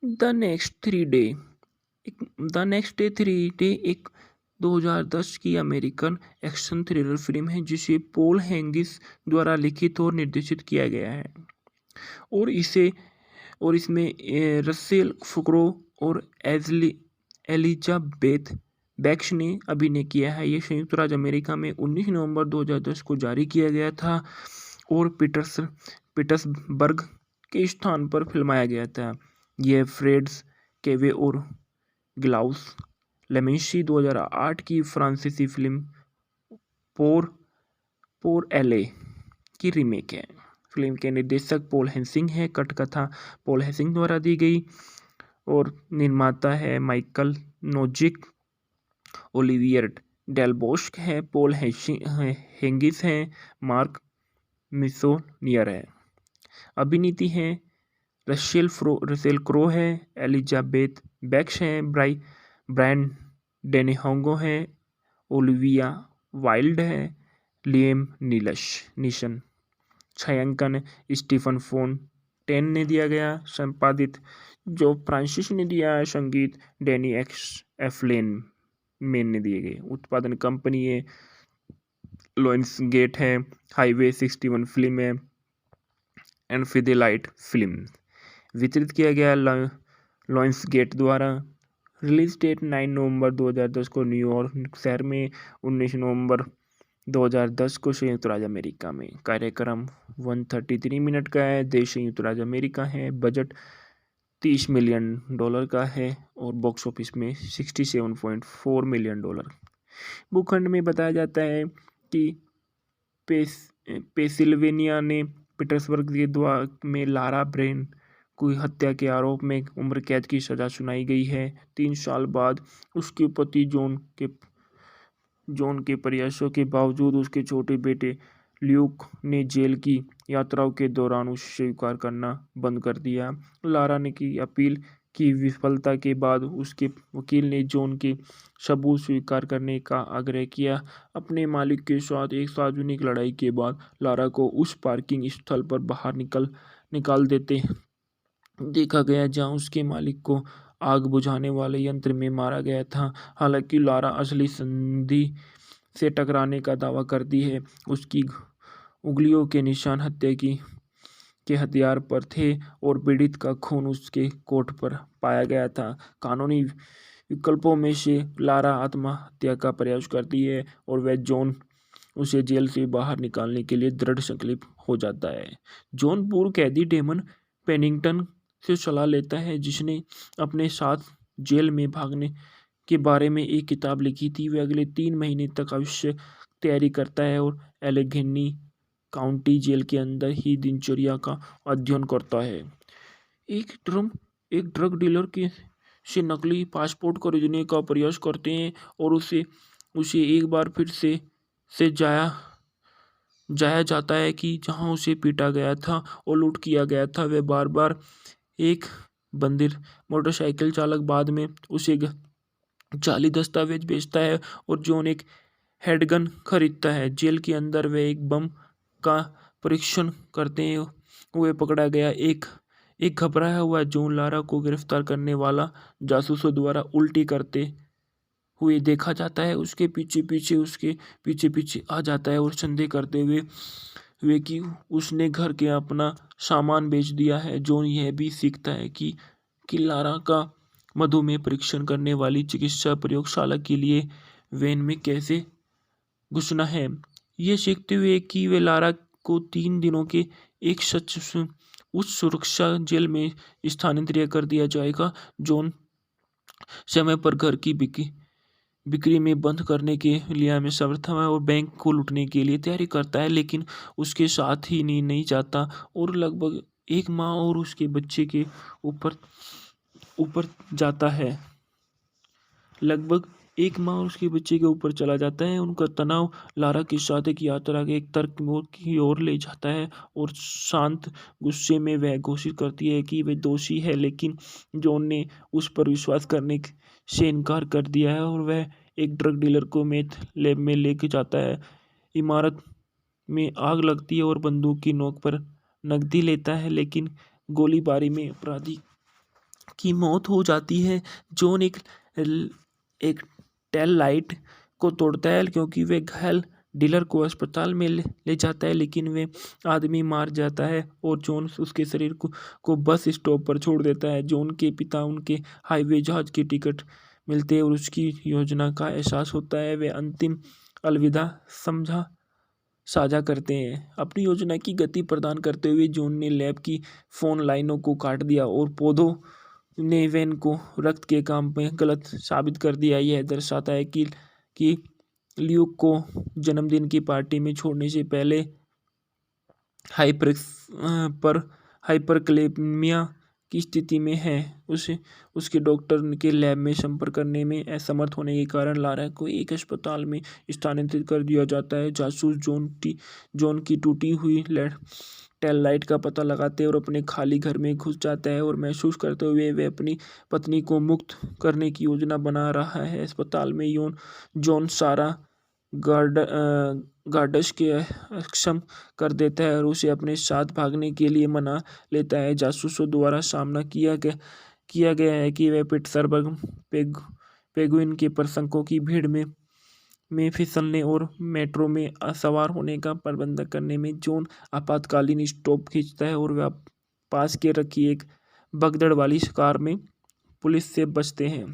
The next three day एक the next day three day एक 2010 की अमेरिकन एक्शन थ्रिलर फिल्म है जिसे पॉल हैंगिस द्वारा लिखित और निर्देशित किया गया है। और इसे और इसमें रसेल फुक्रो और एलिजाबेथ बैक्श ने अभिनय किया है। ये संयुक्त राज्य अमेरिका में 19 नवंबर 2010 को जारी किया गया था और पीटर्सबर्ग के स्थान पर फिल्माया गया था। यह फ्रेड्स केवे और ग्लाउस लेमेंशी 2008 की फ्रांसीसी फिल्म पोर पोर एले की रीमेक है। फिल्म के निर्देशक पॉल हेसिंग है। कथकथा पॉल हेसिंग द्वारा दी गई और निर्माता है माइकल नोजिक, ओलिवियर डेलबोस्क है, पॉल हेंगिस है, मार्क मिसोनियर है। अभिनीति है रसेल क्रो है, एलिजाबेथ बैक्श है, ब्रायन डेनिहोंगो है, ओलिविया वाइल्ड है, लिएम नीशन। छायांकन स्टीफन फोन्टेन ने दिया गया। संपादित जो फ्रांसिस ने दिया है। संगीत डैनी एफलेन मेन ने दिए गए। उत्पादन कंपनी है लॉयंस गेट है, हाईवे 61 फिल्म है, एंड फिदेलाइट फिल्म। वितरित किया गया लॉयंस गेट द्वारा। रिलीज डेट 9 नवंबर 2010 को न्यूयॉर्क शहर में, 19 नवंबर 2010 को संयुक्त राज्य अमेरिका में। कार्यक्रम 133 मिनट का है। देश संयुक्त राज्य अमेरिका है। बजट $30 मिलियन का है और बॉक्स ऑफिस में $67.4 मिलियन। भूखंड में बताया जाता है कि पेंसिल्वेनिया ने पीटर्सबर्ग के द्वार में लारा ब्रेन को हत्या के आरोप में उम्र कैद की सजा सुनाई गई है। 3 साल बाद उसके पति जॉन के प्रयासों के बावजूद उसके छोटे बेटे ल्यूक ने जेल की यात्राओं के दौरान उसे स्वीकार करना बंद कर दिया। लारा ने की अपील की विफलता के बाद उसके वकील ने जॉन के सबूत स्वीकार करने का आग्रह किया। अपने मालिक के साथ एक सार्वजनिक लड़ाई के बाद लारा को उस पार्किंग स्थल पर बाहर निकाल देते देखा गया जहां उसके मालिक को आग बुझाने वाले यंत्र में मारा गया था। हालांकि लारा असली संधि से टकराने का दावा करती है। उसकी उंगलियों के निशान हत्या के हथियार पर थे और पीड़ित का खून उसके कोट पर पाया गया था। कानूनी विकल्पों में से लारा आत्महत्या का प्रयास करती है और वह जॉन उसे जेल से बाहर निकालने के लिए दृढ़ संकल्प हो जाता है। जॉन पूर्व कैदी डेमन पेनिंगटन से सलाह लेता है जिसने अपने साथ जेल में भागने के बारे में एक किताब लिखी थी। वह अगले 3 महीने तक आवश्यक तैयारी करता है और एलेघेनी काउंटी जेल के अंदर ही दिनचर्या का अध्ययन करता है। एक ड्रग डीलर से नकली पासपोर्ट खरीदने का प्रयास करते हैं और उसे एक बार फिर से जाया जाता है कि जहां उसे पीटा गया था और लूट किया गया था। वह बार बार एक बंदिर मोटरसाइकिल चालक बाद में उसे जाली दस्तावेज बेचता है और जॉन एक हैंडगन खरीदता है। जेल के अंदर वे एक बम का परीक्षण करते हुए पकड़ा गया। एक घबराया हुआ जॉन लारा को गिरफ्तार करने वाला जासूसों द्वारा उल्टी करते हुए देखा जाता है। उसके पीछे पीछे आ जाता है और संदेह करते हुए कि उसने घर के अपना सामान बेच दिया है। जॉन यह भी सीखता है कि लारा का मधुमेह परीक्षण करने वाली चिकित्सा प्रयोगशाला के लिए वैन में कैसे घुसना है। ये सीखते हुए कि वे लारा को 3 दिनों के एक उच्च सुरक्षा जेल में स्थानांतरित कर दिया जाएगा। जॉन समय पर घर की बिक्री में बंद करने के लिए हमें समर्थ है और बैंक को लूटने के लिए तैयारी करता है, लेकिन उसके साथ ही नहीं चाहता और लगभग 1 माह और उसके बच्चे के ऊपर जाता है। लगभग 1 माह उसके बच्चे के ऊपर चला जाता है। उनका तनाव लारा के साथ एक यात्रा के एक तर्क की ओर ले जाता है और शांत गुस्से में वह घोषित करती है कि वह दोषी है, लेकिन जॉन ने उस पर विश्वास करने से इनकार कर दिया है और वह एक ड्रग डीलर को मेथ लैब में लेके जाता है। इमारत में आग लगती है और बंदूक की नोक पर नकदी लेता है, लेकिन गोलीबारी में अपराधी की मौत हो जाती है। जॉन एक टेल लाइट को तोड़ता है क्योंकि वे घायल डीलर को अस्पताल में ले जाता है, लेकिन वे आदमी मार जाता है और जॉन उसके शरीर को बस स्टॉप पर छोड़ देता है। जॉन के पिता उनके हाईवे जहाज की टिकट मिलते हैं और उसकी योजना का एहसास होता है। वे अंतिम अलविदा समझा साझा करते हैं। अपनी योजना की गति प्रदान करते हुए जॉन ने लैब की फोन लाइनों को काट दिया और पौधों ने वेन को रक्त के काम में गलत साबित कर दिया। यह दर्शाता है कि ल्यूक को जन्मदिन की पार्टी में छोड़ने से पहले हाइपर पर हाइपरकलेमिया की स्थिति में है। उसके डॉक्टर के लैब में संपर्क करने में असमर्थ होने के कारण लारा को एक अस्पताल में स्थानांतरित कर दिया जाता है। जासूस जॉन की टूटी हुई टेल लाइट का पता लगाते हैं और अपने खाली घर में घुस जाता है और महसूस करते हुए वे अपनी पत्नी को मुक्त करने की योजना बना रहा है। अस्पताल में जॉन सारा गार्डस के अक्षम कर देता है और उसे अपने साथ भागने के लिए मना लेता है। जासूसों द्वारा सामना किया गया है कि वे पिट्सबर्ग पेंगुइन के प्रशंसकों की भीड़ में फिसलने और मेट्रो में सवार होने का प्रबंध करने में जॉन आपातकालीन स्टॉप खींचता है और वे पास के रखी एक भगदड़ वाली कार में पुलिस से बचते हैं।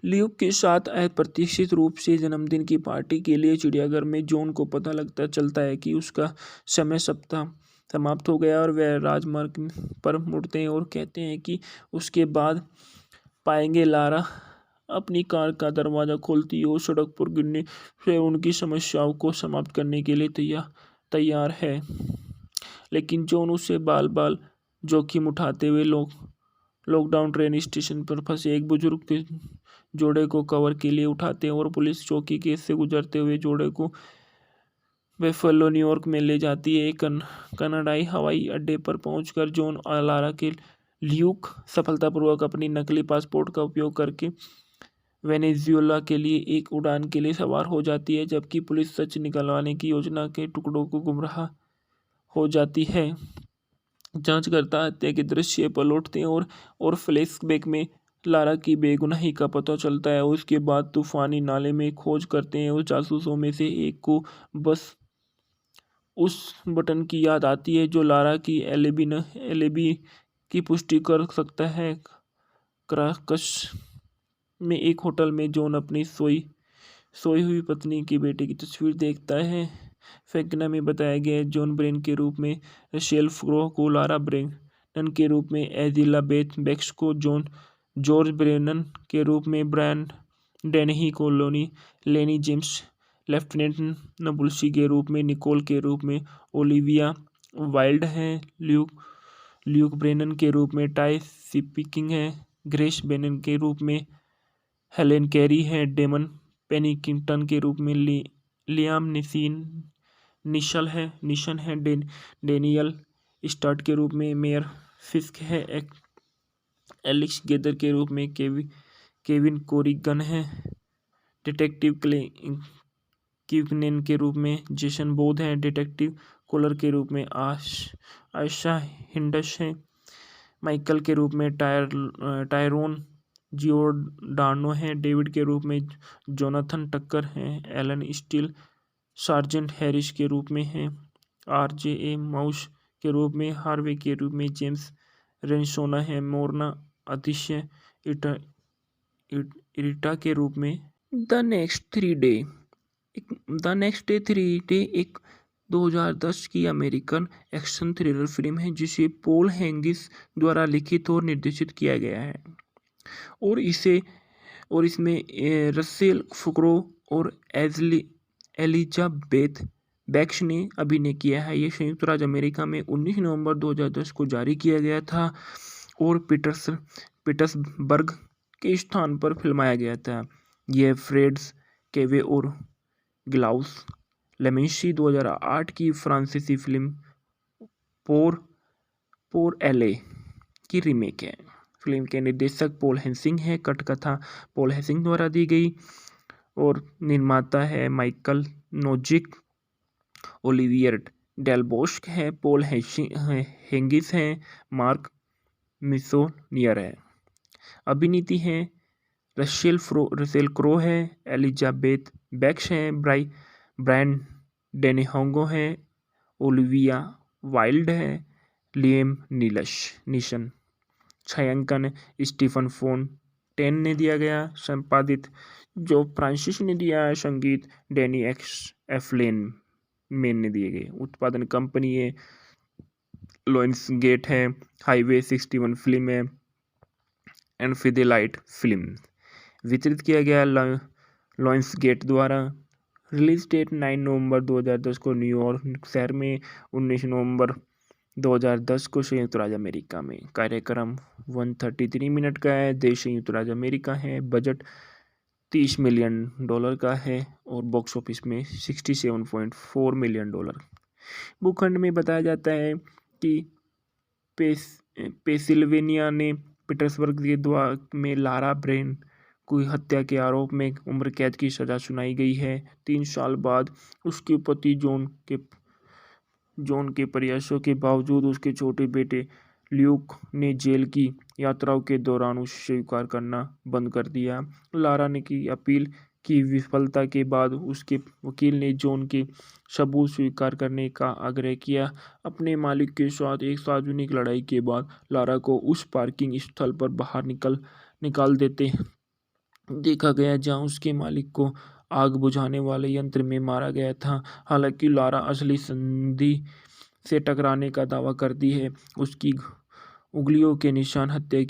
ल्यूक के साथ अप्रत्याशित रूप से जन्मदिन की पार्टी के लिए चिड़ियाघर में जॉन को पता चलता है कि उसका समय सप्ताह समाप्त हो गया और वह राजमार्ग पर मुड़ते हैं और कहते हैं कि उसके बाद पाएंगे। लारा अपनी कार का दरवाज़ा खोलती है और सड़क पर गिरने से उनकी समस्याओं को समाप्त करने के लिए तैयार है, लेकिन जॉन उसे बाल बाल जोखिम उठाते हुए लॉकडाउन ट्रेन स्टेशन पर फंसे एक बुजुर्ग के जोड़े को कवर के लिए उठाते हैं और पुलिस चौकी के से गुजरते हुए जोड़े को बेफलो न्यूयॉर्क में ले जाती है। कनाडाई हवाई अड्डे पर पहुंचकर जॉन और लारा के ल्यूक सफलतापूर्वक अपनी नकली पासपोर्ट का उपयोग करके वेनेजुएला के लिए एक उड़ान के लिए सवार हो जाती है, जबकि पुलिस सच निकलवाने की योजना के टुकड़ों को गुमराह हो जाती है। जांचकर्ता हत्या के दृश्य पर लौटते हैं और फ्लैशबैक में लारा की बेगुनाही का पता चलता है। उसके बाद तूफानी नाले में खोज करते हैं और जासूसों में से एक को बस उस बटन की याद आती है जो लारा की एलिबी की पुष्टि कर सकता है। क्राकस में एक होटल में जॉन अपनी सोई हुई पत्नी के बेटे की तस्वीर देखता है। फैक्ना में बताया गया है जॉन ब्रेन के रूप में रशेल फ्रो को, लारा ब्रेनन के रूप में एलिजाबेथ बेक्स को, जॉर्ज ब्रेनन के रूप में ब्रायन डेनही को, लेनी जेम्स लेफ्टिनेंट नबुल्सी के रूप में, निकोल के रूप में ओलिविया वाइल्ड है, ल्यूक ब्रेनन के रूप में टाई स्पीकिंग है, ग्रेस बेनन के रूप में हेलेन कैरी है, डेमन पेनिंगटन के रूप में लियाम निशन है, डेनियल स्टार्ट के रूप में मेयर फिस्क है, एलेक्स गेदर के रूप में केविन कोरिगन है, डिटेक्टिव क्विकनेन के रूप में जेसन बोध है, डिटेक्टिव कोलर के रूप में आयशा हिंडश है, माइकल के रूप में टायरोन जियोर्डानो है, डेविड के रूप में जोनाथन टक्कर है, एलन स्टील सार्जेंट हैरिस के रूप में है, RJ माउस के रूप में, हार्वे के रूप में जेम्स रेनसोना है, मोरना अतिशय इरिटा के रूप में द नेक्स्ट डे 3 एक 2010 की अमेरिकन एक्शन थ्रिलर फिल्म है जिसे पॉल हैंगिस द्वारा लिखित और निर्देशित किया गया है और इसमें रसेल फुकरो और एलिजाबेथ बेक्स ने अभिनय किया है। यह संयुक्त राज्य अमेरिका में 19 नवंबर 2010 को जारी किया गया था और पीटर्सबर्ग के स्थान पर फिल्माया गया था। यह फ्रेड्स केवे और ग्लाउस लेमेंसी 2008 की फ्रांसीसी फिल्म पोर एले की रीमेक है। फिल्म के निर्देशक पॉल हेसिंग है, कथकथा पॉल हेसिंग द्वारा दी गई और निर्माता है माइकल नोजिक, ओलिवियर डेलबोस्क है, पॉल हेंगिस है, मार्क मिसोनियर है। अभिनीति हैं रसेल क्रो है, एलिजाबेथ बैक्स हैं, ब्रायन डेनिहोंगो हैं, ओलिविया वाइल्ड है, लिएम नीशन। छायांकन स्टीफन फोन्टेन ने दिया गया। संपादित जो फ्रांसिस ने दिया है। संगीत डैनी एफलेन मेन ने दिए गए। उत्पादन कंपनी है लॉयंस गेट है, हाईवे 61 फिल्म है, एंड फिदेलाइट फिल्म। वितरित किया गया लॉयंस गेट द्वारा। रिलीज डेट 9 नवंबर 2010 को न्यूयॉर्क शहर में, 19 नवंबर 2010 को संयुक्त राज्य अमेरिका में। कार्यक्रम 133 मिनट का है। देश संयुक्त राज्य अमेरिका है। बजट $30 मिलियन का है और बॉक्स ऑफिस में $67.4 मिलियन। भूखंड में बताया जाता है कि पेंसिल्वेनिया ने पीटर्सबर्ग के द्वार में लारा ब्रेन को हत्या के आरोप में उम्र कैद की सजा सुनाई गई है। 3 साल बाद उसके पति जॉन के प्रयासों के बावजूद उसके छोटे बेटे ल्यूक ने जेल की यात्राओं के दौरान उसे स्वीकार करना बंद कर दिया। लारा ने की अपील की विफलता के बाद उसके वकील ने जॉन के सबूत स्वीकार करने का आग्रह किया। अपने मालिक के साथ एक सार्वजनिक लड़ाई के बाद लारा को उस पार्किंग स्थल पर बाहर निकाल देते देखा गया जहां उसके मालिक को आग बुझाने वाले यंत्र में मारा गया था। हालांकि लारा असली संधि से टकराने का दावा करती है। उसकी उंगलियों के निशान हत्या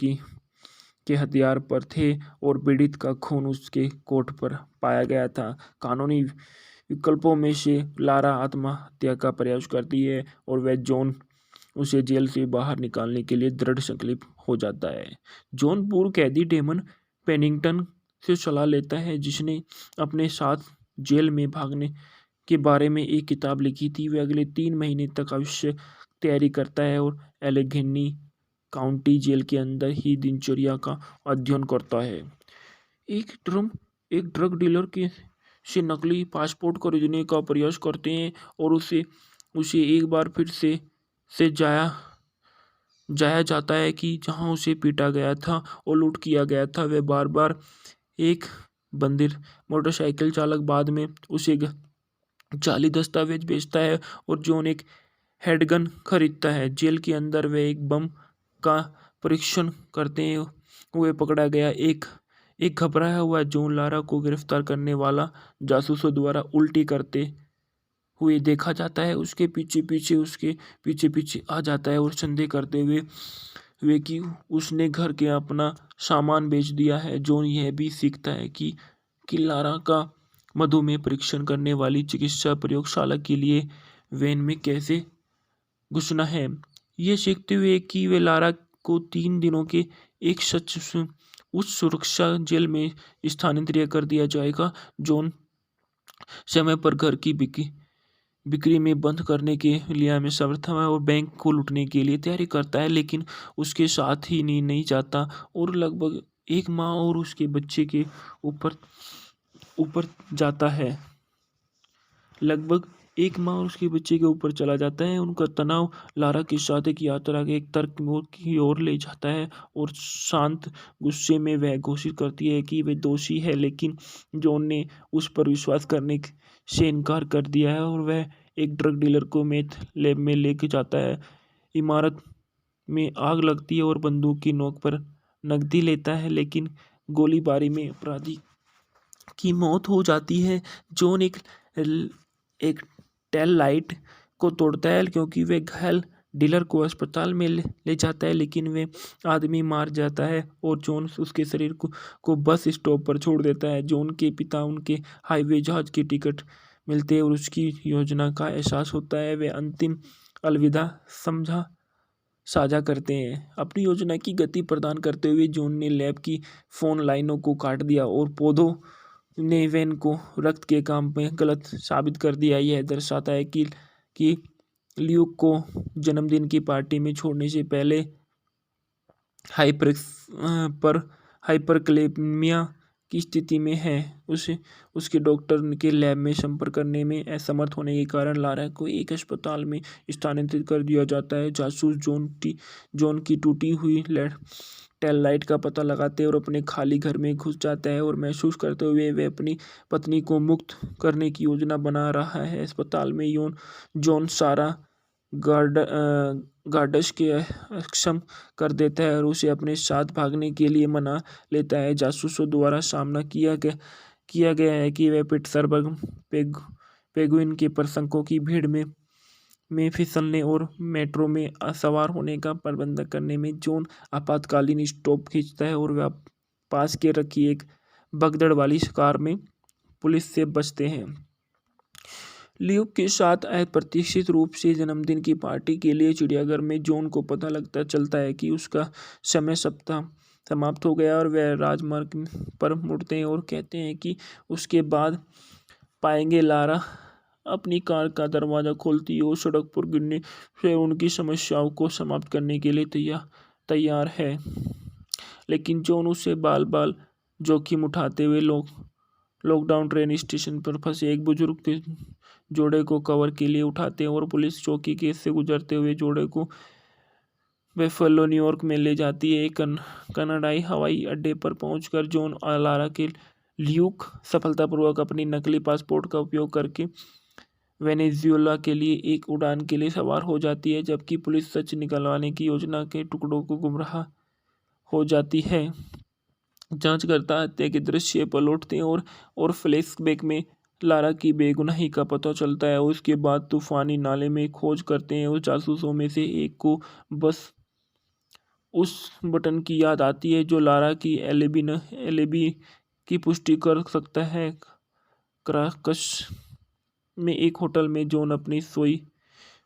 के हथियार पर थे और पीड़ित का खून उसके कोट पर पाया गया था। कानूनी विकल्पों में से लारा आत्महत्या का प्रयास करती है और वह जॉन उसे जेल से बाहर निकालने के लिए दृढ़ संकल्प हो जाता है। जॉन पूर्व कैदी डेमन पेनिंगटन से सलाह लेता है, जिसने अपने साथ जेल में भागने के बारे में एक किताब लिखी थी। वह अगले 3 महीने तक आवश्यक तैयारी करता है और एलेघेनी काउंटी जेल के अंदर ही दिनचर्या का अध्ययन करता है। एक ड्रग डीलर के से नकली पासपोर्ट खरीदने का प्रयास करते हैं और उसे एक बार फिर से जाया जाता है कि जहां उसे पीटा गया था और लूट किया गया था। वह बार बार एक बंदिर मोटरसाइकिल चालक बाद में उसे जाली दस्तावेज बेचता है और जॉन एक हेडगन खरीदता है। जेल के अंदर वे एक बम का परीक्षण करते हुए पकड़ा गया। एक घबराया हुआ जॉन लारा को गिरफ्तार करने वाला जासूसों द्वारा उल्टी करते हुए देखा जाता है। उसके पीछे पीछे आ जाता है और संदेह करते हुए कि उसने घर के अपना सामान बेच दिया है। जॉन यह भी सीखता है कि लारा का मधुमेह परीक्षण करने वाली चिकित्सा प्रयोगशाला के लिए वैन में कैसे घुसना है। ये सीखते हुए कि वे लारा को 3 दिनों के एक उच्च सुरक्षा जेल में स्थानांतरित कर दिया जाएगा। जॉन समय पर घर की बिक्री में बंद करने के लिए में समर्थ है और बैंक को लूटने के लिए तैयारी करता है, लेकिन उसके साथ ही नहीं जाता और लगभग 1 माह और उसके बच्चे के ऊपर जाता है। चला जाता है। उनका तनाव लारा के साथ एक यात्रा के एक तर्क की ओर ले जाता है और शांत गुस्से में वह घोषित करती है कि वह दोषी है, लेकिन जॉन ने उस पर विश्वास करने से इनकार कर दिया है और वह एक ड्रग डीलर को मेथ लैब में लेके जाता है। इमारत में आग लगती है और बंदूक की नोक पर नकदी लेता है, लेकिन गोलीबारी में अपराधी की मौत हो जाती है। जॉन एक टेल लाइट को तोड़ता है क्योंकि वे घायल डीलर को अस्पताल में ले जाता है, लेकिन वे आदमी मार जाता है और जॉन उसके शरीर को बस स्टॉप पर छोड़ देता है। जॉन के पिता उनके हाईवे जहाज की टिकट मिलते हैं और उसकी योजना का एहसास होता है। वे अंतिम अलविदा साझा करते हैं। अपनी योजना की गति प्रदान करते हुए जॉन ने लैब की फोन लाइनों को काट दिया और पौधों ने वैन को रक्त के काम में गलत साबित कर दिया। यह दर्शाता है कि ल्यूक को जन्मदिन की पार्टी में छोड़ने से पहले हाइपरक्लेमिया की स्थिति में है। उसे उसके डॉक्टर के लैब में संपर्क करने में असमर्थ होने के कारण लारा को एक अस्पताल में स्थानांतरित कर दिया जाता है। जासूस जॉन की टूटी हुई टेल लाइट का पता लगाते और अपने खाली घर में घुस जाता है और महसूस करते हुए वे अपनी पत्नी को मुक्त करने की योजना बना रहा है। अस्पताल में जॉन सारा गार्डस के अक्षम कर देता है और उसे अपने साथ भागने के लिए मना लेता है। जासूसों द्वारा सामना किया गया है कि वे पिट्सबर्ग पेंगुइन के प्रशंसकों की भीड़ में फिसलने और मेट्रो में सवार होने का प्रबंधन करने में जॉन आपातकालीन स्टॉप खींचता है और वह पास के रखी एक भगदड़ वाली कार में पुलिस से बचते हैं। ल्यूक के साथ अप्रत्याशित रूप से जन्मदिन की पार्टी के लिए चिड़ियाघर में जॉन को पता चलता है कि उसका समय सप्ताह समाप्त हो गया और वह राजमार्ग पर मुड़ते हैं और कहते हैं कि उसके बाद पाएंगे। लारा अपनी कार का दरवाज़ा खोलती है और सड़क पर गिरने से उनकी समस्याओं को समाप्त करने के लिए तैयार है, लेकिन जॉन उसे बाल बाल जोखिम उठाते हुए लॉकडाउन ट्रेन स्टेशन पर फंसे एक बुजुर्ग के जोड़े को कवर के लिए उठाते हैं और पुलिस चौकी के से गुजरते हुए जोड़े को बेफलो न्यूयॉर्क में ले जाती है। कनाडाई हवाई अड्डे पर पहुंचकर जॉन और लारा के ल्यूक सफलतापूर्वक अपनी नकली पासपोर्ट का उपयोग करके वेनेजुएला के लिए एक उड़ान के लिए सवार हो जाती है, जबकि पुलिस सच निकलवाने की योजना के टुकड़ों को गुमराह हो जाती है। जांचकर्ता हत्या के दृश्य पर लौटते हैं और फ्लैशबैक में लारा की बेगुनाही का पता चलता है। उसके बाद तूफानी नाले में खोज करते हैं और जासूसों में से एक को बस उस बटन की याद आती है जो लारा की एलिबी की पुष्टि कर सकता है। क्राकस में एक होटल में जॉन अपनी सोई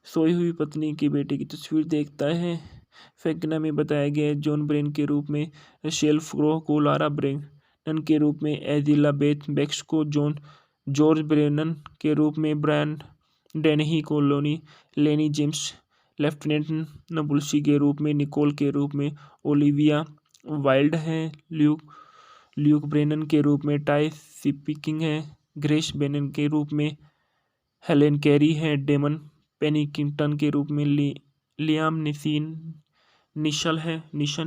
हुई पत्नी के बेटे की तस्वीर देखता है। फैक्ना में बताया गया जॉन ब्रेन के रूप में शेल फ्रो को, लारा ब्रेनन के रूप में एलिजाबेथ बेक्स को, जॉर्ज ब्रेनन के रूप में ब्रायन डेनही को, लेनी जेम्स लेफ्टिनेंट नबुल्सी के रूप में, निकोल के रूप में ओलिविया वाइल्ड है, ल्यूक ब्रेनन के रूप में टाई स्पीकिंग है, ग्रेस बेनन के रूप में हेलेन कैरी है, डेमन पेनिंगटन के रूप में लियाम निशन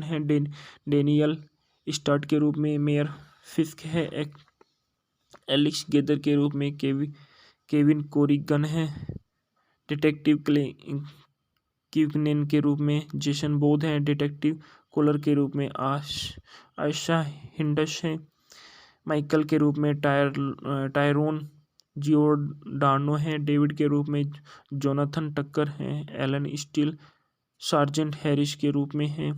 है, डेनियल स्टार्ट के रूप में मेयर फिस्क है, एलेक्स गेदर के रूप में केविन कोरिगन है, डिटेक्टिव क्यूकनेन के रूप में जेसन बोध है, डिटेक्टिव कोलर के रूप में आयशा हिंडश है, माइकल के रूप में टायरोन जियोर्डानो है, डेविड के रूप में जोनाथन टक्कर है, एलन स्टील सार्जेंट हैरिस के रूप में है,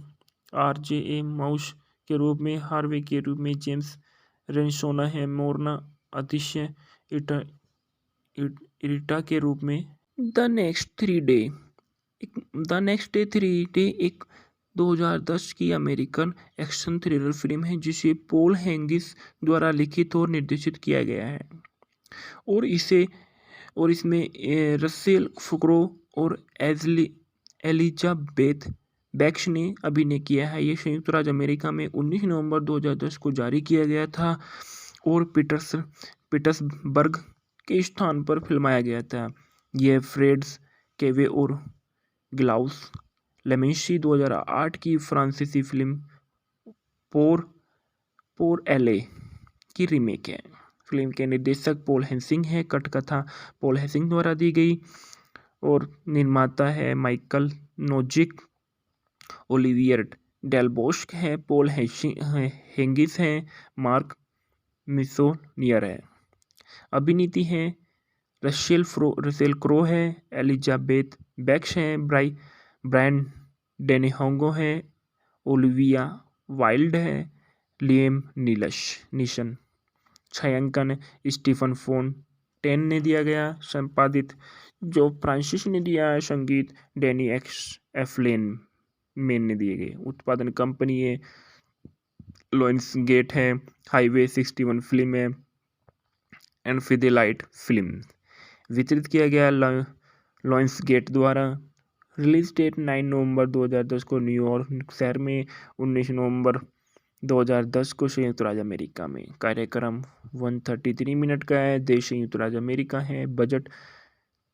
RJ माउस के रूप में, हार्वे के रूप में जेम्स रेनसोना है, मोरना अतिशय इरिटा के रूप में। द नेक्स्ट थ्री डे एक 2010 की अमेरिकन एक्शन थ्रिलर फिल्म है जिसे पॉल हैंगिस द्वारा लिखित और निर्देशित किया गया है और इसमें रसेल फुकरो और एलिजाबेथ बेक्स ने अभिनय किया है। ये संयुक्त राज्य अमेरिका में 19 नवंबर 2010 को जारी किया गया था और पीटर्सबर्ग के स्थान पर फिल्माया गया था। यह फ्रेड्स केवे और ग्लाउस लेमेंसी 2008 की फ्रांसीसी फिल्म पोर एले की रीमेक है। फिल्म के निर्देशक पॉल हेसिंग है, कथकथा पॉल हेसिंग द्वारा दी गई और निर्माता है माइकल नोजिक, ओलिवियर डेलबोस्क है, पॉल हैंगिस है, मार्क मिसोनियर है। अभिनीति है रसेल क्रो है, एलिजाबेथ बेक्स है, ब्रायन डेनेहोंगो है, ओलिविया वाइल्ड है, लिएम नीशन। छायांकन स्टीफन फोन्टेन ने दिया गया, संपादित जो फ्रांसिस ने दिया है, संगीत डैनी एफलेन मेन ने दिए गए। उत्पादन कंपनी है लायंस गेट है, हाईवे 61 फिल्म है, एनफिदेलाइट फिल्म। वितरित किया गया लायंस गेट द्वारा। रिलीज डेट 9 नवंबर 2010 को न्यूयॉर्क शहर में, 19 नवंबर 2010 को संयुक्त राज्य अमेरिका में। कार्यक्रम 133 मिनट का है। देश संयुक्त राज्य अमेरिका है। बजट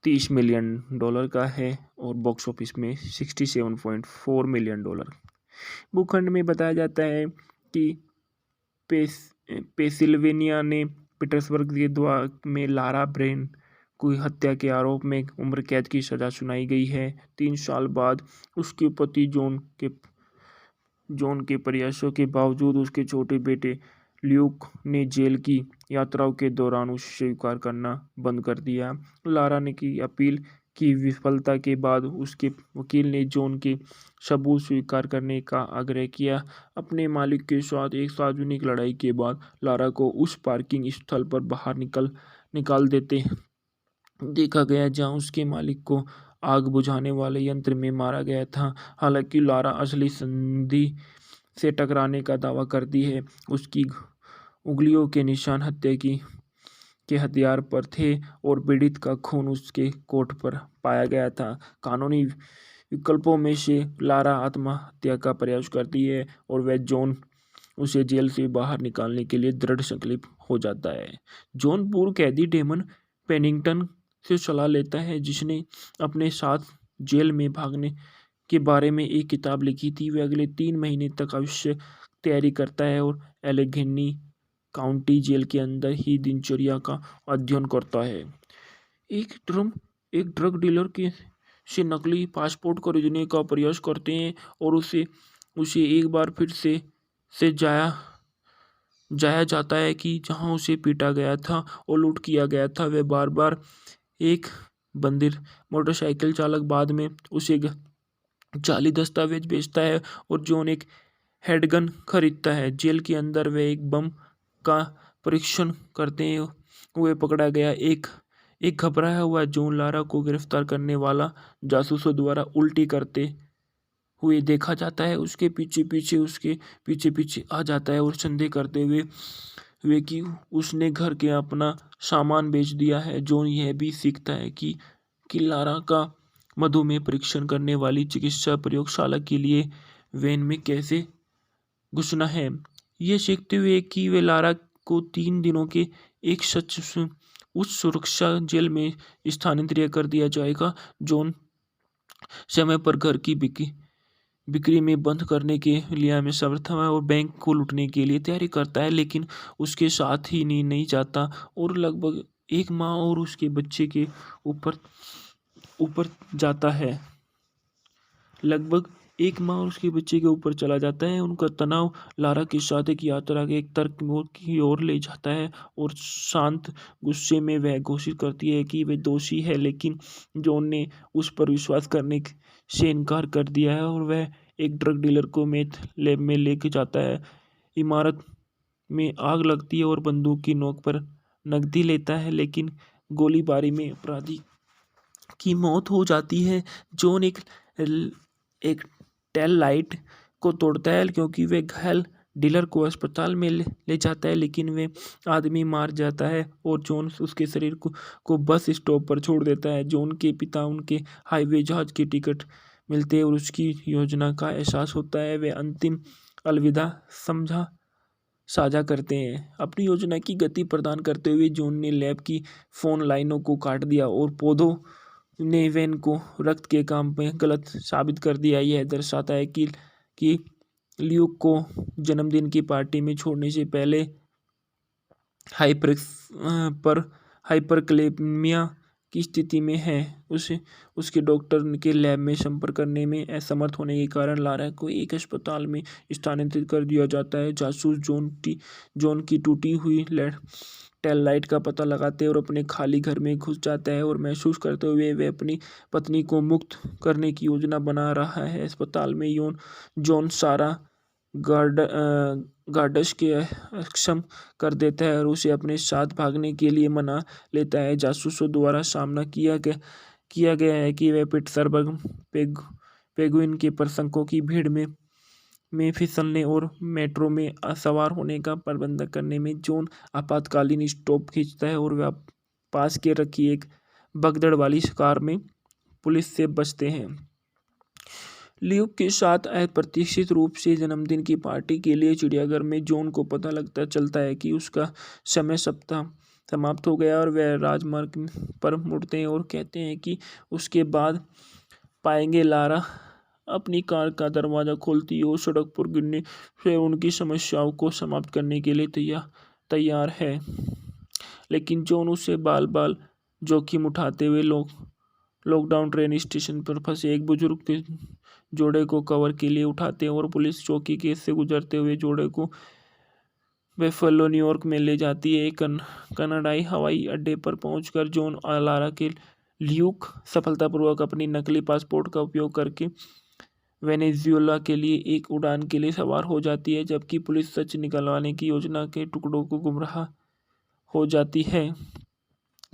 $30 मिलियन का है और बॉक्स ऑफिस में $67.4 मिलियन। भूखंड में बताया जाता है कि पेंसिल्वेनिया ने पीटर्सबर्ग के द्वार में लारा ब्रेन को हत्या के आरोप में उम्र कैद की सजा सुनाई गई है। 3 साल बाद उसके पति जॉन के प्रयासों के बावजूद उसके छोटे बेटे ल्यूक ने जेल की यात्राओं के दौरान उसे स्वीकार करना बंद कर दिया। लारा ने की अपील की विफलता के बाद उसके वकील ने जॉन के सबूत स्वीकार करने का आग्रह किया। अपने मालिक के साथ एक सार्वजनिक लड़ाई के बाद लारा को उस पार्किंग स्थल पर बाहर निकाल देते देखा गया जहां उसके मालिक को आग बुझाने वाले यंत्र में मारा गया था। हालांकि लारा असली संधि से टकराने का दावा करती है। उसकी उंगलियों के निशान हत्या के हथियार पर थे और पीड़ित का खून उसके कोट पर पाया गया था। कानूनी विकल्पों में से लारा आत्महत्या का प्रयास करती है और वह जॉन उसे जेल से बाहर निकालने के लिए दृढ़ संकल्प हो जाता है। जॉन पूर्व कैदी डेमन पेनिंगटन से सलाह लेता है जिसने अपने साथ जेल में भागने के बारे में एक किताब लिखी थी। वह अगले 3 महीने तक आवश्यक तैयारी करता है और एलेघनी काउंटी जेल के अंदर ही दिनचर्या का अध्ययन करता है। एक ड्रग डीलर से नकली पासपोर्ट खरीदने का प्रयास करते हैं और उसे एक बार फिर से जाया जाता है कि जहां उसे पीटा गया था और लूट किया गया था। वह बार बार एक बंदिर मोटरसाइकिल चालक बाद में उसे जाली दस्तावेज बेचता है और जॉन एक हैंडगन खरीदता है। जेल के अंदर वे एक बम का परीक्षण करते हुए पकड़ा गया। एक घबराया हुआ जॉन लारा को गिरफ्तार करने वाला जासूसों द्वारा उल्टी करते हुए देखा जाता है। उसके पीछे पीछे आ जाता है और संदेह करते हुए कि उसने घर के अपना सामान बेच दिया है। जॉन यह भी सीखता है कि लारा का मधुमेह परीक्षण करने वाली चिकित्सा प्रयोगशाला के लिए वैन में कैसे घुसना है। ये सीखते हुए कि वे लारा को 3 दिनों के एक उस सुरक्षा जेल में स्थानांतरित कर दिया जाएगा। जॉन समय पर घर की बिक्री में बंद करने के लिए में समर्थ है और बैंक को लूटने के लिए तैयारी करता है, लेकिन उसके साथ ही नहीं जाता और लगभग एक माँ और उसके बच्चे के ऊपर जाता है। चला जाता है। उनका तनाव लारा के साथ एक यात्रा के एक तर्क की ओर ले जाता है और शांत गुस्से में वह घोषित करती है कि वे दोषी है, लेकिन जॉन ने उस पर विश्वास करने से इनकार कर दिया है और वह एक ड्रग डीलर को मेथ लैब में लेके जाता है। इमारत में आग लगती है और बंदूक की नोक पर नकदी लेता है, लेकिन गोलीबारी में अपराधी की मौत हो जाती है। जॉन एक टेल लाइट को तोड़ता है क्योंकि वे घायल डीलर को अस्पताल में ले जाता है, लेकिन वे आदमी मार जाता है और जॉन उसके शरीर को बस स्टॉप पर छोड़ देता है। जॉन के पिता उनके हाईवे जहाज की टिकट मिलते हैं और उसकी योजना का एहसास होता है। वे अंतिम अलविदा साझा करते हैं। अपनी योजना की गति प्रदान करते हुए जॉन ने लैब की फोन लाइनों को काट दिया और पौधों ने वैन को रक्त के काम में गलत साबित कर दिया। यह दर्शाता है कि ल्यूक को जन्मदिन की पार्टी में छोड़ने से पहले हाइपरकलेमिया की स्थिति में है। उसके डॉक्टर के लैब में संपर्क करने में असमर्थ होने के कारण लारा को एक अस्पताल में स्थानांतरित कर दिया जाता है। जासूस जॉन की टूटी हुई टेल लाइट का पता लगाते और अपने खाली घर में घुस जाता है और महसूस करते हुए वे अपनी पत्नी को मुक्त करने की योजना बना रहा है। अस्पताल में जॉन सारा गार्डस के अक्षम कर देता है और उसे अपने साथ भागने के लिए मना लेता है। जासूसों द्वारा सामना किया गया है कि वे पिट्सबर्ग पेंगुइन के प्रशंसकों की भीड़ में फिसलने और मेट्रो में सवार होने का प्रबंधन करने में जॉन आपातकालीन स्टॉप खींचता है और वे पास के रखी एक भगदड़ वाली कार में पुलिस से बचते हैं। ल्यूक के साथ अप्रत्याशित रूप से जन्मदिन की पार्टी के लिए चिड़ियाघर में जॉन को पता चलता है कि उसका समय सप्ताह समाप्त हो गया और वह राजमार्ग पर मुड़ते हैं और कहते हैं कि उसके बाद पाएंगे। लारा अपनी कार का दरवाज़ा खोलती है और सड़क पर गिरने से उनकी समस्याओं को समाप्त करने के लिए तैयार है, लेकिन जॉन उससे बाल बाल जोखिम उठाते हुए लॉकडाउन ट्रेन स्टेशन पर फंसे एक बुजुर्ग के जोड़े को कवर के लिए उठाते हैं और पुलिस चौकी के से गुजरते हुए जोड़े को बेफलो न्यूयॉर्क में ले जाती है। कनाडाई हवाई अड्डे पर पहुंचकर जॉन और लारा के ल्यूक सफलतापूर्वक अपनी नकली पासपोर्ट का उपयोग करके वेनेजुएला के लिए एक उड़ान के लिए सवार हो जाती है, जबकि पुलिस सच निकलवाने की योजना के टुकड़ों को गुमराह हो जाती है।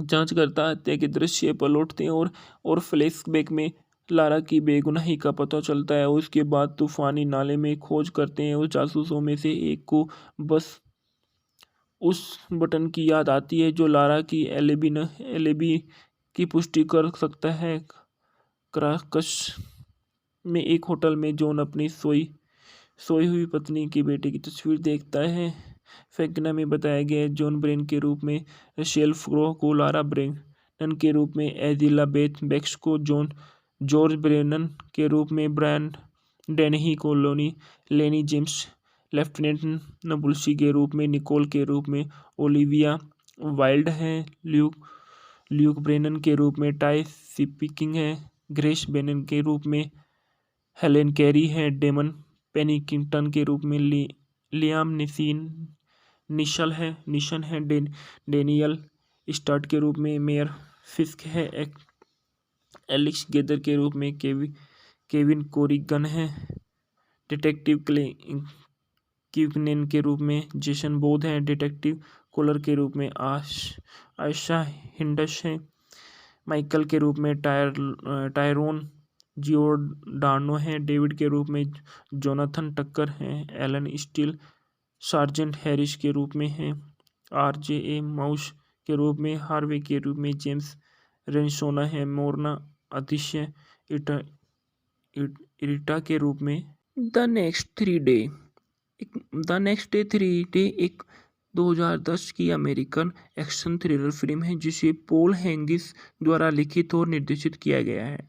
जांचकर्ता हत्या के दृश्य पर लौटते हैं और फ्लैशबैक में लारा की बेगुनाही का पता चलता है। उसके बाद तूफानी नाले में खोज करते हैं और जासूसों में से एक को बस उस बटन की याद आती है जो लारा की एलिबी की पुष्टि कर सकता है। क्राकस में एक होटल में जॉन अपनी सोई हुई पत्नी की बेटे की तस्वीर देखता है। फैक्ना में बताया गया है जॉन ब्रेन के रूप में रेचेल फ्रो को, लारा ब्रेनन के रूप में एलिजाबेथ बेक्स को, जॉर्ज ब्रेनन के रूप में ब्रायन डेनही को, लेनी जेम्स लेफ्टिनेंट नबुल्सी के रूप में, निकोल के रूप में ओलिविया वाइल्ड है, ल्यूक ब्रेनन के रूप में टाई स्पीकिंग है, ग्रेस बेनन के रूप में हेलेन कैरी है, डेमन पेनिंगटन के रूप में लियाम निशन है, डेनियल स्टर्ट के रूप में मेयर फिस्क है, एलेक्स गेदर के रूप में केविन कोरिगन है, डिटेक्टिव क्यूकनेन के रूप में जेसन बोध है, डिटेक्टिव कोलर के रूप में आयशा हिंडश है, माइकल के रूप में टायरोन जियोर्डानो है, डेविड के रूप में जोनाथन टक्कर है, एलन स्टील सार्जेंट हैरिस के रूप में है, RJ माउस के रूप में, हार्वे के रूप में जेम्स रेनसोना है, मोरना अतिशय इरिटा के रूप में। द नेक्स्ट डे 3 डे एक 2010 की अमेरिकन एक्शन थ्रिलर फिल्म है जिसे पॉल हैंगिस द्वारा लिखित और निर्देशित किया गया है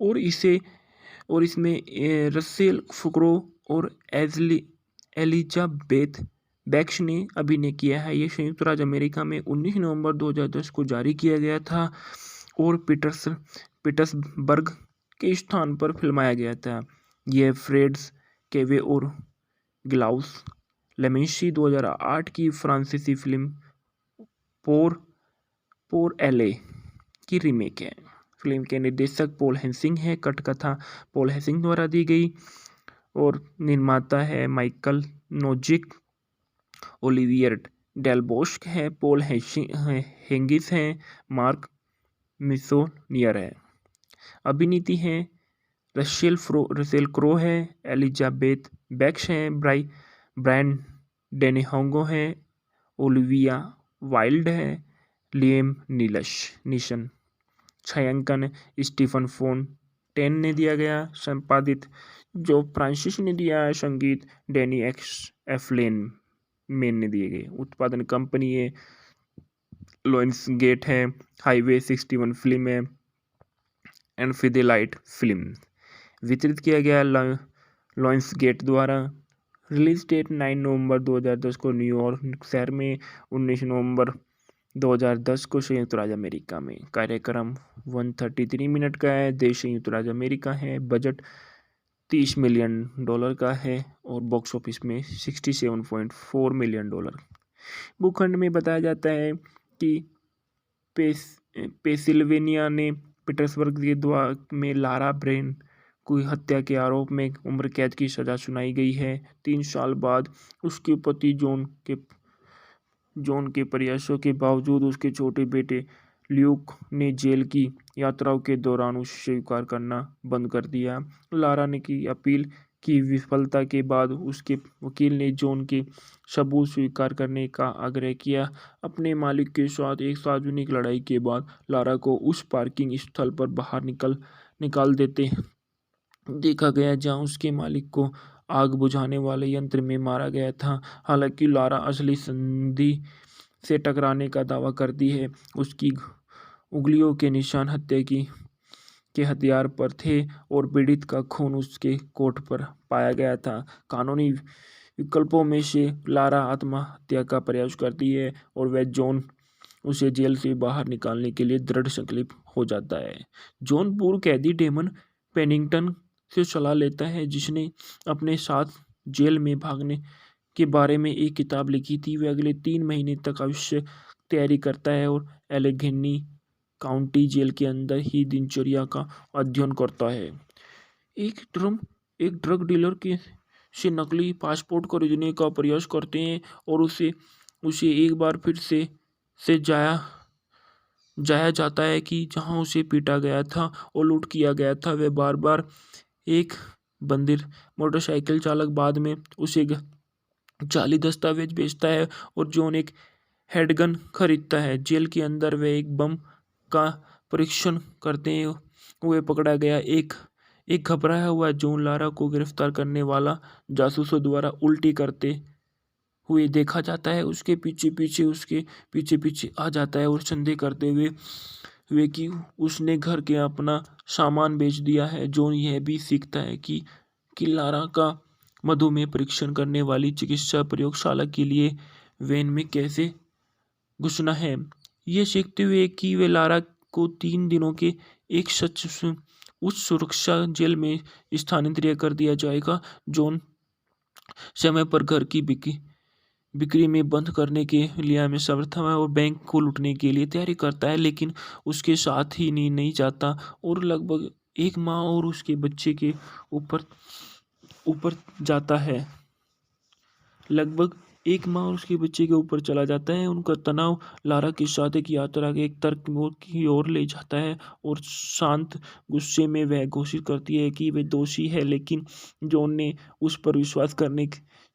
और इसमें रसेल क्रो और एलिजाबेथ बेक्स ने अभिनय किया है। यह संयुक्त राज्य अमेरिका में 19 नवंबर 2010 को जारी किया गया था और पीटर्सबर्ग के स्थान पर फिल्माया गया था। यह फ्रेड्स केवे और ग्लाउस लेमेंसी 2008 की फ्रांसीसी फिल्म पोर एले की रीमेक है। फिल्म के निर्देशक पॉल हेसिंग है, कथकथा पॉल हेसिंग द्वारा दी गई और निर्माता है माइकल नोजिक, ओलिवियर डेलबोस्क है, पॉल हेंगिस है, मार्क मिसोनियर है। अभिनीति है रसेल क्रो है, एलिजाबेथ बेक्स है, ब्रायन डेनेहोंगो है, ओलिविया वाइल्ड है, लिएम नीशन। छायांकन स्टीफन फोन्टेन ने दिया गया, संपादित जो फ्रांसिस ने दिया है, संगीत डैनी एफलेन मेन ने दिए गए। उत्पादन कंपनी है लायंस गेट है, हाईवे 61 फिल्म है एंड फिदेलाइट फिल्म। वितरित किया गया लायंस गेट द्वारा। रिलीज डेट 9 नवंबर 2010 को न्यूयॉर्क शहर में, 19 नवंबर 2010 को संयुक्त राज्य अमेरिका में। कार्यक्रम 133 मिनट का है। देश संयुक्त राज्य अमेरिका है। बजट $30 मिलियन का है और बॉक्स ऑफिस में $67.4 मिलियन। भूखंड में बताया जाता है कि पेंसिल्वेनिया ने पीटर्सबर्ग के द्वार में लारा ब्रेन को हत्या के आरोप में उम्र कैद की सजा सुनाई गई है। 3 साल बाद उसके पति जॉन के प्रयासों के बावजूद उसके छोटे बेटे ल्यूक ने जेल की यात्राओं के दौरान उसे स्वीकार करना बंद कर दिया। लारा ने की अपील की विफलता के बाद उसके वकील ने जॉन के सबूत स्वीकार करने का आग्रह किया। अपने मालिक के साथ एक सार्वजनिक लड़ाई के बाद लारा को उस पार्किंग स्थल पर बाहर निकाल देते देखा गया जहां उसके मालिक को आग बुझाने वाले यंत्र में मारा गया था। हालांकि लारा असली संधि से टकराने का दावा करती है। उसकी उंगलियों के निशान हत्या की के हथियार पर थे और पीड़ित का खून उसके कोट पर पाया गया था। कानूनी विकल्पों में से लारा आत्महत्या का प्रयास करती है और वह जॉन उसे जेल से बाहर निकालने के लिए दृढ़ संकल्प हो जाता है। जॉन पूर्व कैदी डेमन पेनिंगटन से सलाह लेता है, जिसने अपने साथ जेल में भागने के बारे में एक किताब लिखी थी। वह अगले 3 महीने तक आवश्यक तैयारी करता है और एलेघेनी काउंटी जेल के अंदर ही दिनचर्या का अध्ययन करता है। एक ड्रम एक ड्रग डीलर के से नकली पासपोर्ट खरीदने का प्रयास करते हैं और उसे उसे एक बार फिर से जाया जाता है कि जहां उसे पीटा गया था और लूट किया गया था। वह बार बार एक बंदिर मोटरसाइकिल चालक बाद में उसे जाली दस्तावेज बेचता है और जॉन एक हेडगन खरीदता है। जेल के अंदर वे एक बम का परीक्षण करते हुए पकड़ा गया। एक घबराया हुआ जॉन लारा को गिरफ्तार करने वाला जासूसों द्वारा उल्टी करते हुए देखा जाता है। उसके पीछे पीछे आ जाता है और संदेह करते हुए कि उसने घर के अपना सामान बेच दिया है। जॉन यह भी सीखता है कि लारा का मधुमेह परीक्षण करने वाली चिकित्सा प्रयोगशाला के लिए वैन में कैसे घुसना है। ये सीखते हुए कि वे लारा को 3 दिनों के एक उच्च सुरक्षा जेल में स्थानांतरित कर दिया जाएगा। जॉन समय पर घर की बिक्री में बंद करने के लिए में समर्थ है और बैंक को लूटने के लिए तैयारी करता है, लेकिन उसके साथ ही नहीं जाता और लगभग एक माँ और उसके बच्चे के ऊपर ऊपर जाता है। लगभग एक माह और उसके बच्चे के ऊपर चला जाता है। उनका तनाव लारा के साथ एक यात्रा के एक तर्क की ओर ले जाता है और शांत गुस्से में वह घोषित करती है कि वे दोषी है, लेकिन जॉन ने उस पर विश्वास करने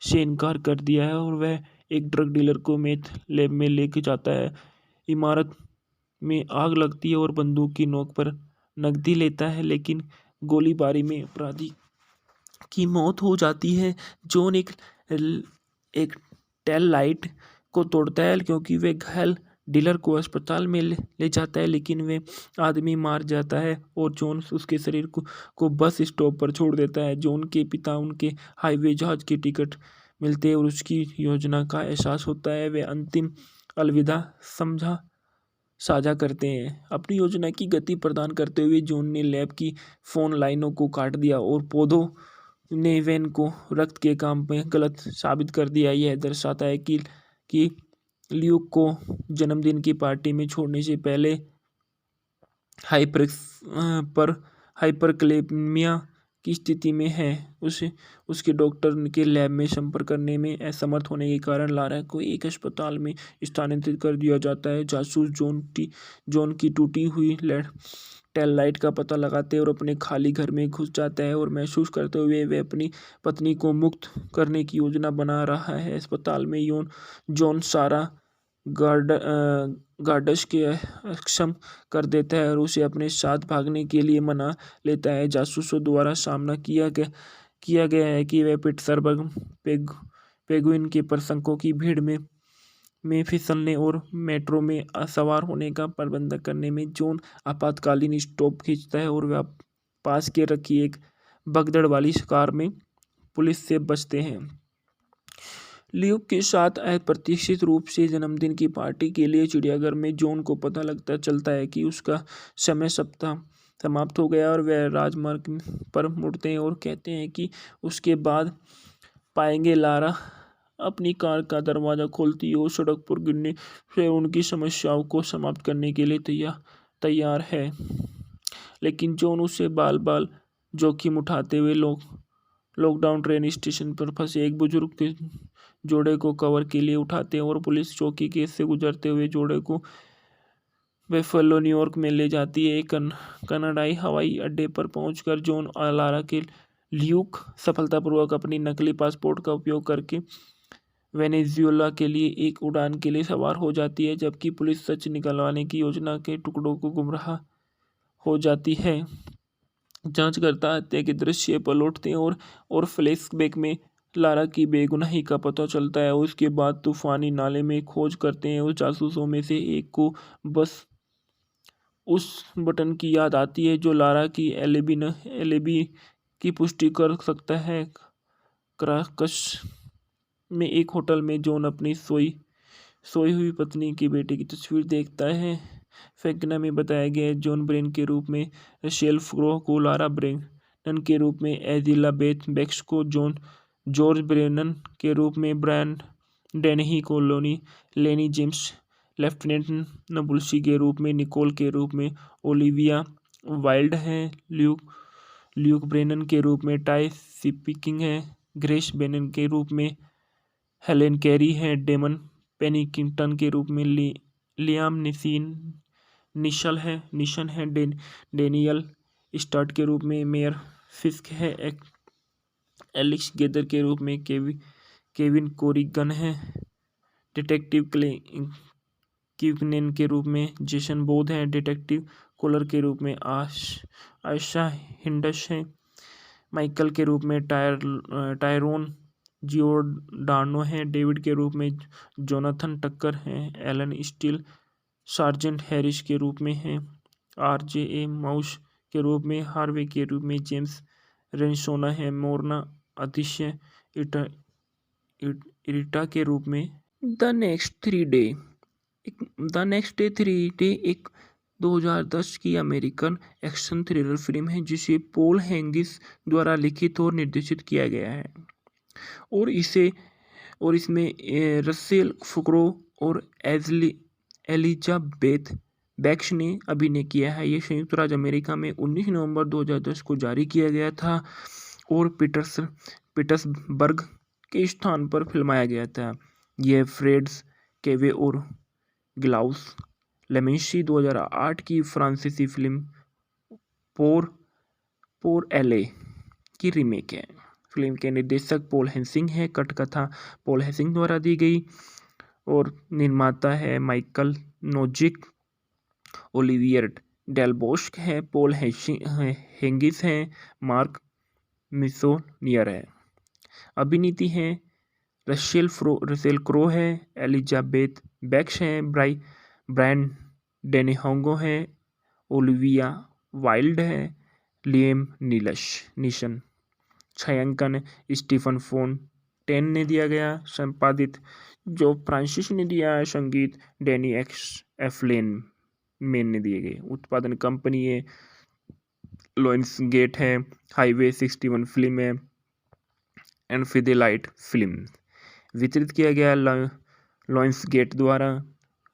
से इनकार कर दिया है और वह एक ड्रग डीलर को मेथ लैब में लेके जाता है। इमारत में आग लगती है और बंदूक की नोक पर नकदी लेता है, लेकिन गोलीबारी में अपराधी की मौत हो जाती है। जॉन एक टेल लाइट को तोड़ता है क्योंकि वे घायल डीलर को अस्पताल में ले जाता है, लेकिन वे आदमी मार जाता है और जॉन उसके शरीर को बस स्टॉप पर छोड़ देता है। जॉन के पिता उनके हाईवे जहाज के टिकट मिलते हैं और उसकी योजना का एहसास होता है। वे अंतिम अलविदा साझा करते हैं। अपनी योजना की गति प्रदान करते हुए जॉन ने लैब की फोन लाइनों को काट दिया और पौधों ने वैन को रक्त के काम में गलत साबित कर दिया। यह दर्शाता है कि ल्यूक को जन्मदिन की पार्टी में छोड़ने से पहले हाइपरक्लेमिया की स्थिति में है। उसके डॉक्टर के लैब में संपर्क करने में असमर्थ होने के कारण लारा को एक अस्पताल में स्थानांतरित कर दिया जाता है। जासूस जॉन की टूटी हुई टेल लाइट का पता लगाते हैं और अपने खाली घर में घुस जाता है और महसूस करते हुए वे अपनी पत्नी को मुक्त करने की योजना बना रहा है। अस्पताल में जॉन सारा गार्डस के अक्षम कर देता है और उसे अपने साथ भागने के लिए मना लेता है। जासूसों द्वारा सामना किया गया है कि वे पिट्सबर्ग पेंगुइन के प्रशंसकों की भीड़ में फिसलने और मेट्रो में सवार होने का प्रबंध करने में जॉन आपातकालीन स्टॉप खींचता है और वह पास के रखी एक भगदड़ वाली कार में पुलिस से बचते हैं। ल्यूक के साथ अप्रत्याशित रूप से जन्मदिन की पार्टी के लिए चिड़ियाघर में जॉन को पता चलता है कि उसका समय सप्ताह समाप्त हो गया और वह राजमार्ग पर मुड़ते हैं और कहते हैं कि उसके बाद पाएंगे। लारा अपनी कार का दरवाज़ा खोलती है और सड़क पर गिरने से उनकी समस्याओं को समाप्त करने के लिए तैयार है, लेकिन जॉन उसे बाल जोखिम उठाते हुए लॉकडाउन ट्रेन स्टेशन पर फंसे एक बुजुर्ग के जोड़े को कवर के लिए उठाते हैं और पुलिस चौकी के से गुजरते हुए जोड़े को बेफलो न्यूयॉर्क में ले जाती है। कनाडाई हवाई अड्डे पर पहुंचकर जॉन और लारा के ल्यूक सफलतापूर्वक अपनी नकली पासपोर्ट का उपयोग करके वेनेजुएला के लिए एक उड़ान के लिए सवार हो जाती है, जबकि पुलिस सच निकलवाने की योजना के टुकड़ों को गुमराह हो जाती है। जांच करता हत्या के दृश्य पर लौटते हैं और फ्लैशबैक में लारा की बेगुनाही का पता चलता है। उसके बाद तूफानी नाले में खोज करते हैं। उस जासूसों में से एक को बस उस बटन की याद आती है जो लारा की एलिबी की पुष्टि कर सकता है। क्राकस में एक होटल में जॉन अपनी सोई सोई हुई पत्नी के बेटे की तस्वीर देखता है। फैक्ना में बताया गया है जॉन ब्रेन के रूप में रशेल फ्रो को, लारा ब्रेनन के रूप में एलिजाबेथ बेक्स को, जॉर्ज ब्रेनन के रूप में ब्रायन डेनही को, लेनी जेम्स लेफ्टिनेंट नबुल्सी के रूप में, निकोल के रूप में ओलिविया वाइल्ड है, ल्यूक ब्रेनन के रूप में टाई स्पीकिंग है, ग्रेस बेनन के रूप में हेलेन कैरी है, डेमन पेनिंगटन के रूप में लियाम निशन है, डेनियल स्टार्ट के रूप में मेयर फिस्क है, एलेक्स गेदर के रूप में केविन कोरिगन है, डिटेक्टिव क्यूकनेन के रूप में जेसन बोध है, डिटेक्टिव कोलर के रूप में आयशा हिंडश है, माइकल के रूप में टायरोन जियोर्डानो है, डेविड के रूप में जोनाथन टक्कर है, एलन स्टील सार्जेंट हैरिस के रूप में है, RJ माउस के रूप में, हार्वे के रूप में जेम्स रेनसोना है, मोरना अतिशय इरिटा के रूप में द नेक्स्ट डे 3 डे एक 2010 की अमेरिकन एक्शन थ्रिलर फिल्म है जिसे पॉल हैंगिस द्वारा लिखित और निर्देशित किया गया है और इसमें रसेल फुकरो और एलिजाबेथ बेक्स ने अभिनय किया है। ये संयुक्त राज्य अमेरिका में 19 नवंबर 2010 को जारी किया गया था और पीटर्सबर्ग के स्थान पर फिल्माया गया था। यह फ्रेड्स केवे और ग्लाउस लेमेंसी 2008 की फ्रांसीसी फिल्म पोर एले की रीमेक है। फिल्म के निर्देशक पॉल हेसिंग है। कथकथा पॉल हेसिंग द्वारा दी गई और निर्माता है माइकल नोजिक, ओलिवियर डेलबोस्क है, पॉल हेंगिस है, मार्क मिसोनियर है। अभिनीति है रसेल क्रो है, एलिजाबेथ बेक्स है, ब्रायन डेनिहोंगो है, ओलिविया वाइल्ड है, लिएम नीशन। छायांकन स्टीफन फोन्टेन ने दिया गया। संपादित जो फ्रांसिस ने दिया है। संगीत डैनी एफलेन मेन ने दिए गए। उत्पादन कंपनी है लॉयंस गेट है, हाईवे 61 फिल्म है, एनफिदेलाइट फिल्म। वितरित किया गया लॉयंस गेट द्वारा।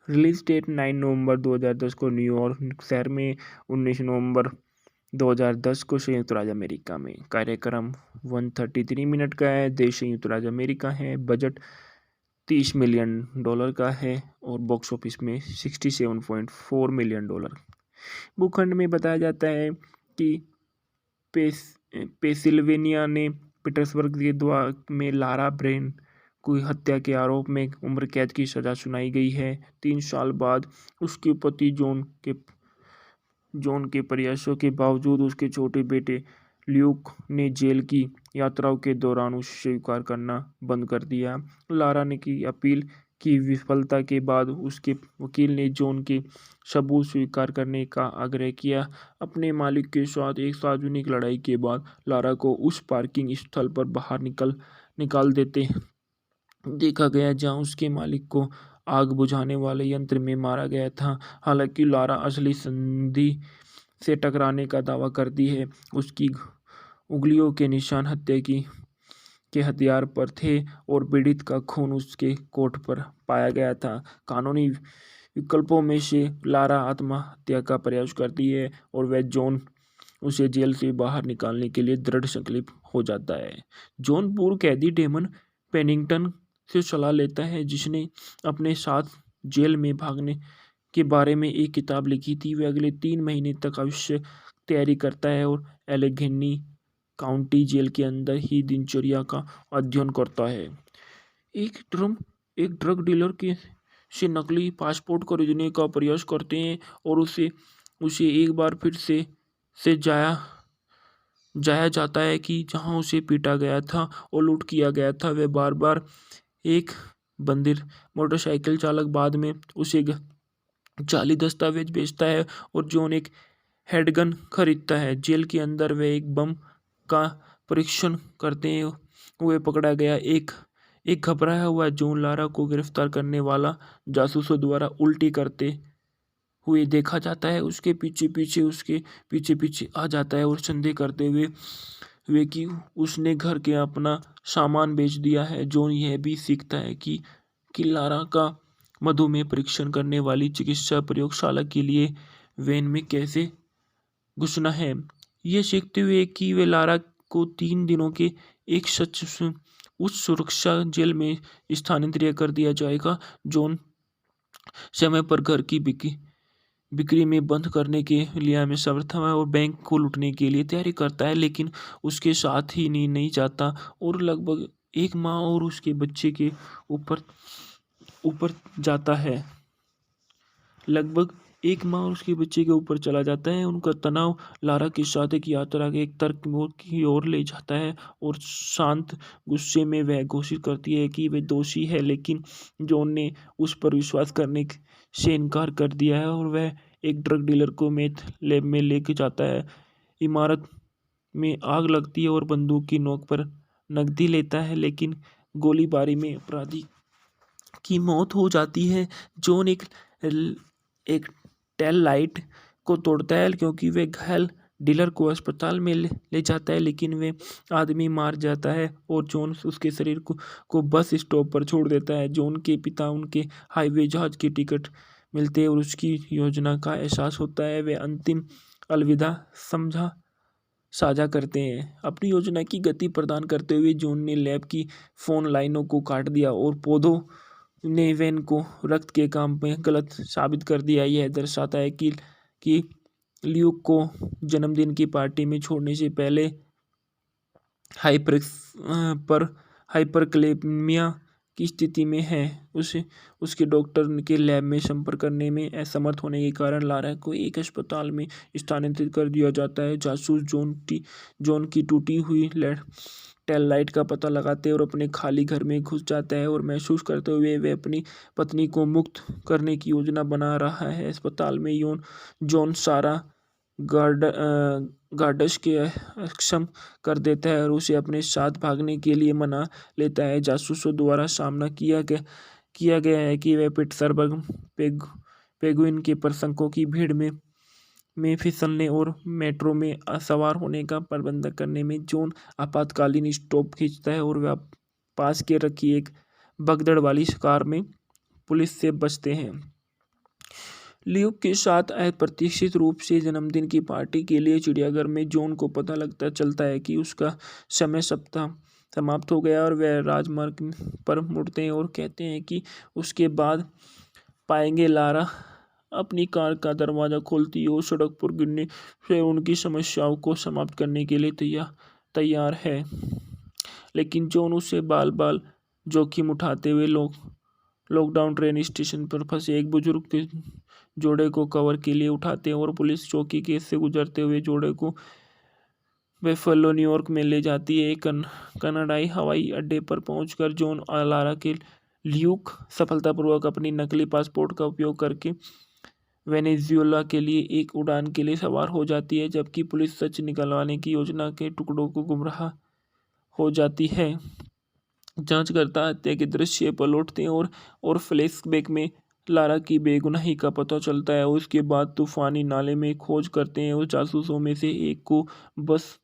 रिलीज डेट 9 नवंबर 2010 को न्यूयॉर्क शहर में, 19 नवंबर 2010 को संयुक्त राज्य अमेरिका में। कार्यक्रम 133 मिनट का है। देश संयुक्त राज्य अमेरिका है। बजट $30 मिलियन का है और बॉक्स ऑफिस में $67.4 मिलियन। भूखंड में बताया जाता है कि पेंसिल्वेनिया ने पीटर्सबर्ग के द्वार में लारा ब्रेन को हत्या के आरोप में उम्र कैद की सजा सुनाई गई है। 3 साल बाद उसके पति जॉन के प्रयासों के बावजूद उसके छोटे बेटे ल्यूक ने जेल की यात्राओं के दौरान उसे स्वीकार करना बंद कर दिया। लारा ने की अपील की विफलता के बाद उसके वकील ने जॉन के सबूत स्वीकार करने का आग्रह किया। अपने मालिक के साथ एक सार्वजनिक लड़ाई के बाद लारा को उस पार्किंग स्थल पर बाहर निकाल देते देखा गया जहां उसके मालिक को आग बुझाने वाले यंत्र में मारा गया था। हालांकि लारा असली संधि से टकराने का दावा करती है। उसकी उंगलियों के निशान हत्या के हथियार पर थे और पीड़ित का खून उसके कोट पर पाया गया था। कानूनी विकल्पों में से लारा आत्महत्या का प्रयास करती है और वह जॉन उसे जेल से बाहर निकालने के लिए दृढ़ संकल्प हो जाता है। जॉन पूर्व कैदी डेमन पेनिंगटन से सलाह लेता है जिसने अपने साथ जेल में भागने के बारे में एक किताब लिखी थी। वह अगले 3 महीने तक आवश्यक तैयारी करता है और एलेघेनी काउंटी जेल के अंदर ही दिनचर्या का अध्ययन करता है। एक ड्रग डीलर के से नकली पासपोर्ट खरीदने का प्रयास करते हैं और उसे एक बार फिर से जाया जाया जाता है कि जहाँ उसे पीटा गया था और लूट किया गया था। वह बार बार एक बंदिर मोटरसाइकिल चालक बाद में उसे जाली दस्तावेज बेचता है और जॉन एक हैंडगन खरीदता है। जेल के अंदर वे एक बम का परीक्षण करते हुए पकड़ा गया एक एक घबराया हुआ जॉन लारा को गिरफ्तार करने वाला जासूसों द्वारा उल्टी करते हुए देखा जाता है। उसके पीछे पीछे आ जाता है और संदेह करते हुए कि उसने घर के अपना सामान बेच दिया है। जॉन यह भी सीखता है कि लारा का मधुमेह परीक्षण करने वाली चिकित्सा प्रयोगशाला के लिए वैन में कैसे घुसना है। ये सीखते हुए कि वे लारा को 3 दिनों के एक उच्च सुरक्षा जेल में स्थानांतरित कर दिया जाएगा। जॉन समय पर घर की बिक्री में बंद करने के लिए में समर्थ है और बैंक को लूटने के लिए तैयारी करता है, लेकिन उसके साथ ही नहीं जाता और लगभग एक माँ और उसके बच्चे के ऊपर ऊपर जाता है। लगभग एक माँ और उसके बच्चे के ऊपर चला जाता है। उनका तनाव लारा के साथ एक यात्रा के एक तर्क मोड़ की ओर ले जाता है और शांत गुस्से में वह घोषित करती है कि वह दोषी है, लेकिन जॉन ने उस पर विश्वास करने से इनकार कर दिया है और वह एक ड्रग डीलर को मेथ लैब में लेके जाता है। इमारत में आग लगती है और बंदूक की नोक पर नकदी लेता है, लेकिन गोलीबारी में अपराधी की मौत हो जाती है। जॉन एक टेल लाइट को तोड़ता है क्योंकि वे घायल डीलर को अस्पताल में ले जाता है, लेकिन वे आदमी मार जाता है और जॉन उसके शरीर को बस स्टॉप पर छोड़ देता है। जॉन के पिता उनके हाईवे जहाज की टिकट मिलते हैं और उसकी योजना का एहसास होता है। वे अंतिम अलविदा साझा करते हैं। अपनी योजना की गति प्रदान करते हुए जॉन ने लैब की फोन लाइनों को काट दिया और पौधों ने वैन को रक्त के काम में गलत साबित कर दिया। यह दर्शाता है कि ल्यूक को जन्मदिन की पार्टी में छोड़ने से पहले हाइपरक्लेमिया की स्थिति में है। उसके डॉक्टर के लैब में संपर्क करने में असमर्थ होने के कारण लारा को एक अस्पताल में स्थानांतरित कर दिया जाता है। जासूस जॉन की टूटी हुई टेल लाइट का पता लगाते और अपने खाली घर में घुस जाता है और महसूस करते हुए वे अपनी पत्नी को मुक्त करने की योजना बना रहा है। अस्पताल में जॉन सारा गार्डस के अक्षम कर देता है और उसे अपने साथ भागने के लिए मना लेता है। जासूसों द्वारा सामना किया गया है कि वे पिट्सबर्ग पेंगुइन के प्रशंसकों की भीड़ में फिसलने और मेट्रो में सवार होने का प्रबंधन करने में जॉन आपातकालीन स्टॉप खींचता है और वह पास के रखी एक भगदड़ वाली कार में पुलिस से बचते हैं। ल्यूक के साथ अप्रत्याशित रूप से जन्मदिन की पार्टी के लिए चिड़ियाघर में जॉन को पता चलता है कि उसका समय सप्ताह समाप्त हो गया और वह राजमार्ग पर मुड़ते हैं और कहते हैं कि उसके बाद पाएंगे। लारा अपनी कार का दरवाज़ा खोलती है और सड़क पर गिरने से उनकी समस्याओं को समाप्त करने के लिए तैयार है, लेकिन जॉन उसे बाल बाल जोखिम उठाते हुए लॉकडाउन ट्रेन स्टेशन पर फंसे एक बुजुर्ग के जोड़े को कवर के लिए उठाते हैं और पुलिस चौकी के से गुजरते हुए जोड़े को बेफलो न्यूयॉर्क में ले जाती है। कनाडाई हवाई अड्डे पर पहुंचकर जॉन और लारा के ल्यूक सफलतापूर्वक अपनी नकली पासपोर्ट का उपयोग करके वेनेजुएला के लिए एक उड़ान के लिए सवार हो जाती है, जबकि पुलिस सच निकलवाने की योजना के टुकड़ों को गुमराह हो जाती है। जांचकर्ता हत्या के दृश्य पर लौटते हैं और फ्लैशबैक में लारा की बेगुनाही का पता चलता है। उसके बाद तूफानी नाले में खोज करते हैं और जासूसों में से एक को बस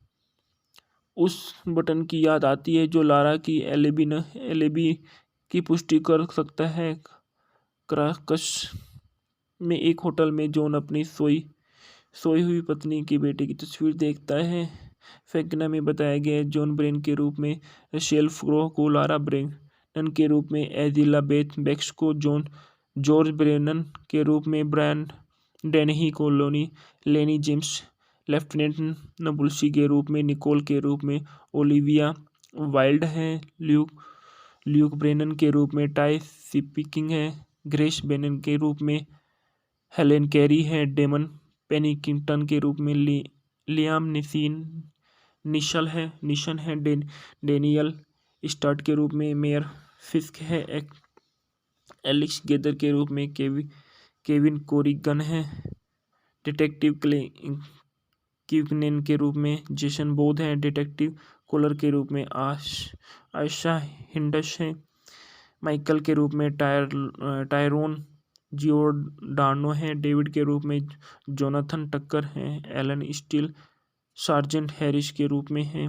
उस बटन की याद आती है जो लारा की एलिबी की पुष्टि कर सकता है। क्राकस में एक होटल में जॉन अपनी सोई हुई पत्नी की बेटे की तस्वीर देखता है। फैक्ना में बताया गया जॉन ब्रेन के रूप में रेचेल फ्रो को, लारा ब्रेनन के रूप में एलिजाबेथ बेक्स को, जॉर्ज ब्रेनन के रूप में ब्रायन डेनही को, लेनी जेम्स लेफ्टिनेंट नबुल्सी के रूप में, निकोल के रूप में ओलिविया वाइल्ड है, ल्यूक ब्रेनन के रूप में टाई स्पीकिंग है, ग्रेस बेनन के रूप में हेलेन कैरी है, डेमन पेनिंगटन के रूप में लियाम निसीन निशन है डेनियल स्टर्ट के रूप में, मेयर फिस्क है, एलेक्स गेदर के रूप में, केविन कोरिगन है, डिटेक्टिव क्विकनेन के रूप में, जेसन बोध है, डिटेक्टिव कोलर के रूप में, आयशा हिंडश है, माइकल के रूप में, टायरोन जियोर्डानो है, डेविड के रूप में जोनाथन टक्कर है, एलन स्टील सार्जेंट हैरिस के रूप में है,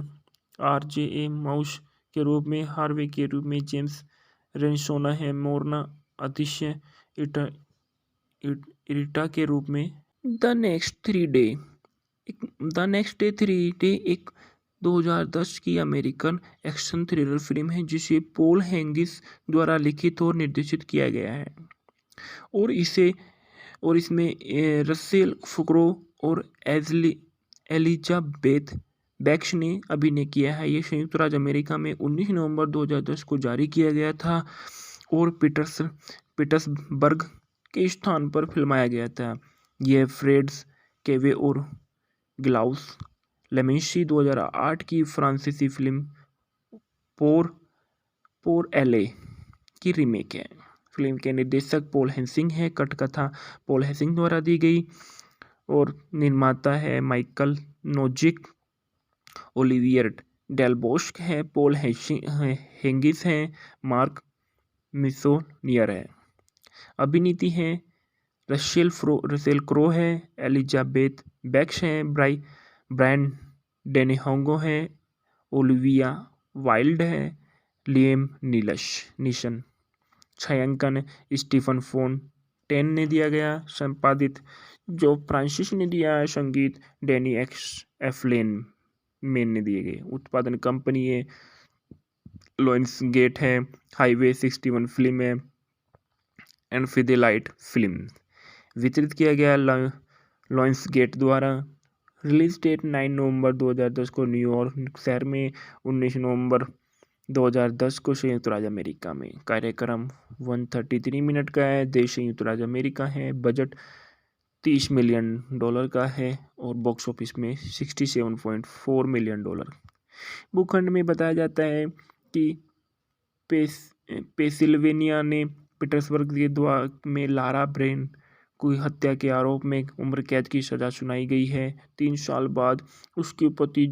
RJ माउस के रूप में, हार्वे के रूप में जेम्स रेनसोना है, मोरना अतिशय इरिटा के रूप में। द नेक्स्ट थ्री डे एक 2010 की अमेरिकन एक्शन थ्रिलर फिल्म है जिसे पॉल हैंगिस द्वारा लिखित और निर्देशित किया गया है और इसमें रसेल फुकरो और एलिजाबेथ बैक्स ने अभिनय किया है। ये संयुक्त राज्य अमेरिका में 19 नवंबर 2010 को जारी किया गया था और पीटर्सबर्ग के स्थान पर फिल्माया गया था। यह फ्रेड्स केवे और ग्लाउस लेमेंसी 2008 की फ्रांसीसी फिल्म पोर एले की रीमेक है। फिल्म के निर्देशक पॉल हेसिंग है, कथकथा पॉल हेसिंग द्वारा दी गई और निर्माता है माइकल नोजिक, ओलिवियर डेलबोस्क है, पॉल हेंगिस है, मार्क मिसोनियर है। अभिनीति है रसेल क्रो है, एलिजाबेथ बैक्स है, ब्रायन डेनेहोंगो है, ओलिविया वाइल्ड है, लिएम नीशन। छायांकन स्टीफन फोन्टेन ने दिया गया, संपादित जो फ्रांसिस ने दिया, संगीत डैनी एफलेन मेन ने दिए गए। उत्पादन कंपनी है लॉयंस गेट है, हाईवे 61 फिल्म है, एनफिदेलाइट फिल्म। वितरित किया गया लॉयंस गेट द्वारा। रिलीज डेट 9 नवंबर 2010 को न्यूयॉर्क शहर में, 19 नवंबर 2010 को संयुक्त राज्य अमेरिका में। कार्यक्रम 133 मिनट का है। देश संयुक्त राज्य अमेरिका है। बजट $30 मिलियन का है और बॉक्स ऑफिस में $67.4 मिलियन। भूखंड में बताया जाता है कि पेंसिल्वेनिया ने पीटर्सबर्ग के द्वार में लारा ब्रेन को हत्या के आरोप में उम्र कैद की सजा सुनाई गई है। 3 साल बाद उसके पति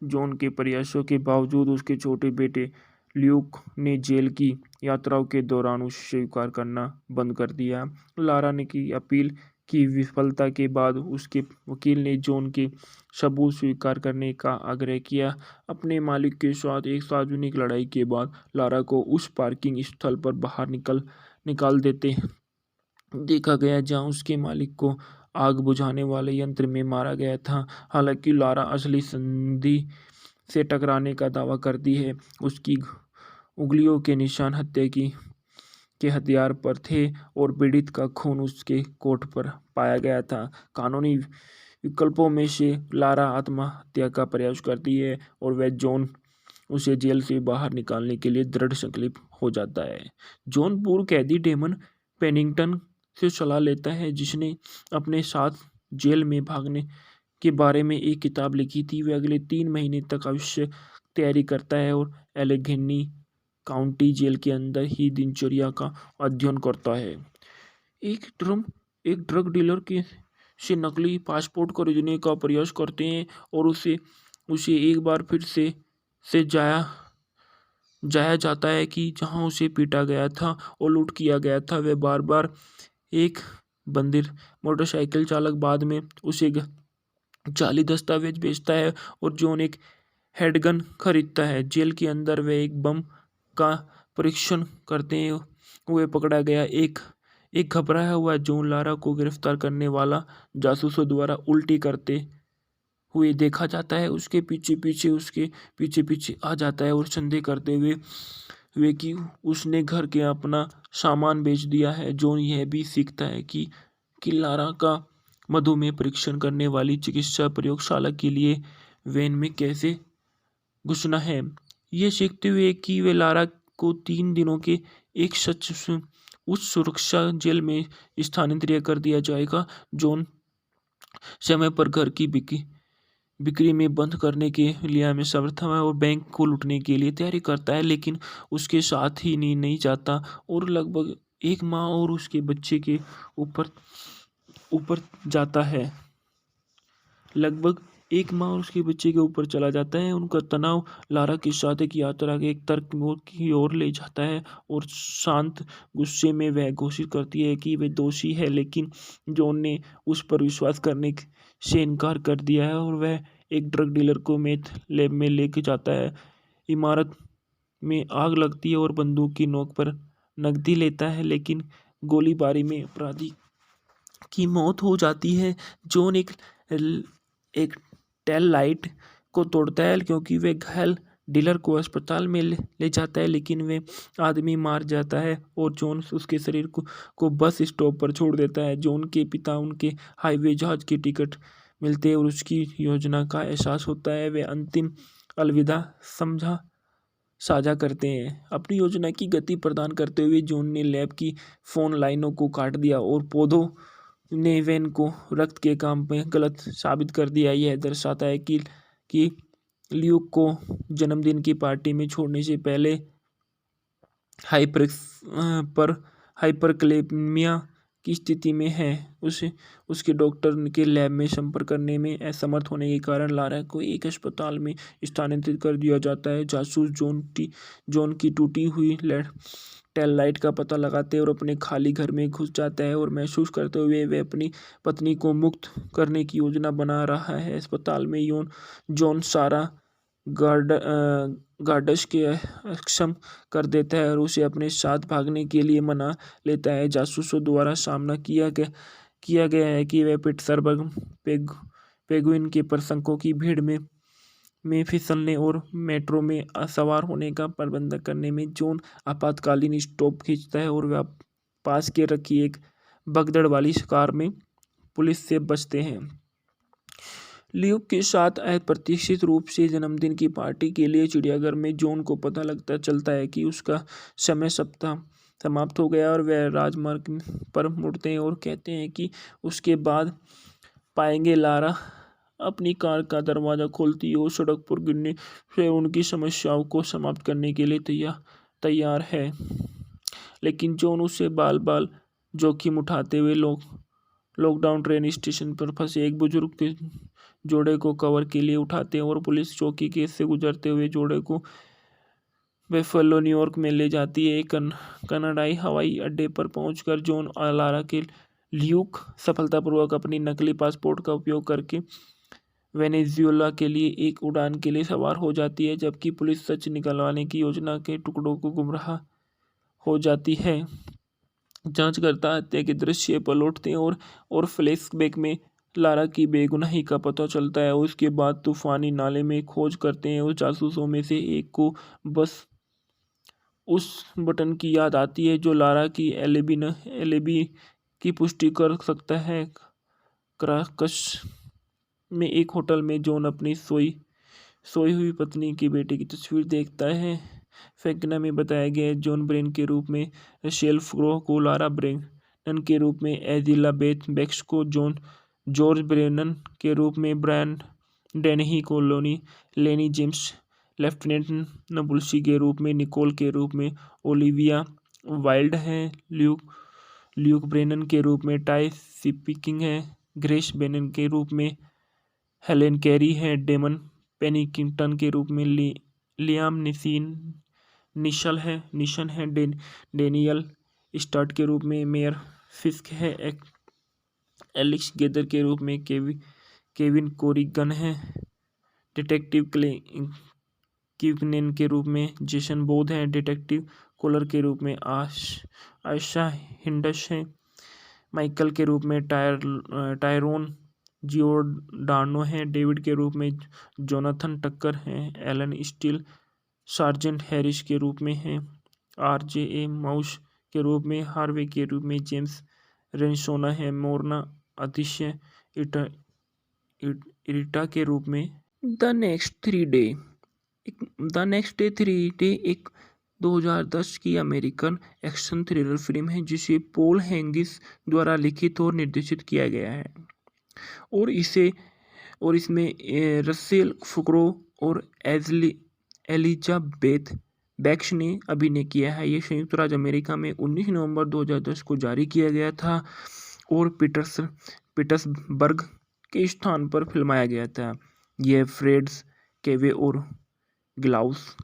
जॉन के प्रयासों के बावजूद उसके छोटे बेटे ल्यूक ने जेल की यात्राओं के दौरान उसे स्वीकार करना बंद कर दिया। लारा ने की अपील की विफलता के बाद उसके वकील ने जॉन के सबूत स्वीकार करने का आग्रह किया। अपने मालिक के साथ एक सार्वजनिक लड़ाई के बाद लारा को उस पार्किंग स्थल पर बाहर निकाल देते देखा गया जहां उसके मालिक को आग बुझाने वाले यंत्र में मारा गया था। हालांकि लारा असली संधि से टकराने का दावा करती है। उसकी उंगलियों के निशान हत्या के हथियार पर थे और पीड़ित का खून उसके कोट पर पाया गया था। कानूनी विकल्पों में से लारा आत्महत्या का प्रयास करती है और वह जॉन उसे जेल से बाहर निकालने के लिए दृढ़ संकल्प हो जाता है। जॉन पूर्व कैदी डेमन पेनिंगटन से सलाह लेता है जिसने अपने साथ जेल में भागने के बारे में एक किताब लिखी थी। वह अगले 3 महीने तक आवश्यक तैयारी करता है और एलेघेनी काउंटी जेल के अंदर ही दिनचर्या का अध्ययन करता है। एक ड्रग डीलर से नकली पासपोर्ट खरीदने का प्रयास करते हैं और उसे एक बार फिर से जाया जाता है कि जहां उसे पीटा गया था और लूट किया गया था। वह बार बार एक बंदिर मोटरसाइकिल चालक बाद में उसे जाली दस्तावेज बेचता है और जॉन एक हैंडगन खरीदता है। जेल के अंदर वे एक बम का परीक्षण करते हुए पकड़ा गया। एक घबराया हुआ जॉन लारा को गिरफ्तार करने वाला जासूसों द्वारा उल्टी करते हुए देखा जाता है। उसके पीछे आ जाता है और संदेह करते हुए कि उसने घर के अपना सामान बेच दिया है। जॉन यह भी सीखता है कि लारा का मधुमेह परीक्षण करने वाली चिकित्सा प्रयोगशाला के लिए वैन में कैसे घुसना है। ये सीखते हुए कि वे लारा को 3 दिनों के एक उच्च सुरक्षा जेल में स्थानांतरित कर दिया जाएगा। जॉन समय पर घर की बिक्री में बंद करने के लिए हमें समर्थन है और बैंक को लूटने के लिए तैयारी करता है, लेकिन उसके साथ ही नहीं जाता और लगभग एक माँ और उसके बच्चे के ऊपर ऊपर जाता है। लगभग एक माह और उसके बच्चे के ऊपर चला जाता है। उनका तनाव लारा की शादी की यात्रा के एक तर्क मोड़ की ओर ले जाता है और शांत गुस्से में वह घोषित करती है कि वह दोषी है, लेकिन जॉन ने उस पर विश्वास करने से इनकार कर दिया है और वह एक ड्रग डीलर को मेथ लैब में लेके जाता है। इमारत में आग लगती है और बंदूक की नोक पर नकदी लेता है, लेकिन गोलीबारी में अपराधी की मौत हो जाती है। जॉन एक टेल लाइट को तोड़ता है क्योंकि वे घायल डीलर को अस्पताल में ले जाता है, लेकिन वे आदमी मार जाता है और जॉन उसके शरीर को बस स्टॉप पर छोड़ देता है। जॉन के पिता उनके हाईवे जहाज की टिकट मिलते हैं और उसकी योजना का एहसास होता है। वे अंतिम अलविदा समझा साझा करते हैं। अपनी योजना की गति प्रदान करते हुए जॉन ने लैब की फोन लाइनों को काट दिया और पौधों ने वेन को रक्त के काम में गलत साबित कर दिया। यह दर्शाता है कि ल्यूक को जन्मदिन की पार्टी में छोड़ने से पहले हाइपरकलेमिया की स्थिति में है। उसके डॉक्टर के लैब में संपर्क करने में असमर्थ होने के कारण लारा को एक अस्पताल में स्थानांतरित कर दिया जाता है। जासूस जॉन की टूटी हुई टेल लाइट का पता लगाते और अपने खाली घर में घुस जाता है और महसूस करते हुए वे अपनी पत्नी को मुक्त करने की योजना बना रहा है। अस्पताल में जॉन सारा गार्डस के अक्षम कर देता है और उसे अपने साथ भागने के लिए मना लेता है। जासूसों द्वारा सामना किया गया है कि वे पिट्सबर्ग पेंगुइन के प्रशंसकों की भीड़ में फिसलने और मेट्रो में सवार होने का प्रबंधन करने में जॉन आपातकालीन स्टॉप खींचता है और वे पास के रखी एक भगदड़ वाली कार में पुलिस से बचते हैं। ल्यूक के साथ अप्रत्याशित रूप से जन्मदिन की पार्टी के लिए चिड़ियाघर में जॉन को पता चलता है कि उसका समय सप्ताह समाप्त हो गया और वह राजमार्ग पर मुड़ते हैं और कहते हैं कि उसके बाद पाएंगे। लारा अपनी कार का दरवाज़ा खोलती है और सड़क पर गिरने से उनकी समस्याओं को समाप्त करने के लिए तैयार है, लेकिन जॉन उससे बाल बाल जोखिम उठाते हुए लॉकडाउन ट्रेन स्टेशन पर फंसे एक बुजुर्ग के जोड़े को कवर के लिए उठाते हैं और पुलिस चौकी के से गुजरते हुए जोड़े को बेफलो न्यूयॉर्क में ले जाती है। कनाडाई हवाई अड्डे पर पहुंचकर जॉन और लारा के ल्यूक सफलतापूर्वक अपनी नकली पासपोर्ट का उपयोग करके वेनेजुएला के लिए एक उड़ान के लिए सवार हो जाती है, जबकि पुलिस सच निकलवाने की योजना के टुकड़ों को गुमराह हो जाती है। जांचकर्ता हत्या के दृश्य पर लौटते हैं और फ्लैशबैक में लारा की बेगुनाही का पता चलता है। उसके बाद तूफानी नाले में खोज करते हैं और जासूसों में से एक को बस उस बटन की याद आती है जो लारा की एलिबी की पुष्टि कर सकता है। क्राकस में एक होटल में जॉन अपनी सोई हुई पत्नी की बेटे की तस्वीर देखता है। फैक्ना में बताया गया है जॉन ब्रेन के रूप में शेल फ्रो को, लारा ब्रेनन के रूप में एलिजाबेथ बेक्स को, जॉर्ज ब्रेनन के रूप में ब्रायन डेनही को, लेनी जेम्स लेफ्टिनेंट नबुल्सी के रूप में, निकोल के रूप में ओलिविया वाइल्ड है, ल्यूक ब्रेनन के रूप में टाई स्पीकिंग है, ग्रेस बेनन के रूप में हेलेन कैरी है, डेमन पेनिंगटन के रूप में लियाम निशन है, डेनियल स्टर्ट के रूप में मेयर फिस्क है, एलेक्स गेदर के रूप में केविन कोरिगन है, डिटेक्टिव क्विगनेन के रूप में जेसन बोध है, डिटेक्टिव कोलर के रूप में आशा हिंडस है, माइकल के रूप में टायरोन जियोर्डानो है, डेविड के रूप में जोनाथन टक्कर है, एलन स्टील सार्जेंट हैरिस के रूप में है, RJ माउस के रूप में, हार्वे के रूप में जेम्स रेनसोना है, मोरना अतिशय इरिटा के रूप में। द नेक्स्ट डे 3 एक 2010 की अमेरिकन एक्शन थ्रिलर फिल्म है जिसे पॉल हैंगिस द्वारा लिखित और निर्देशित किया गया है और इसे और इसमें रसेल क्रो और एलिजाबेथ बैक्श ने अभिनय किया है। ये संयुक्त राज्य अमेरिका में 19 नवंबर 2010 को जारी किया गया था और पीटर्सबर्ग के स्थान पर फिल्माया गया था। यह फ्रेड्स केवे और ग्लाउस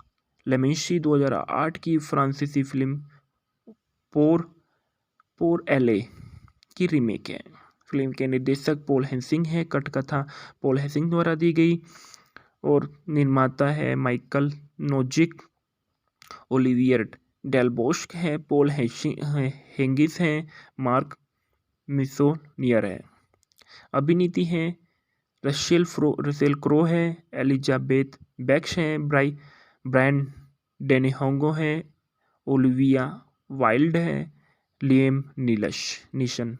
लेमेंशी 2008 की फ्रांसीसी फिल्म पोर एले की रीमेक है। फिल्म के निर्देशक पॉल हेसिंग है। कथकथा पॉल हेसिंग द्वारा दी गई और निर्माता है माइकल नोजिक, ओलिवियर डेलबोस्क है, पॉल हेंगिस है, मार्क मिसोनियर है। अभिनीति है रसेल क्रो है, एलिजाबेथ बैक्श है, ब्रायन डेनिहोंगो है, ओलिविया वाइल्ड है, लिएम नीशन।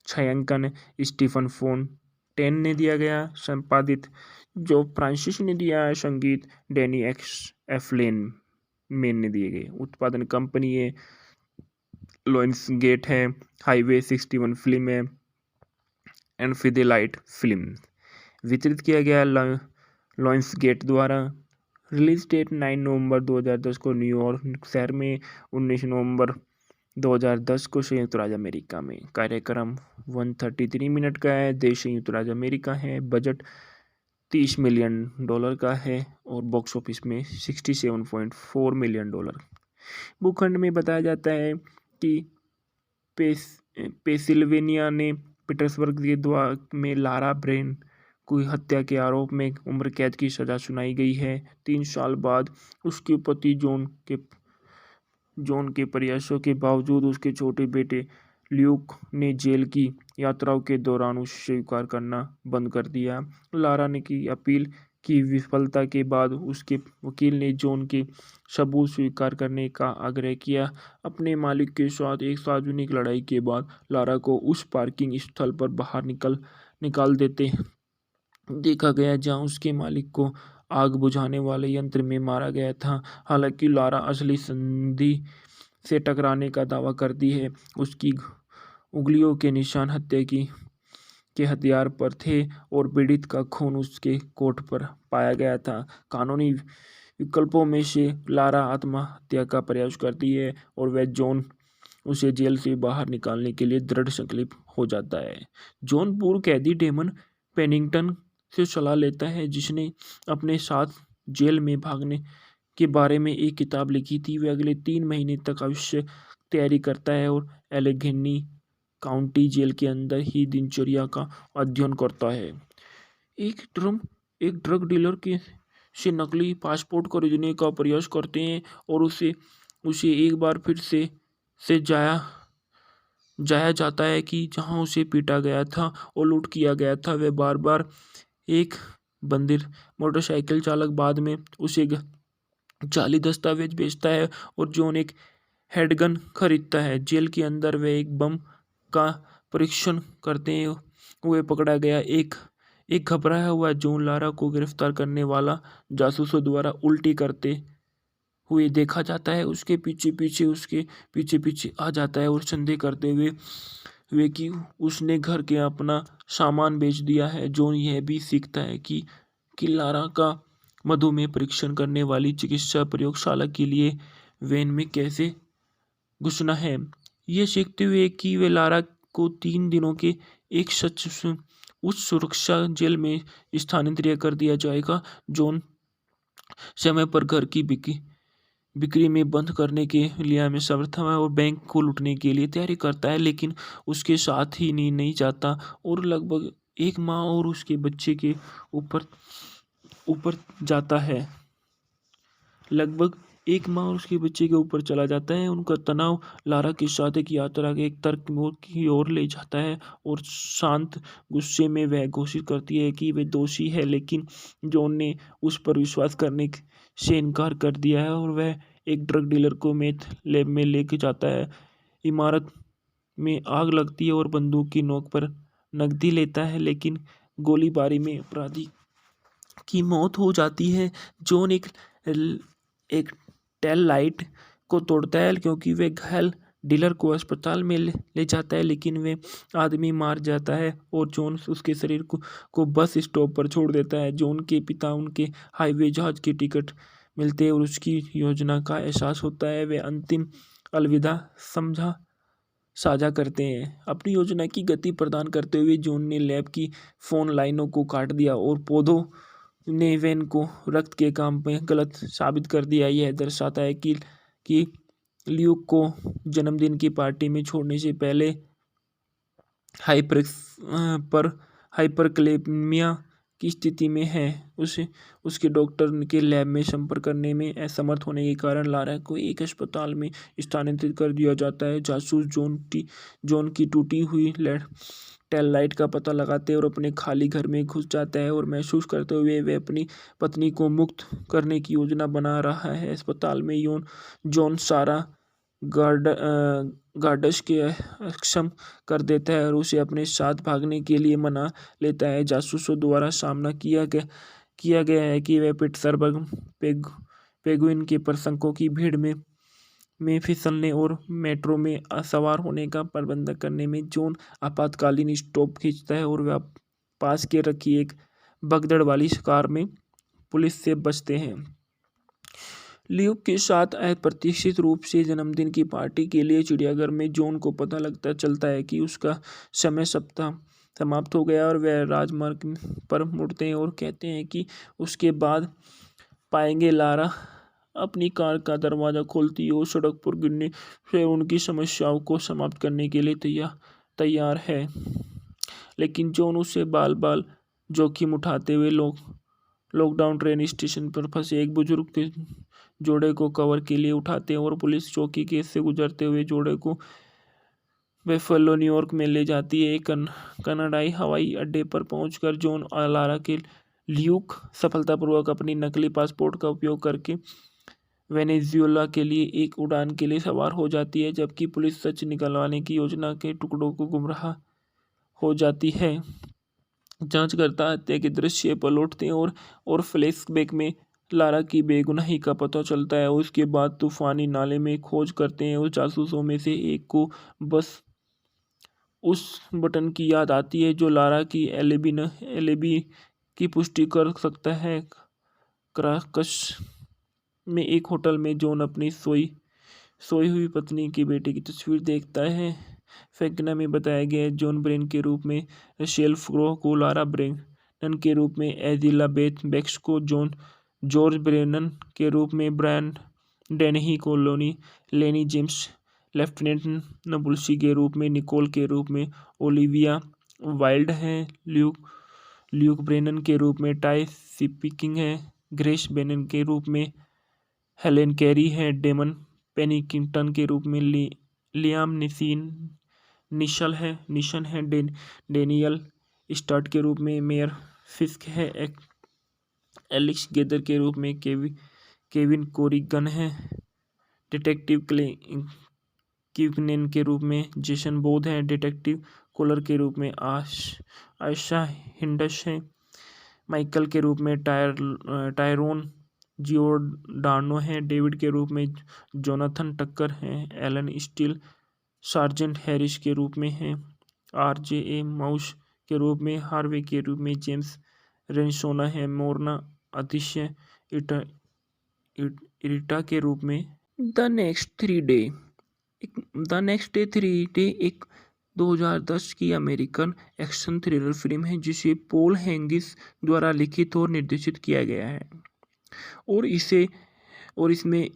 छायांकन स्टीफन फोन्टेन ने दिया गया। संपादित जो फ्रांसिस ने दिया है। संगीत डैनी एफलेन मेन ने दिए गए। उत्पादन कंपनी है लायंस गेट है, हाईवे 61 फिल्म है एंड फिदेलाइट फिल्म। वितरित किया गया लायंस गेट द्वारा। रिलीज डेट 9 नवंबर 2010 को न्यूयॉर्क शहर में, 19 नवंबर 2010 को संयुक्त राज्य अमेरिका में। कार्यक्रम 133 मिनट का है। देश संयुक्त राज्य अमेरिका है। बजट $30 मिलियन का है और बॉक्स ऑफिस में $67.4 मिलियन। भूखंड में बताया जाता है कि पेंसिल्वेनिया ने पीटर्सबर्ग के द्वार में लारा ब्रेन को हत्या के आरोप में उम्र कैद की सजा सुनाई गई है। 3 साल बाद उसके पति जॉन के प्रयासों के बावजूद उसके छोटे बेटे ल्यूक ने जेल की यात्राओं के दौरान उसे स्वीकार करना बंद कर दिया। लारा ने की अपील की विफलता के बाद उसके वकील ने जॉन के सबूत स्वीकार करने का आग्रह किया। अपने मालिक के साथ एक सार्वजनिक लड़ाई के बाद लारा को उस पार्किंग स्थल पर बाहर निकाल देते देखा गया जहां उसके मालिक को आग बुझाने वाले यंत्र में मारा गया था। हालांकि लारा असली संधि से टकराने का दावा करती है। उसकी उंगलियों के निशान हत्या के हथियार पर थे और पीड़ित का खून उसके कोट पर पाया गया था। कानूनी विकल्पों में से लारा आत्महत्या का प्रयास करती है और वह जॉन उसे जेल से बाहर निकालने के लिए दृढ़ संकल्प हो जाता है। जॉन पूर्व कैदी डेमन पेनिंगटन से सलाह लेता है, जिसने अपने साथ जेल में भागने के बारे में एक किताब लिखी थी। वह अगले 3 महीने तक आवश्यक तैयारी करता है और एलेघनी काउंटी जेल के अंदर ही दिनचर्या का अध्ययन करता है। एक ड्रग डीलर से नकली पासपोर्ट खरीदने का प्रयास करते हैं और उसे एक बार फिर से जाया जाता है कि जहां उसे पीटा गया था और लूट किया गया था। वह बार बार एक बंदिर मोटरसाइकिल चालक बाद में उसे जाली दस्तावेज बेचता है और जॉन एक हैंडगन खरीदता है। जेल के अंदर वे एक बम का परीक्षण करते हुए पकड़ा गया। एक घबराया हुआ जॉन लारा को गिरफ्तार करने वाला जासूसों द्वारा उल्टी करते हुए देखा जाता है। उसके पीछे पीछे आ जाता है और संदेह करते हुए कि उसने घर के अपना सामान बेच दिया है। जॉन यह भी सीखता है कि लारा का मधुमेह परीक्षण करने वाली चिकित्सा प्रयोगशाला के लिए वैन में कैसे घुसना है। ये सीखते हुए कि वे लारा को 3 दिनों के एक उच्च सुरक्षा जेल में स्थानांतरित कर दिया जाएगा। जॉन समय पर घर की बिक्री में बंद करने के लिए हमें समर्थ है और बैंक को लूटने के लिए तैयारी करता है, लेकिन उसके साथ ही नहीं जाता और लगभग 1 माह और उसके बच्चे के ऊपर जाता है। लगभग 1 माह उसके बच्चे के ऊपर चला जाता है। उनका तनाव लारा के साथ एक यात्रा के एक तर्क की ओर ले जाता है और शांत गुस्से में वह घोषित करती है कि वे दोषी है, लेकिन जॉन ने उस पर विश्वास करने से इनकार कर दिया है और वह एक ड्रग डीलर को मेथ लैब में लेके जाता है। इमारत में आग लगती है और बंदूक की नोक पर नकदी लेता है, लेकिन गोलीबारी में अपराधी की मौत हो जाती है। जॉन एक टेल लाइट को तोड़ता है क्योंकि वे घायल डीलर को अस्पताल में ले जाता है, लेकिन वे आदमी मार जाता है और जॉन उसके शरीर को बस स्टॉप पर छोड़ देता है। जॉन के पिता उनके हाईवे जहाज की टिकट मिलते हैं और उसकी योजना का एहसास होता है। वे अंतिम अलविदा समझा साझा करते हैं। अपनी योजना की गति प्रदान करते हुए जॉन ने लैब की फोन लाइनों को काट दिया और पौधों ने वेन को रक्त के काम में गलत साबित कर दिया। यह दर्शाता है कि ल्यूक को जन्मदिन की पार्टी में छोड़ने से पहले हाइपरकलेमिया की स्थिति में है। उसके डॉक्टर के लैब में संपर्क करने में असमर्थ होने के कारण लारा को एक अस्पताल में स्थानांतरित कर दिया जाता है। जासूस जॉन की टूटी हुई टेल लाइट का पता लगाते हैं और अपने खाली घर में घुस जाता है और महसूस करते हुए वे अपनी पत्नी को मुक्त करने की योजना बना रहा है। अस्पताल में जॉन सारा गार्डस के अक्षम कर देता है और उसे अपने साथ भागने के लिए मना लेता है। जासूसों द्वारा सामना किया गया है कि वे पिट्सबर्ग पेंगुइन के प्रशंसकों की भीड़ में फिसलने और मेट्रो में सवार होने का प्रबंधन करने में जॉन आपातकालीन स्टॉप खींचता है और वह पास के रखी एक भगदड़ वाली कार में पुलिस से बचते हैं। ल्यूक के साथ अप्रत्याशित रूप से जन्मदिन की पार्टी के लिए चिड़ियाघर में जॉन को पता चलता है कि उसका समय सप्ताह समाप्त हो गया और वह राजमार्ग पर मुड़ते हैं और कहते हैं कि उसके बाद पाएंगे। लारा अपनी कार का दरवाज़ा खोलती है और सड़क पर गिरने से उनकी समस्याओं को समाप्त करने के लिए तैयार है, लेकिन जॉन उसे बाल जोखिम उठाते हुए लॉकडाउन ट्रेन स्टेशन पर फंसे एक बुजुर्ग के जोड़े को कवर के लिए उठाते हैं और पुलिस चौकी के से गुजरते हुए जोड़े को बेफलो न्यूयॉर्क में ले जाती है। कनाडाई हवाई अड्डे पर पहुंचकर जॉन और लारा के ल्यूक सफलतापूर्वक अपनी नकली पासपोर्ट का उपयोग करके वेनेजुएला के लिए एक उड़ान के लिए सवार हो जाती है, जबकि पुलिस सच निकलवाने की योजना के टुकड़ों को गुमराह हो जाती है। जांचकर्ता हत्या के दृश्य पर लौटते हैं और फ्लैशबैक में लारा की बेगुनाही का पता चलता है। उसके बाद तूफानी नाले में खोज करते हैं और जासूसों में से एक को बस उस बटन की याद आती है जो लारा की एलिबी की पुष्टि कर सकता है। क्राकस में एक होटल में जॉन अपनी सोई हुई पत्नी के बेटे की तस्वीर देखता है। फैक्ना में बताया गया है जॉन ब्रेन के रूप में रशेल फ्रो को, लारा ब्रेनन के रूप में एलिजाबेथ बेक्स को, जॉर्ज ब्रेनन के रूप में ब्रायन डेनही को, लेनी जेम्स लेफ्टिनेंट नबुल्सी के रूप में, निकोल के रूप में ओलिविया वाइल्ड है, ल्यूक ब्रेनन के रूप में टाई स्पीकिंग है, ग्रेस बेनन के रूप में हेलेन कैरी है, डेमन पेनिंगटन के रूप में लियाम निशन है, डेनियल स्टर्ट के रूप में मेयर फिस्क है, एलेक्स गेदर के रूप में केविन कोरिगन है, डिटेक्टिव क्विकनेन के रूप में जेसन बोध है, डिटेक्टिव कोलर के रूप में आयशा हिंडश है, माइकल के रूप में टायरोन जियोर्डानो है, डेविड के रूप में जोनाथन टक्कर है, एलन स्टील सार्जेंट हैरिस के रूप में है, RJ माउस के रूप में, हार्वे के रूप में जेम्स रेनसोना है, मोरना अतिशय इरिटा के रूप में द नेक्स्ट डे 3 एक 2010 की अमेरिकन एक्शन थ्रिलर फिल्म है जिसे पॉल हैंगिस द्वारा लिखित और निर्देशित किया गया है और इसमें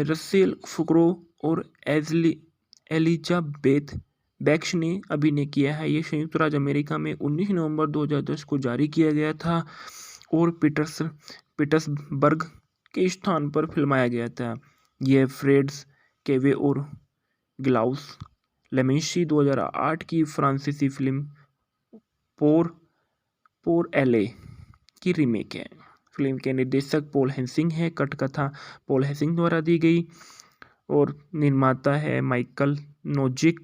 रसेल क्रो और एलिजाबेथ बेक्स ने अभिनय किया है। ये संयुक्त राज्य अमेरिका में 19 नवंबर 2010 को जारी किया गया था और पीटर्सबर्ग के स्थान पर फिल्माया गया था। यह फ्रेड्स केवे और ग्लाउस लेमेंसी 2008 की फ्रांसीसी फिल्म पोर एले की रीमेक है। फिल्म के निर्देशक पॉल हेसिंग है, पटकथा पॉल हेसिंग द्वारा दी गई और निर्माता है माइकल नोजिक,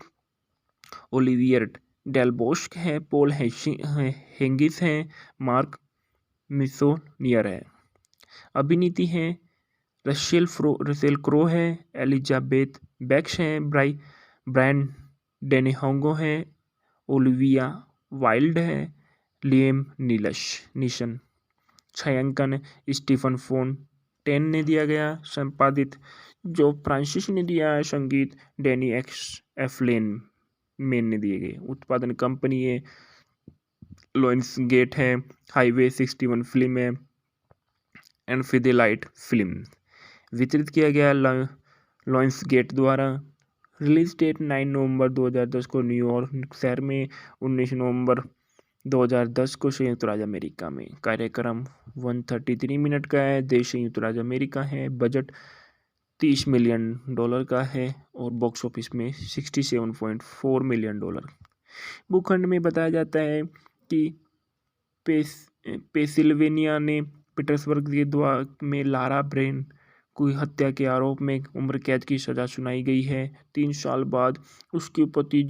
ओलिवियर डेलबोस्क है, पॉल हैंगिस है, मार्क मिसोनियर है। अभिनीति है रसेल क्रो है, एलिजाबेथ बेक्स है, ब्रायन डेनिहोंगो है, ओलिविया वाइल्ड है, लिएम नीशन। छायांकन स्टीफन फोन्टेन ने दिया गया। संपादित जो फ्रांसिस ने दिया है। संगीत डैनी एफलेन मेन ने दिए गए। उत्पादन कंपनी है लॉयंस गेट है, हाईवे 61 फिल्म है, एंड फिदेलाइट फिल्म। वितरित किया गया लॉयंस गेट द्वारा। रिलीज डेट 9 नवंबर 2010 को न्यूयॉर्क शहर में, 19 नवंबर 2010 को संयुक्त राज्य अमेरिका में। कार्यक्रम 133 मिनट का है। देश संयुक्त राज्य अमेरिका है। बजट $30 मिलियन का है और बॉक्स ऑफिस में $67.4 मिलियन। भूखंड में बताया जाता है कि पेंसिल्वेनिया ने पीटर्सबर्ग के द्वार में लारा ब्रेन को हत्या के आरोप में उम्र कैद की सजा सुनाई गई है। 3 साल बाद उसके पति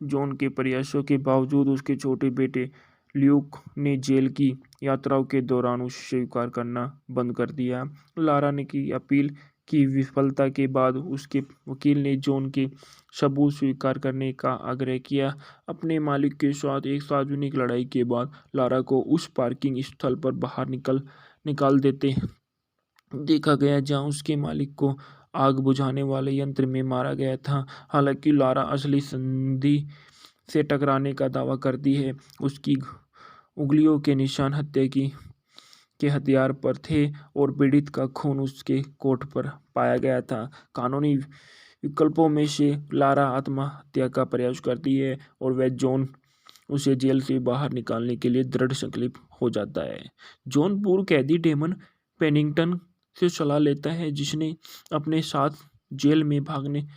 जॉन के प्रयासों के बावजूद उसके छोटे बेटे ल्यूक ने जेल की यात्राओं के दौरान उसे स्वीकार करना बंद कर दिया। लारा ने की अपील की विफलता के बाद उसके वकील ने जॉन के सबूत स्वीकार करने का आग्रह किया। अपने मालिक के साथ एक सार्वजनिक लड़ाई के बाद लारा को उस पार्किंग स्थल पर बाहर निकाल देते देखा गया जहां उसके मालिक को आग बुझाने वाले यंत्र में मारा गया था। हालांकि लारा असली संधि से टकराने का दावा करती है। उसकी उंगलियों के निशान हत्या के हथियार पर थे और पीड़ित का खून उसके कोट पर पाया गया था। कानूनी विकल्पों में से लारा आत्महत्या का प्रयास करती है और वह जॉन उसे जेल से बाहर निकालने के लिए दृढ़ संकल्प हो जाता है। जॉन पूर्व कैदी डेमन पेनिंगटन से सलाह लेता है, जिसने अपने साथ जेल में भागने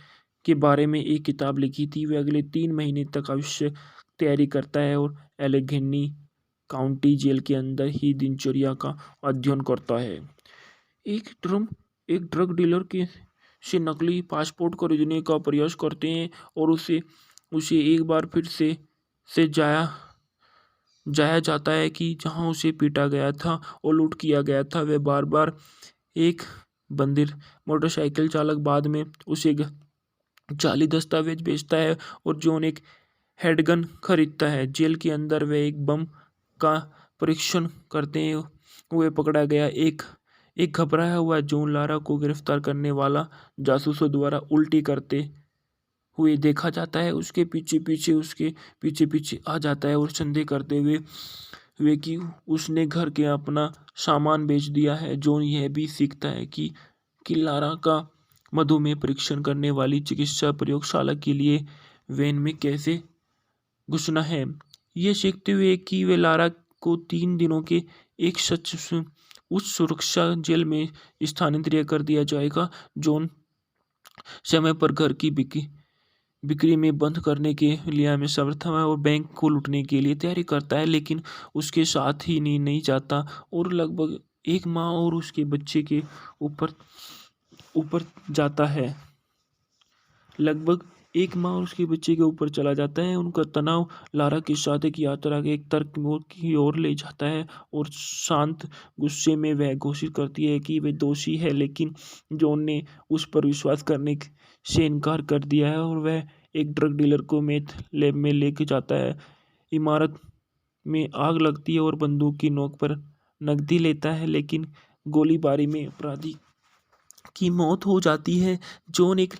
के बारे में एक किताब लिखी थी। वह अगले 3 महीने तक आवश्यक तैयारी करता है और एलेघनी काउंटी जेल के अंदर ही दिनचर्या का अध्ययन करता है। एक ड्रग डीलर के से नकली पासपोर्ट खरीदने का प्रयास करते हैं और उसे एक बार फिर से जाया जाता है कि जहां उसे पीटा गया था और लूट किया गया था। वह बार बार एक बंदिर मोटरसाइकिल चालक बाद में उसे जाली दस्तावेज बेचता है और जॉन एक हैंडगन खरीदता है। जेल के अंदर वे एक बम का परीक्षण करते हुए पकड़ा गया। एक घबराया हुआ जॉन लारा को गिरफ्तार करने वाला जासूसों द्वारा उल्टी करते हुए देखा जाता है। उसके पीछे पीछे आ जाता है और संदेह करते हुए कि उसने घर के अपना सामान बेच दिया है। जॉन यह भी सीखता है कि लारा का मधुमेह परीक्षण करने वाली चिकित्सा प्रयोगशाला के लिए वैन में कैसे घुसना है। ये सीखते हुए कि वे लारा को 3 दिनों के एक उच्च सुरक्षा जेल में स्थानांतरित कर दिया जाएगा। जॉन समय पर घर की बिक्री में बंद करने के लिए में समर्थ है और बैंक को लूटने के लिए तैयारी करता है, लेकिन उसके साथ ही नहीं जाता और लगभग 1 माह और उसके बच्चे के ऊपर जाता है। चला जाता है। उनका तनाव लारा के साथ एक यात्रा के एक तर्क की ओर ले जाता है और शांत गुस्से में वह घोषित करती है कि वह दोषी है, लेकिन जॉन ने उस पर विश्वास करने से इनकार कर दिया है और वह एक ड्रग डीलर को मेथ लैब में लेके जाता है। इमारत में आग लगती है और बंदूक की नोक पर नकदी लेता है, लेकिन गोलीबारी में अपराधी की मौत हो जाती है। जॉन एक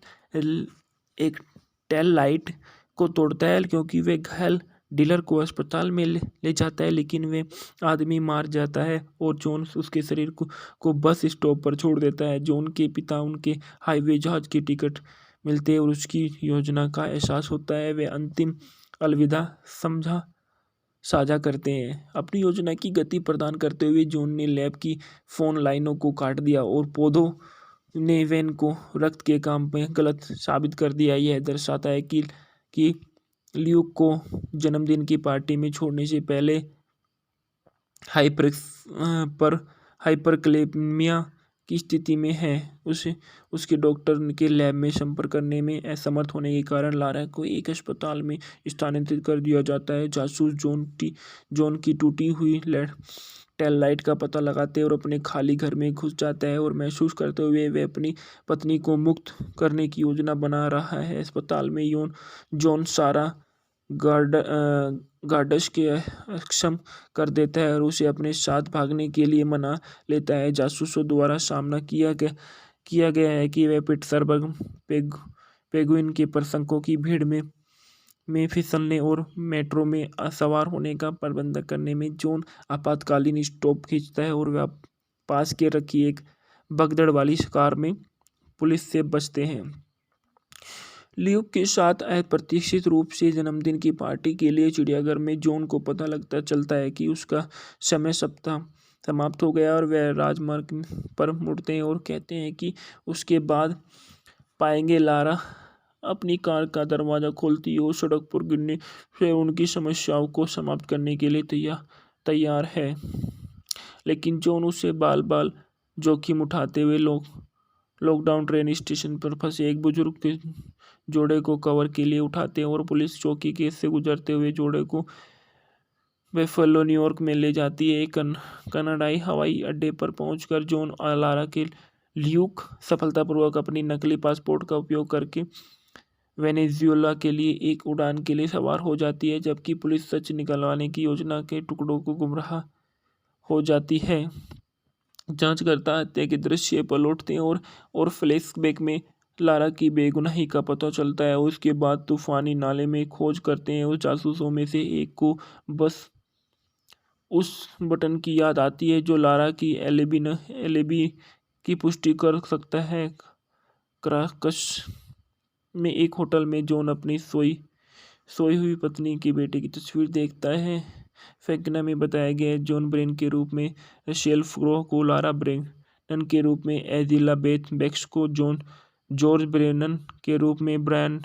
टेल लाइट को तोड़ता है क्योंकि वे घायल डीलर को अस्पताल में ले जाता है, लेकिन वे आदमी मार जाता है और जॉन उसके शरीर को बस स्टॉप पर छोड़ देता है। जॉन के पिता उनके हाईवे जहाज की टिकट मिलते हैं और उसकी योजना का एहसास होता है। वे अंतिम अलविदा साझा करते हैं। अपनी योजना की गति प्रदान करते हुए जॉन ने लैब की फोन लाइनों को काट दिया और पौधों ने वैन को रक्त के काम में गलत साबित कर दिया। यह दर्शाता है कि ल्यूक को जन्मदिन की पार्टी में छोड़ने से पहले हाइपरक्लेमिया की स्थिति में है। उसके डॉक्टर के लैब में संपर्क करने में असमर्थ होने के कारण लारा को एक अस्पताल में स्थानांतरित कर दिया जाता है। जासूस जॉन की टूटी हुई टेल लाइट का पता लगाते और अपने खाली घर में घुस जाता है और महसूस करते हुए वह अपनी पत्नी को मुक्त करने की योजना बना रहा है। अस्पताल में जॉन सारा गार्डश के अक्षम कर देता है और उसे अपने साथ भागने के लिए मना लेता है। जासूसों द्वारा सामना किया गया है कि वह पिट्सबर्ग पेंगुइन के प्रशंसकों की भीड़ में फिसलने और मेट्रो में सवार होने का प्रबंध करने में जॉन आपातकालीन स्टॉप खींचता है और वह पास के रखी एक भगदड़ वाली कार में पुलिस से बचते हैं। ल्यूक के साथ अप्रत्याशित रूप से जन्मदिन की पार्टी के लिए चिड़ियाघर में जॉन को पता चलता है कि उसका समय सप्ताह समाप्त हो गया और वह राजमार्ग पर मुड़ते हैं और कहते हैं कि उसके बाद पाएंगे। लारा अपनी कार का दरवाज़ा खोलती है और सड़क पर गिरने से उनकी समस्याओं को समाप्त करने के लिए तैयार है, लेकिन जॉन उससे बाल जोखिम उठाते हुए लॉकडाउन ट्रेन स्टेशन पर फंसे एक बुजुर्ग के जोड़े को कवर के लिए उठाते हैं और पुलिस चौकी के से गुजरते हुए जोड़े को बेफलो न्यूयॉर्क में ले जाती है। कनाडाई हवाई अड्डे पर पहुंचकर जॉन और लारा के ल्यूक सफलतापूर्वक अपनी नकली पासपोर्ट का उपयोग करके वेनेजुएला के लिए एक उड़ान के लिए सवार हो जाती है, जबकि पुलिस सच निकलवाने की योजना के टुकड़ों को गुमराह हो जाती है। जांचकर्ता हत्या के दृश्य पर लौटते हैं और फ्लैशबैक में लारा की बेगुनाही का पता चलता है। उसके बाद तूफानी नाले में खोज करते हैं और जासूसों में से एक को बस उस बटन की याद आती है जो लारा की एलिबी की पुष्टि कर सकता है। क्राकस में एक होटल में जॉन अपनी सोई हुई पत्नी के बेटे की तस्वीर देखता है। फैक्ना में बताया गया जॉन ब्रेन के रूप में शेल फ्रो को, लारा ब्रेनन के रूप में एलिजाबेथ बेक्स को, जॉर्ज ब्रेनन के रूप में ब्रायन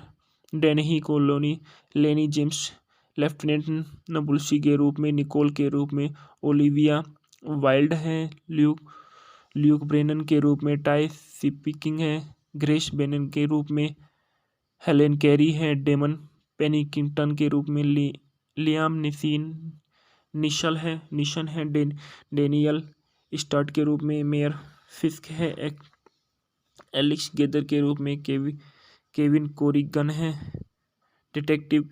डेनही को, लेनी जेम्स लेफ्टिनेंट नबुल्सी के रूप में, निकोल के रूप में ओलिविया वाइल्ड है, ल्यूक ब्रेनन के रूप में टाई स्पीकिंग है, ग्रेस बेनन के रूप में हेलेन कैरी है, डेमन पेनिंगटन के रूप में लियाम निशन है, डेनियल स्टार्ट के रूप में मेयर फिस्क है, एलेक्स गेदर के रूप में केविन कोरिगन है, डिटेक्टिव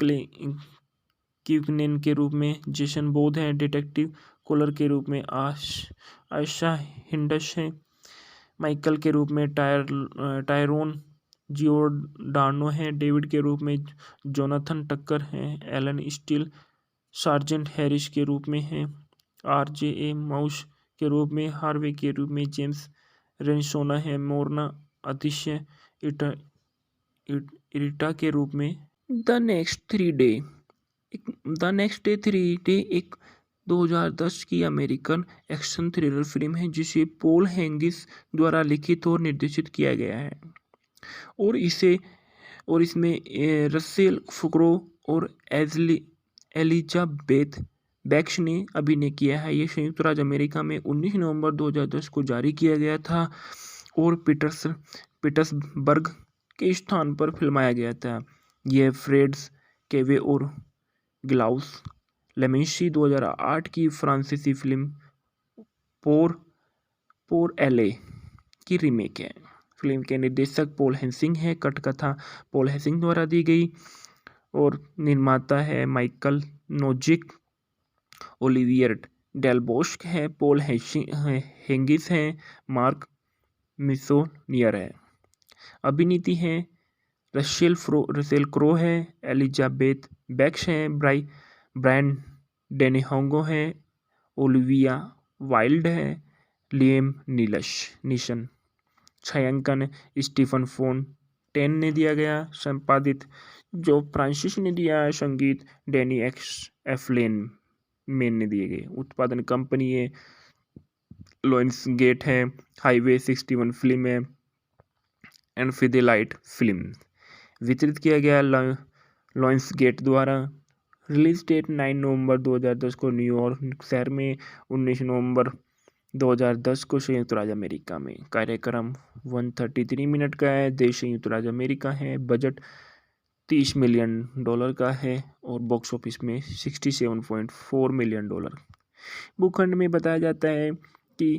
क्यूकनेन के रूप में जेसन बोध है, डिटेक्टिव कोलर के रूप में आशा हिंडश है, माइकल के रूप में टायरोन जियोर्डानो है, डेविड के रूप में जोनाथन टक्कर है, एलन स्टील सार्जेंट हैरिस के रूप में है, RJ माउस के रूप में, हार्वे के रूप में जेम्स रेनसोना है, मोरना अतिशय इरिटा के रूप में। द नेक्स्ट थ्री डे एक 2010 की अमेरिकन एक्शन थ्रिलर फिल्म है जिसे पॉल हैंगिस द्वारा लिखित और निर्देशित किया गया है और इसमें रसेल क्रो और एलिजाबेथ बेक्स ने अभिनय किया है। यह संयुक्त राज्य अमेरिका में 19 नवंबर 2010 को जारी किया गया था और पीटर्सबर्ग के स्थान पर फिल्माया गया था। यह फ्रेड्स केवे और ग्लाउस लेमेंसी 2008 की फ्रांसीसी फिल्म पोर एले की रीमेक है। फिल्म के निर्देशक पॉल हेसिंग है, कथकथा पॉल हेसिंग द्वारा दी गई और निर्माता है माइकल नोजिक, ओलिवियर डेलबोस्क है, पॉल हैंगिस है, मार्क मिसोनियर है। अभिनीति है रसेल क्रो है, एलिजाबेथ बेक्स है, ब्रायन डेनेहोंगो है, ओलिविया वाइल्ड है, लिएम नीशन। छायांकन स्टीफन फोन्टेन ने दिया गया, संपादित जो फ्रांसिस ने दिया, संगीत डैनी एफलेन मेन ने दिए गए। उत्पादन कंपनी है लायंस गेट है, हाईवे 61 फिल्म है, एनफिदेलाइट फिल्म। वितरित किया गया लायंस गेट द्वारा। रिलीज डेट 9 नवंबर 2010 को न्यूयॉर्क शहर में, 19 नवंबर 2010 को संयुक्त राज्य अमेरिका में। कार्यक्रम 133 मिनट का है। देश संयुक्त राज्य अमेरिका है। बजट $30 मिलियन का है और बॉक्स ऑफिस में $67.4 मिलियन। भूखंड में बताया जाता है कि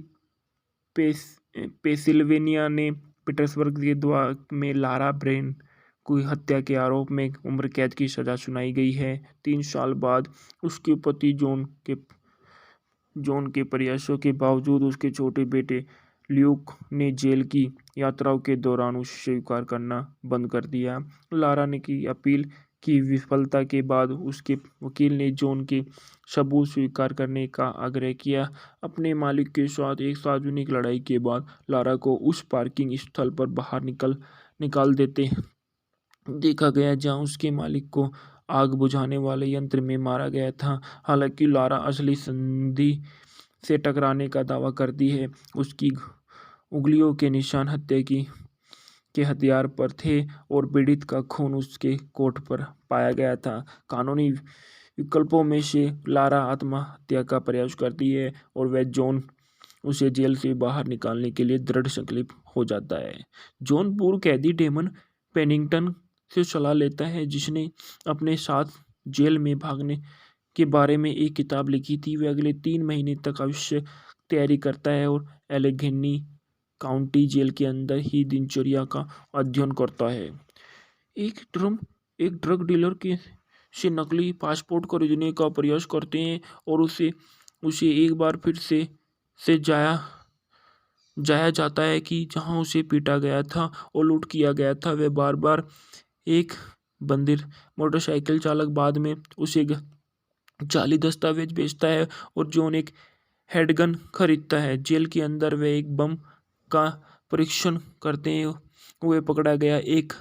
पेंसिल्वेनिया ने पीटर्सबर्ग के द्वार में लारा ब्रेन को हत्या के आरोप में उम्र कैद की सजा सुनाई गई है। 3 साल बाद उसके पति जॉन के प्रयासों के बावजूद उसके छोटे बेटे ल्यूक ने जेल की यात्राओं के दौरान उसे स्वीकार करना बंद कर दिया। लारा ने की अपील की विफलता के बाद उसके वकील ने जॉन के सबूत स्वीकार करने का आग्रह किया। अपने मालिक के साथ एक सार्वजनिक लड़ाई के बाद लारा को उस पार्किंग स्थल पर बाहर निकाल देते देखा गया जहां उसके मालिक को आग बुझाने वाले यंत्र में मारा गया था। हालांकि लारा असली संधि से टकराने का दावा करती है। उसकी उंगलियों के निशान हत्या के हथियार पर थे और पीड़ित का खून उसके कोट पर पाया गया था। कानूनी विकल्पों में से लारा आत्महत्या का प्रयास करती है और वह जॉन उसे जेल से बाहर निकालने के लिए दृढ़ संकल्प हो जाता है। जॉन पूर्व कैदी डेमन पेनिंगटन से सलाह लेता है जिसने अपने साथ जेल में भागने के बारे में एक किताब लिखी थी। वह अगले 3 महीने तक आवश्यक तैयारी करता है और एलेघनी काउंटी जेल के अंदर ही दिनचर्या का अध्ययन करता है। एक ड्रग डीलर से नकली पासपोर्ट खरीदने का प्रयास करते हैं और उसे एक बार फिर से जाया जाता है कि जहां उसे पीटा गया था और लूट किया गया था। वह बार बार एक बंदिर मोटरसाइकिल चालक बाद में उसे जाली दस्तावेज बेचता है और जॉन एक हैंडगन खरीदता है। जेल के अंदर वे एक बम का परीक्षण करते हुए पकड़ा गया। एक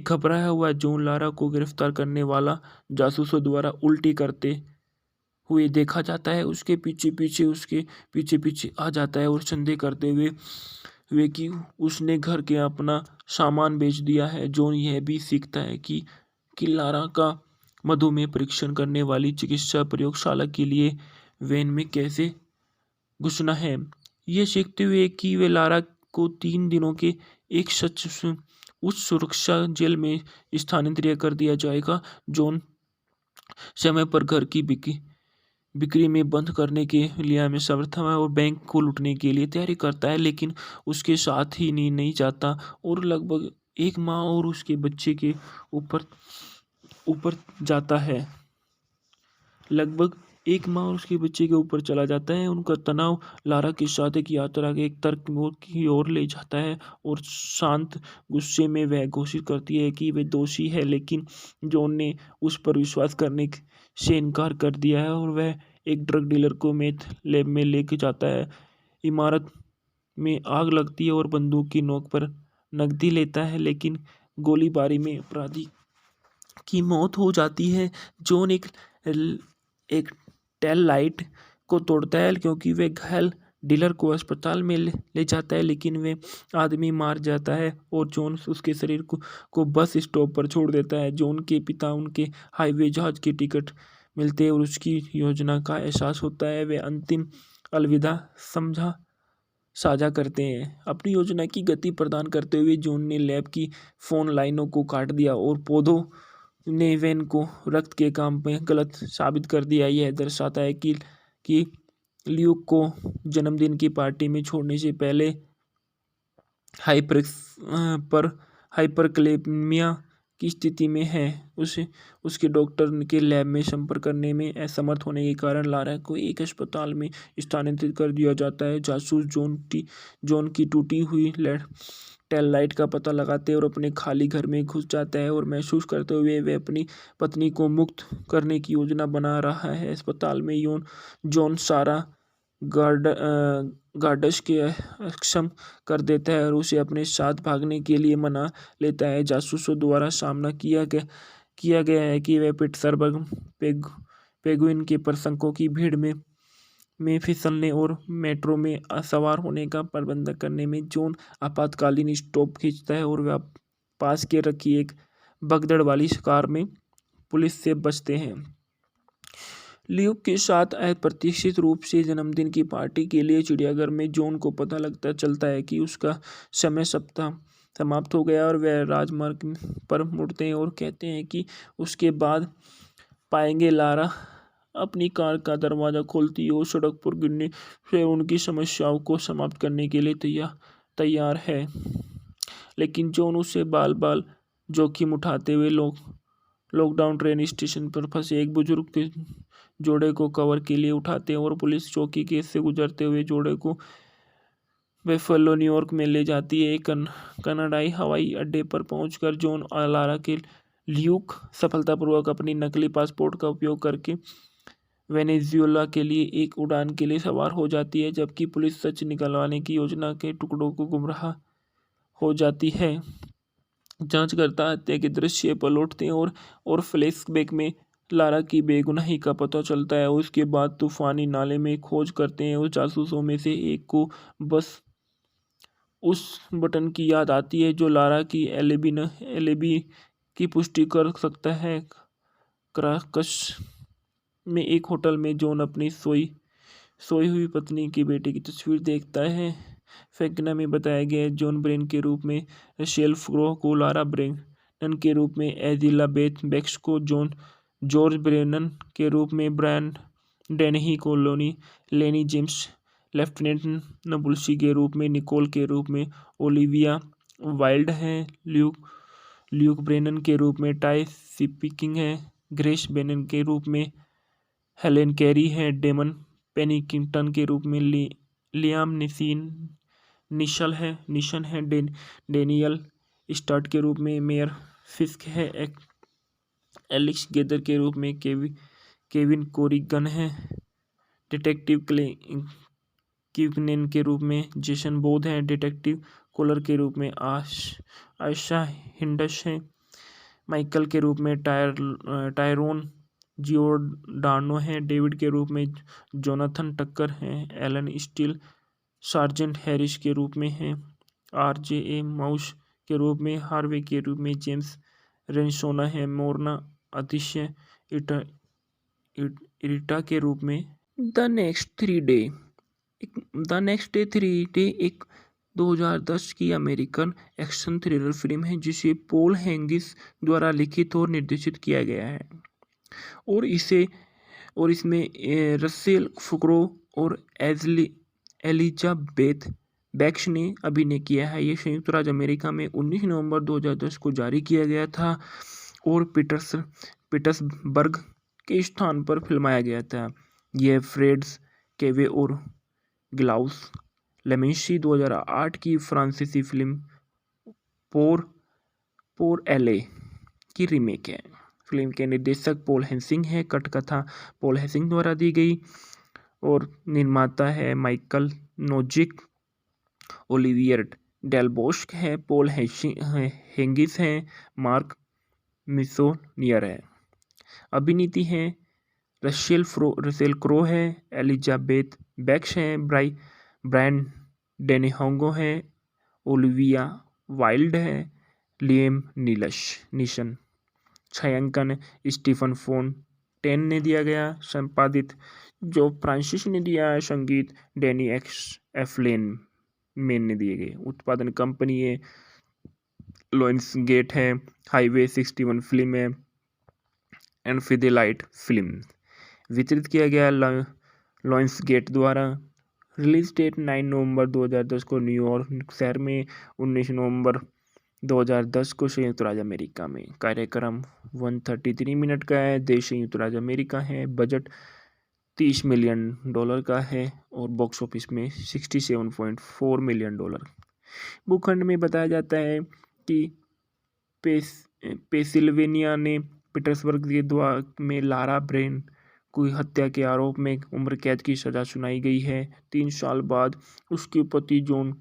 घबराया हुआ जॉन लारा को गिरफ्तार करने वाला जासूसों द्वारा उल्टी करते हुए देखा जाता है। उसके पीछे पीछे आ जाता है और संदेह करते हुए कि उसने घर के अपना सामान बेच दिया है। जॉन यह भी सीखता है कि लारा का मधुमेह परीक्षण करने वाली चिकित्सा प्रयोगशाला के लिए वैन में कैसे घुसना है। ये सीखते हुए कि वे लारा को 3 दिनों के एक उच्च सुरक्षा जेल में स्थानांतरित कर दिया जाएगा। जॉन समय पर घर की बिक्री में बंद करने के लिए में समर्थ है और बैंक को लूटने के लिए तैयारी करता है, लेकिन उसके साथ ही नहीं जाता और लगभग एक माँ और उसके बच्चे के ऊपर जाता है। चला जाता है। उनका तनाव लारा के साथ एक यात्रा के एक तर्क की ओर ले जाता है और शांत गुस्से में वह घोषित करती है कि वे दोषी है, लेकिन जॉन ने उस पर विश्वास करने से इनकार कर दिया है और वह एक ड्रग डीलर को मेथ लैब में लेके जाता है। इमारत में आग लगती है और बंदूक की नोक पर नकदी लेता है, लेकिन गोलीबारी में अपराधी की मौत हो जाती है। जॉन एक टेल लाइट को तोड़ता है क्योंकि वे घायल डीलर को अस्पताल में ले जाता है, लेकिन वे आदमी मार जाता है और जॉन उसके शरीर को बस स्टॉप पर छोड़ देता है। जॉन के पिता उनके हाईवे जहाज की टिकट मिलते हैं और उसकी योजना का एहसास होता है। वे अंतिम अलविदा साझा करते हैं। अपनी योजना की गति प्रदान करते हुए जॉन ने लैब की फोन लाइनों को काट दिया और पौधों ने वैन को रक्त के काम में गलत साबित कर दिया। यह दर्शाता है कि ल्यूक को जन्मदिन की पार्टी में छोड़ने से पहले हाइपरकलेमिया की स्थिति में है। उसके डॉक्टर के लैब में संपर्क करने में असमर्थ होने के कारण लारा को एक अस्पताल में स्थानांतरित कर दिया जाता है। जासूस जॉन की टूटी हुई टेल लाइट का पता लगाते और अपने खाली घर में घुस जाता है और महसूस करते हुए वे अपनी पत्नी को मुक्त करने की योजना बना रहा है। अस्पताल में जॉन सारा गार्डस के अक्षम कर देता है और उसे अपने साथ भागने के लिए मना लेता है। जासूसों द्वारा सामना किया गया है कि वे पिट्सबर्ग पेंगुइन के प्रशंसकों की भीड़ में फिसलने और मेट्रो में सवार होने का प्रबंधन करने में जॉन आपातकालीन स्टॉप खींचता है और वह पास के रखी एक भगदड़ वाली कार में पुलिस से बचते हैं। ल्यूक के साथ अप्रत्याशित रूप से जन्मदिन की पार्टी के लिए चिड़ियाघर में जॉन को पता चलता है कि उसका समय समाप्त हो गया और वह राजमार्ग पर मुड़ते हैं और कहते हैं कि उसके बाद पाएंगे। लारा अपनी कार का दरवाज़ा खोलती है और सड़क पर गिरने से उनकी समस्याओं को समाप्त करने के लिए तैयार है। लेकिन जॉन उसे बाल बाल जोखिम उठाते हुए लॉकडाउन ट्रेन स्टेशन पर फंसे एक बुजुर्ग के जोड़े को कवर के लिए उठाते हैं और पुलिस चौकी के से गुजरते हुए जोड़े को बेफलो न्यूयॉर्क में ले जाती है। कनाडाई हवाई अड्डे पर पहुंचकर जॉन और लारा के ल्यूक सफलतापूर्वक अपनी नकली पासपोर्ट का उपयोग करके वेनेजुएला के लिए एक उड़ान के लिए सवार हो जाती है, जबकि पुलिस सच निकलवाने की योजना के टुकड़ों को गुमराह हो जाती है। जांचकर्ता हत्या के दृश्य पर लौटते हैं और फ्लैशबैक में लारा की बेगुनाही का पता चलता है। उसके बाद तूफानी नाले में खोज करते हैं और जासूसों में से एक को बस उस बटन की याद आती है जो लारा की एलिबी की पुष्टि कर सकता है। क्राकस में एक होटल में जॉन अपनी सोई हुई पत्नी की बेटे की तस्वीर देखता है। फैक्ना में बताया गया है जॉन ब्रेन के रूप में शेल फ्रो को, लारा ब्रेनन के रूप में एलिजाबेथ बेक्स को, जॉर्ज ब्रेनन के रूप में ब्रायन डेनही को, लेनी जेम्स लेफ्टिनेंट नबुल्सी के रूप में, निकोल के रूप में ओलिविया वाइल्ड है, ल्यूक ब्रेनन के रूप में टाई स्पीकिंग है, ग्रेस ब्रेनन के रूप में हेलेन कैरी है, डेमन पेनिंगटन के रूप में लियाम निशन है, डेनियल स्टर्ट के रूप में मेयर फिस्क है, एलेक्स गेदर के रूप में केविन कोरिगन है, डिटेक्टिव क्यूकनेन के रूप में जेसन बोध है, डिटेक्टिव कोलर के रूप में आयशा हिंडश है, माइकल के रूप में टायरोन जियोर्डानो है, डेविड के रूप में जोनाथन टक्कर है, एलन स्टील सार्जेंट हैरिस के रूप में है, RJ माउस के रूप में, हार्वे के रूप में जेम्स रेनसोना है, मोरना अतिशय इरिटा के रूप में। द नेक्स्ट डे 3 एक 2010 की अमेरिकन एक्शन थ्रिलर फिल्म है जिसे पॉल हैंगिस द्वारा लिखित और निर्देशित किया गया है और इसमें रसेल क्रो और एलिजाबेथ बेक्स ने अभिनय किया है। यह संयुक्त राज्य अमेरिका में 19 नवंबर 2010 को जारी किया गया था और पीटर्सबर्ग के स्थान पर फिल्माया गया था। यह फ्रेड्स केवे और ग्लाउस लेमेंसी 2008 की फ्रांसीसी फिल्म पोर एले की रीमेक है। फिल्म के निर्देशक पॉल हेसिंग है, कथकथा पॉल हेसिंग द्वारा दी गई और निर्माता है माइकल नोजिक, ओलिवियर डेलबोस्क है, पॉल हैंगिस है, मार्क मिसोनियर है। अभिनीति है रसेल क्रो है, एलिजाबेथ बेक्स है, ब्रायन डेनिहोंगो है, ओलिविया वाइल्ड है, लिएम नीशन। छायांकन स्टीफन फोन्टेन ने दिया गया, संपादित जो फ्रांसिस ने दिया है, संगीत डैनी एफलेन मेन ने दिए गए। उत्पादन कंपनी है लायंस गेट है, हाईवे 61 फिल्म है एंड फिदेलाइट फिल्म। वितरित किया गया लायंस गेट द्वारा। रिलीज डेट 9 नवंबर 2010 को न्यूयॉर्क शहर में, 19 नवंबर 2010 को संयुक्त राज्य अमेरिका में। कार्यक्रम 133 मिनट का है। देश संयुक्त राज्य अमेरिका है। बजट $30 मिलियन का है और बॉक्स ऑफिस में $67.4 मिलियन। भूखंड में बताया जाता है कि पेंसिल्वेनिया ने पीटर्सबर्ग के द्वार में लारा ब्रेन को हत्या के आरोप में उम्र कैद की सजा सुनाई गई है। 3 साल बाद उसके पति जॉन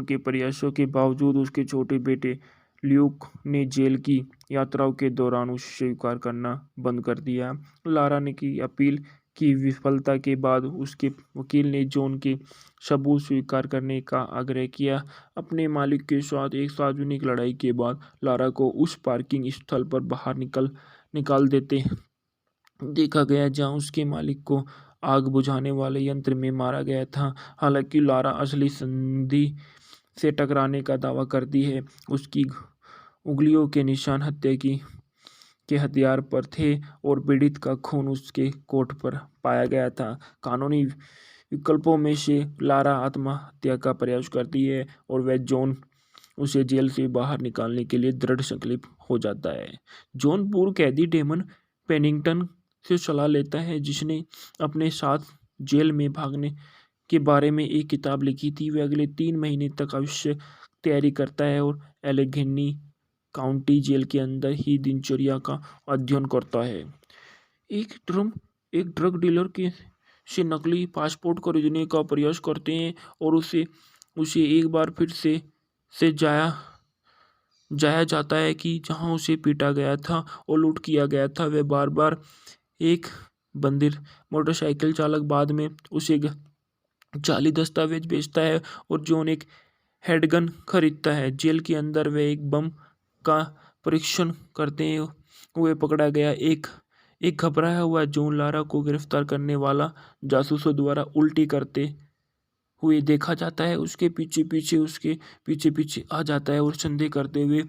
के प्रयासों के बावजूद उसके छोटे बेटे ल्यूक ने जेल की यात्राओं के दौरान उसे स्वीकार करना बंद कर दिया। लारा ने की अपील की विफलता के बाद उसके वकील ने जॉन के सबूत स्वीकार करने का आग्रह किया। अपने मालिक के साथ एक सार्वजनिक लड़ाई के बाद लारा को उस पार्किंग स्थल पर बाहर निकाल देते देखा गया जहां उसके मालिक को आग बुझाने वाले यंत्र में मारा गया था। हालांकि लारा असली संधि से टकराने का दावा करती है। उसकी उंगलियों के निशान हत्या के हथियार पर थे और पीड़ित का खून उसके कोट पर पाया गया था। कानूनी विकल्पों में से लारा आत्महत्या का प्रयास करती है और वह जॉन उसे जेल से बाहर निकालने के लिए दृढ़ संकल्प हो जाता है। जॉन पूर्व कैदी डेमन पेनिंगटन से सलाह लेता है, जिसने अपने साथ जेल में भागने के बारे में एक किताब लिखी थी। वह अगले 3 महीने तक आवश्यक तैयारी करता है और एलेघनी काउंटी जेल के अंदर ही दिनचर्या का अध्ययन करता है। एक ड्रम एक ड्रग डीलर के से नकली पासपोर्ट खरीदने का प्रयास करते हैं और उसे उसे एक बार फिर से जाया जाता है कि जहां उसे पीटा गया था और लूट किया गया था। वह बार बार एक बंदिर मोटरसाइकिल चालक बाद में उसे जाली दस्तावेज बेचता है और जॉन एक हेडगन खरीदता है। जेल के अंदर वे एक बम का परीक्षण करते हुए पकड़ा गया। एक घबराया हुआ जॉन लारा को गिरफ्तार करने वाला जासूसों द्वारा उल्टी करते हुए देखा जाता है। उसके पीछे पीछे आ जाता है और संदेह करते हुए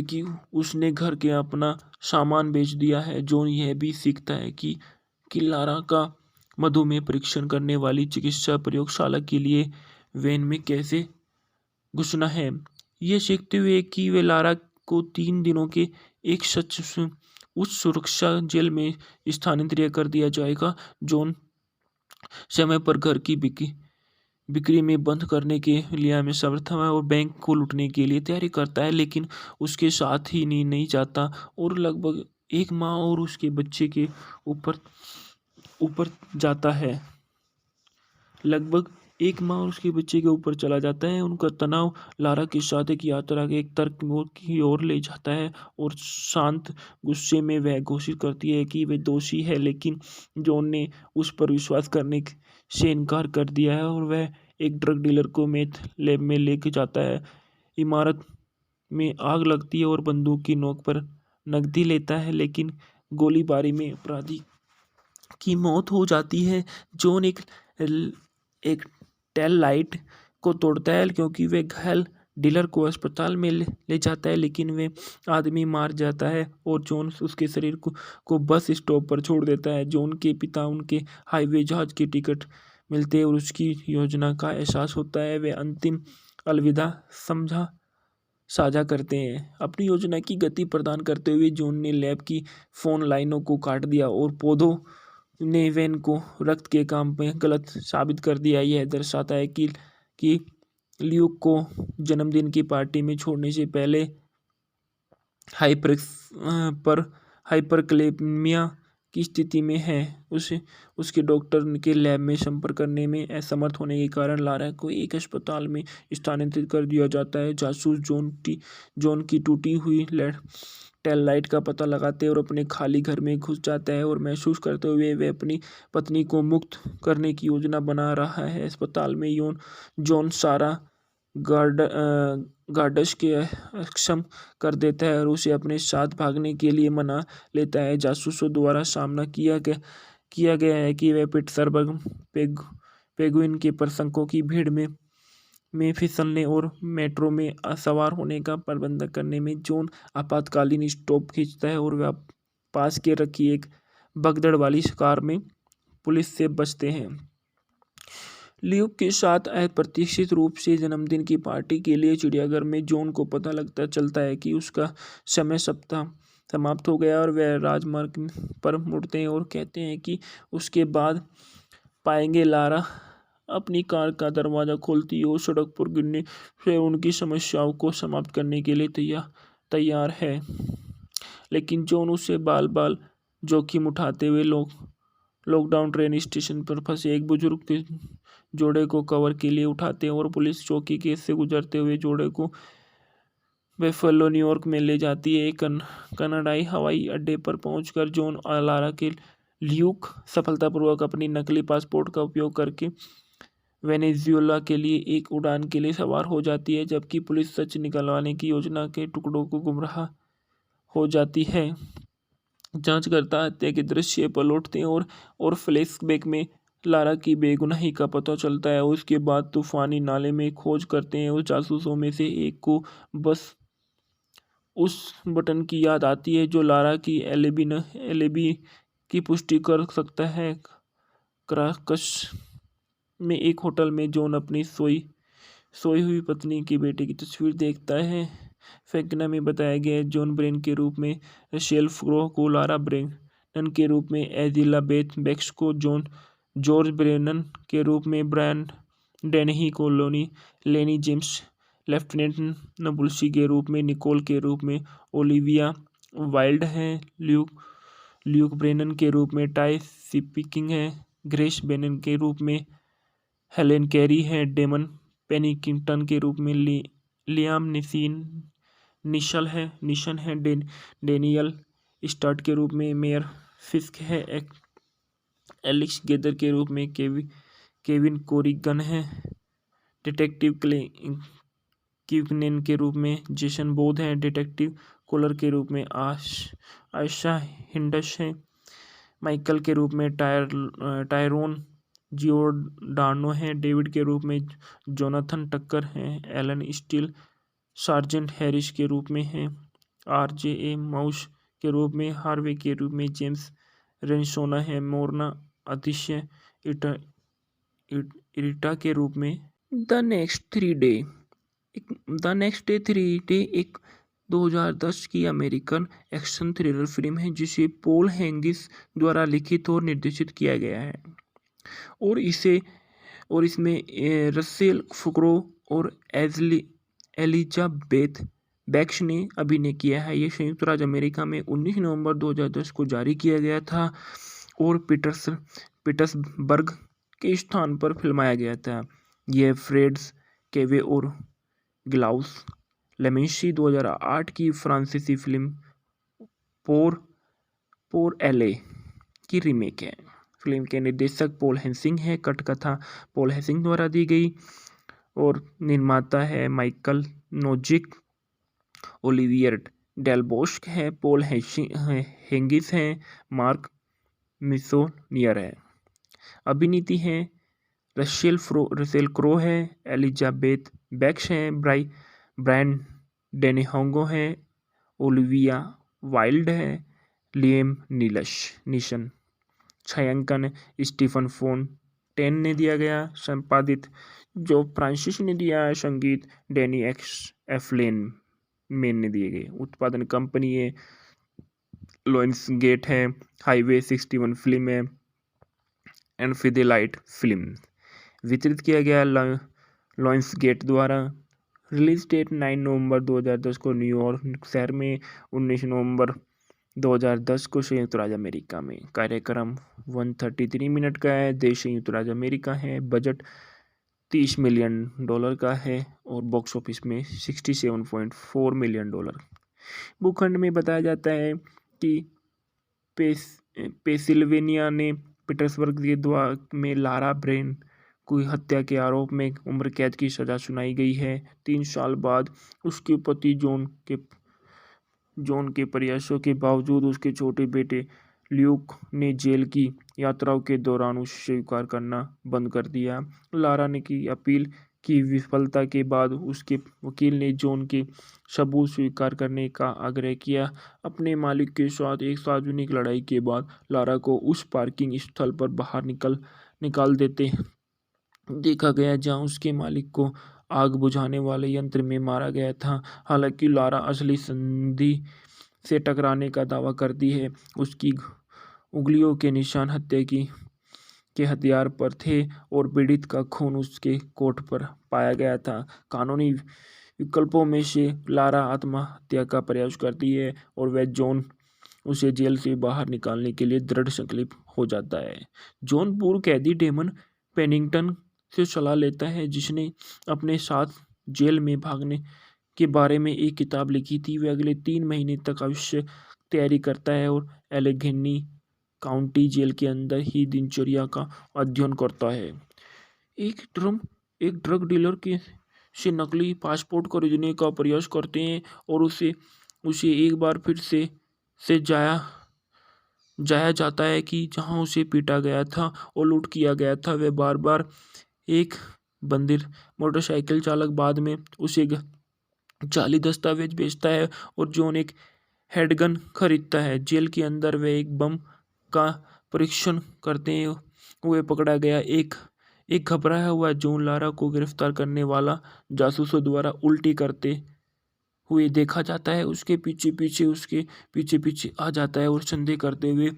कि उसने घर के अपना सामान बेच दिया है। जॉन यह भी सीखता है कि लारा का मधुमेह परीक्षण करने वाली चिकित्सा प्रयोगशाला के लिए वैन में कैसे घुसना है। ये सीखते हुए कि वे लारा को 3 दिनों के एक उच्च सुरक्षा जेल में स्थानांतरित कर दिया जाएगा। जॉन समय पर घर की बिक्री में बंद करने के लिए हमें समर्थ है और बैंक को लूटने के लिए तैयारी करता है, लेकिन उसके साथ ही नहीं जाता और लगभग एक माँ और उसके बच्चे के ऊपर ऊपर जाता है। लगभग एक माह और उसके बच्चे के ऊपर चला जाता है। उनका तनाव लारा के साथ एक यात्रा के एक तर्क की ओर ले जाता है और शांत गुस्से में वह घोषित करती है कि वे दोषी है, लेकिन जॉन ने उस पर विश्वास करने से इनकार कर दिया है और वह एक ड्रग डीलर को मेथ लैब में लेके जाता है। इमारत में आग लगती है और बंदूक की नोक पर नकदी लेता है, लेकिन गोलीबारी में अपराधी की मौत हो जाती है। जॉन एक टेल लाइट को तोड़ता है क्योंकि वे घायल डीलर को अस्पताल में ले जाता है, लेकिन वे आदमी मार जाता है और जॉन उसके शरीर को बस स्टॉप पर छोड़ देता है। जॉन के पिता उनके हाईवे जहाज की टिकट मिलते हैं और उसकी योजना का एहसास होता है। वे अंतिम अलविदा साझा करते हैं। अपनी योजना की गति प्रदान करते हुए जॉन ने लैब की फोन लाइनों को काट दिया और पौधों ने वैन को रक्त के काम में गलत साबित कर दिया। यह दर्शाता है कि ल्यूक को जन्मदिन की पार्टी में छोड़ने से पहले हाइपरक्लेमिया की स्थिति में है। उसके डॉक्टर के लैब में संपर्क करने में असमर्थ होने के कारण लारा को एक अस्पताल में स्थानांतरित कर दिया जाता है। जासूस जॉन की टूटी हुई टेल लाइट का पता लगाते हैं और अपने खाली घर में घुस जाता है और महसूस करते हुए वे अपनी पत्नी को मुक्त करने की योजना बना रहा है। अस्पताल में जॉन सारा गार्डस के अक्षम कर देता है और उसे अपने साथ भागने के लिए मना लेता है। जासूसों द्वारा सामना किया गया है कि वे पिट्सबर्ग पेंगुइन के प्रशंसकों की भीड़ में फिसलने और मेट्रो में सवार होने का प्रबंधन करने में जॉन आपातकालीन स्टॉप खींचता है और वह पास के रखी एक भगदड़ वाली कार में पुलिस से बचते हैं। ल्यूक के साथ अप्रत्याशित रूप से जन्मदिन की पार्टी के लिए चिड़ियाघर में जॉन को पता चलता है कि उसका समय समाप्त हो गया और वह राजमार्ग पर मुड़ते हैं और कहते हैं कि उसके बाद पाएंगे। लारा अपनी कार का दरवाज़ा खोलती है और सड़क पर गिरने से उनकी समस्याओं को समाप्त करने के लिए तैयार है, लेकिन जॉन उसे बाल जोखिम उठाते हुए लॉकडाउन ट्रेन स्टेशन पर फंसे एक बुजुर्ग के जोड़े को कवर के लिए उठाते हैं और पुलिस चौकी के से गुजरते हुए जोड़े को बेफलो न्यूयॉर्क में ले जाती है। कनाडाई हवाई अड्डे पर पहुंचकर जॉन और लारा के ल्यूक सफलतापूर्वक अपनी नकली पासपोर्ट का उपयोग करके वेनेजुएला के लिए एक उड़ान के लिए सवार हो जाती है, जबकि पुलिस सच निकलवाने की योजना के टुकड़ों को गुमराह हो जाती है। जांचकर्ता हत्या के दृश्य पर लौटते हैं और फ्लैशबैक में लारा की बेगुनाही का पता चलता है। उसके बाद तूफानी नाले में खोज करते हैं और जासूसों में से एक को बस उस बटन की याद आती है जो लारा की एलिबी की पुष्टि कर सकता है। क्राकस में एक होटल में जॉन अपनी सोई सोई हुई पत्नी के बेटे की तस्वीर देखता है। फैक्ना में बताया गया है जॉन ब्रेन के रूप में रशेल फ्रो को, लारा ब्रेनन के रूप में एलिजाबेथ बेक्स को, जॉर्ज ब्रेनन के रूप में ब्रायन डेनही को, लेनी जेम्स लेफ्टिनेंट नबुल्सी के रूप में, निकोल के रूप में ओलिविया वाइल्ड है, ल्यूक ब्रेनन के रूप में टाई स्पीकिंग है, ग्रेस बेनन के रूप में हेलेन कैरी है, डेमन पेनिंगटन के रूप में लियाम निशन है, डेनियल स्टर्ट के रूप में मेयर फिस्क है, एलेक्स गेदर के रूप में केविन कोरिगन है, डिटेक्टिव क्यूकनेन के रूप में जेसन बोध है, डिटेक्टिव कोलर के रूप में आयशा हिंडश है, माइकल के रूप में टायरोन जियोर्डानो है, डेविड के रूप में जोनाथन टक्कर है, एलन स्टील सार्जेंट हैरिस के रूप में है, RJ माउस के रूप में, हार्वे के रूप में जेम्स रेंसोना है, मोरना अतिशय इरिटा के रूप में द नेक्स्ट डे 3 एक 2010 की अमेरिकन एक्शन थ्रिलर फिल्म है जिसे पॉल हैंगिस द्वारा लिखित और निर्देशित किया गया है और इसमें रसेल क्रो और एलिजाबेथ बेक्स ने अभिनय किया है। ये संयुक्त राज्य अमेरिका में 19 नवंबर 2010 को जारी किया गया था और पीटर्सबर्ग के स्थान पर फिल्माया गया था। यह फ्रेड्स केवे और ग्लाउस लेमेंसी 2008 की फ्रांसीसी फिल्म पोर एले की रीमेक है। फिल्म के निर्देशक पॉल हेसिंग है, कथकथा पॉल हेसिंग द्वारा दी गई और निर्माता है माइकल नोजिक, ओलिवियर डेलबोस्क है, पॉल हेंगिस है, मार्क मिसोनियर है। अभिनीति है रसेल क्रो है, एलिजाबेथ बेक्स है, ब्रायन डेनिहोंगो है, ओलिविया वाइल्ड है, लिएम नीशन। छायांकन स्टीफन फोन्टेन ने दिया गया। संपादित जो फ्रांसिस ने दिया है। संगीत डैनी एफलेन मेन ने दिए गए। उत्पादन कंपनी है लॉयंस गेट है, हाईवे 61 फिल्म है एंड फिदेलाइट फिल्म। वितरित किया गया लॉयंस गेट द्वारा। रिलीज डेट 9 नवंबर 2010 को न्यूयॉर्क शहर में, 19 नवंबर 2010 को संयुक्त राज्य अमेरिका में। कार्यक्रम 133 मिनट का है। देश संयुक्त राज्य अमेरिका है। बजट $30 मिलियन का है और बॉक्स ऑफिस में $67.4 मिलियन। भूखंड में बताया जाता है कि पेंसिल्वेनिया ने पीटर्सबर्ग के द्वार में लारा ब्रेन की हत्या के आरोप में उम्र कैद की सजा सुनाई गई है। 3 साल बाद उसके पति जॉन के प्रयासों के बावजूद उसके छोटे बेटे ल्यूक ने जेल की यात्राओं के दौरान उसे स्वीकार करना बंद कर दिया। लारा ने की अपील की विफलता के बाद उसके वकील ने जॉन के सबूत स्वीकार करने का आग्रह किया। अपने मालिक के साथ एक सार्वजनिक लड़ाई के बाद लारा को उस पार्किंग स्थल पर बाहर निकाल देते देखा गया जहां उसके मालिक को आग बुझाने वाले यंत्र में मारा गया था। हालांकि लारा असली संधि से टकराने का दावा करती है। उसकी उंगलियों के निशान हत्या के हथियार पर थे और पीड़ित का खून उसके कोट पर पाया गया था। कानूनी विकल्पों में से लारा आत्महत्या का प्रयास करती है और वह जॉन उसे जेल से बाहर निकालने के लिए दृढ़ संकल्प हो जाता है। जॉन पूर्व कैदी डेमन पेनिंगटन से सलाह लेता है जिसने अपने साथ जेल में भागने के बारे में एक किताब लिखी थी। वह अगले 3 महीने तक आवश्यक तैयारी करता है और एलेघेनी काउंटी जेल के अंदर ही दिनचर्या का अध्ययन करता है। एक ड्रग डीलर से नकली पासपोर्ट खरीदने का प्रयास करते हैं और उसे एक बार फिर से जाया जाता है कि जहां उसे पीटा गया था और लूट किया गया था। वह बार एक बंदिर मोटरसाइकिल चालक बाद में उसे जाली दस्तावेज बेचता है और जॉन एक हैंडगन खरीदता है। जेल के अंदर वे एक बम का परीक्षण करते हुए पकड़ा गया। एक एक घबराया हुआ जॉन लारा को गिरफ्तार करने वाला जासूसों द्वारा उल्टी करते हुए देखा जाता है। उसके पीछे पीछे आ जाता है और संदेह करते हुए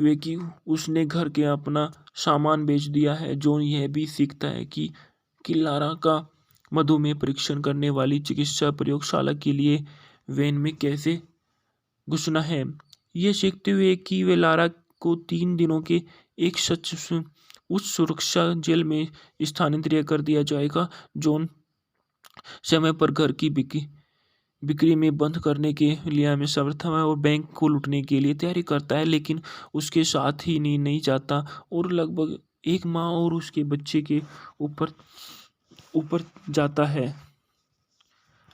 वे कि उसने घर के अपना सामान बेच दिया है। जॉन यह भी सीखता है कि लारा का मधुमेह परीक्षण करने वाली चिकित्सा प्रयोगशाला के लिए वैन में कैसे घुसना है। ये सीखते हुए कि वे लारा को 3 दिनों के एक सच उच्च सुरक्षा जेल में स्थानांतरित कर दिया जाएगा। जॉन समय पर घर की बिक्री में बंद करने के लिए में समर्थ है और बैंक को लूटने के लिए तैयारी करता है, लेकिन उसके साथ ही नहीं जाता और लगभग एक माँ और उसके बच्चे के ऊपर ऊपर जाता है।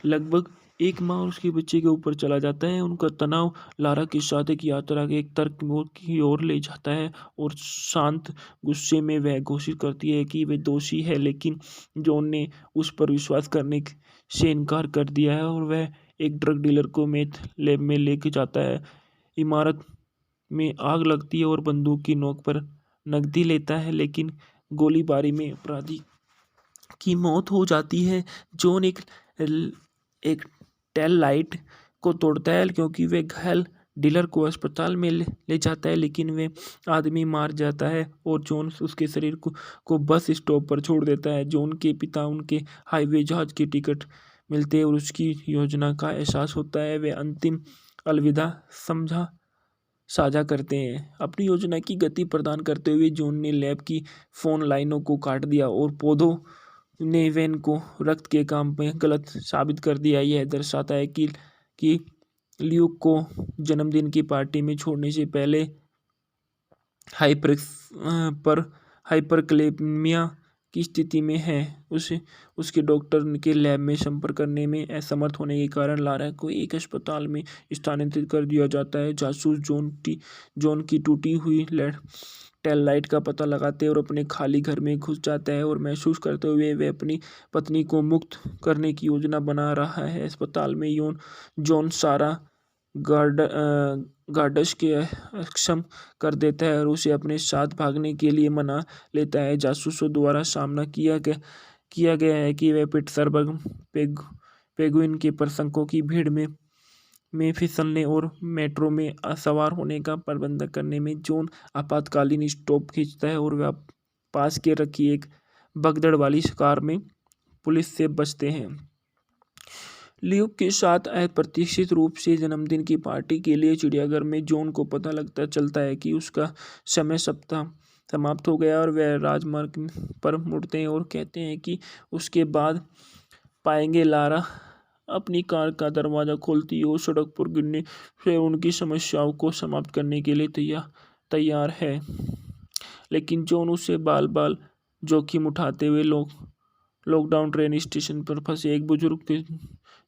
लगभग एक माँ और उसके बच्चे के ऊपर चला जाता है। उनका तनाव लारा के साथ एक यात्रा के एक तर्क मोड़ की ओर ले जाता है और शांत गुस्से में वह घोषित करती है कि वे दोषी है, लेकिन जॉन ने उस पर विश्वास करने से इनकार कर दिया है और वह एक ड्रग डीलर को मेथ लैब में लेके जाता है। इमारत में आग लगती है और बंदूक की नोक पर नकदी लेता है, लेकिन गोलीबारी में अपराधी की मौत हो जाती है। जॉन एक टेल लाइट को तोड़ता है क्योंकि वे घायल डीलर को अस्पताल में ले जाता है, लेकिन वे आदमी मार जाता है और जॉन उसके शरीर को बस स्टॉप पर छोड़ देता है। जॉन के पिता उनके हाईवे जहाज की टिकट मिलते हैं और उसकी योजना का एहसास होता है। वे अंतिम अलविदा साझा करते हैं। अपनी योजना की गति प्रदान करते हुए जॉन ने लैब की फोन लाइनों को काट दिया और पौधों ने वैन को रक्त के काम में गलत साबित कर दिया। यह दर्शाता है कि ल्यूक को जन्मदिन की पार्टी में छोड़ने से पहले हाइपरक्लेमिया की स्थिति में है। उसके डॉक्टर के लैब में संपर्क करने में असमर्थ होने के कारण लारा को एक अस्पताल में स्थानांतरित कर दिया जाता है। जासूस जॉन की टूटी हुई टेल लाइट का पता लगाते और अपने खाली घर में घुस जाता है और महसूस करते हुए वे अपनी पत्नी को मुक्त करने की योजना बना रहा है। अस्पताल में जॉन सारा गार्डस के अक्षम कर देता है और उसे अपने साथ भागने के लिए मना लेता है। जासूसों द्वारा सामना किया गया है कि वे पिट्सबर्ग पेंगुइन के प्रशंसकों की भीड़ में फिसलने और मेट्रो में सवार होने का प्रबंधन करने में जॉन आपातकालीन स्टॉप खींचता है और वह पास के रखी एक भगदड़ वाली कार में पुलिस से बचते हैं। ल्यूक के साथ अप्रत्याशित रूप से जन्मदिन की पार्टी के लिए चिड़ियाघर में जॉन को पता चलता है कि उसका समय सप्ताह समाप्त हो गया और वह राजमार्ग पर मुड़ते हैं और कहते हैं कि उसके बाद पाएंगे। लारा अपनी कार का दरवाज़ा खोलती है और सड़क पर गिरने से उनकी समस्याओं को समाप्त करने के लिए तैयार है, लेकिन जॉन उससे बाल बाल जोखिम उठाते हुए लॉकडाउन ट्रेन स्टेशन पर फंसे एक बुजुर्ग के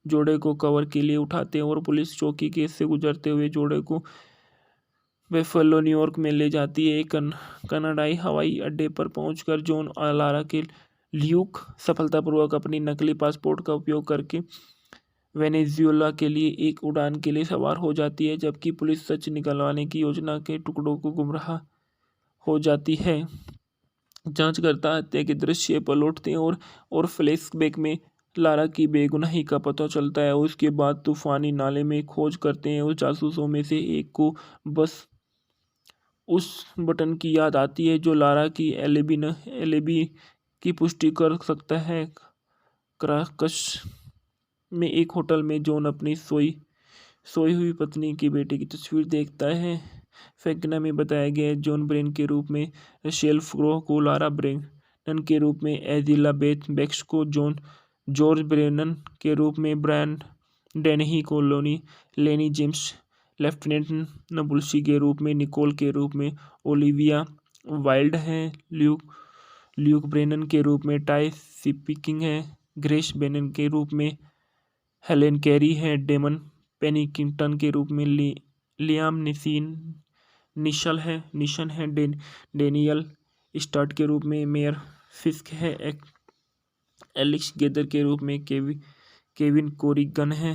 जोड़े को कवर के लिए उठाते हैं और पुलिस चौकी के से गुजरते हुए जोड़े को बेफलो न्यूयॉर्क में ले जाती है। एक कनाडाई हवाई अड्डे पर पहुंचकर जॉन और लारा के ल्यूक सफलतापूर्वक अपनी नकली पासपोर्ट का उपयोग करके वेनेजुएला के लिए एक उड़ान के लिए सवार हो जाती है, जबकि पुलिस सच निकलवाने की योजना के टुकड़ों को गुमराह हो जाती है। जांचकर्ता हत्या के दृश्य पर लौटते हैं और फ्लैशबैक में लारा की बेगुनाही का पता चलता है। उसके बाद तूफानी नाले में खोज करते हैं और जासूसों में से एक को बस उस बटन की याद आती है जो लारा की एलिबी की पुष्टि कर सकता है। क्राकस में एक होटल में जॉन अपनी सोई हुई पत्नी की बेटे की तस्वीर देखता है। फैक्ना में बताया गया जॉन ब्रेन के रूप में रेचेल फ्रो को, लारा ब्रेनन के रूप में एलिजाबेथ बेक्स को, जॉर्ज ब्रेनन के रूप में ब्रायन डेनही को, लेनी जेम्स लेफ्टिनेंट नबुल्सी के रूप में, निकोल के रूप में ओलिविया वाइल्ड है, ल्यूक ब्रेनन के रूप में टाई स्पीकिंग है, ग्रेस बेनन के रूप में हेलेन कैरी है, डेमन पेनिंगटन के रूप में लियाम निशन है, डेनियल स्टार्ट के रूप में मेयर फिस्क है, एलेक्स गेदर के रूप में केविन कोरिगन है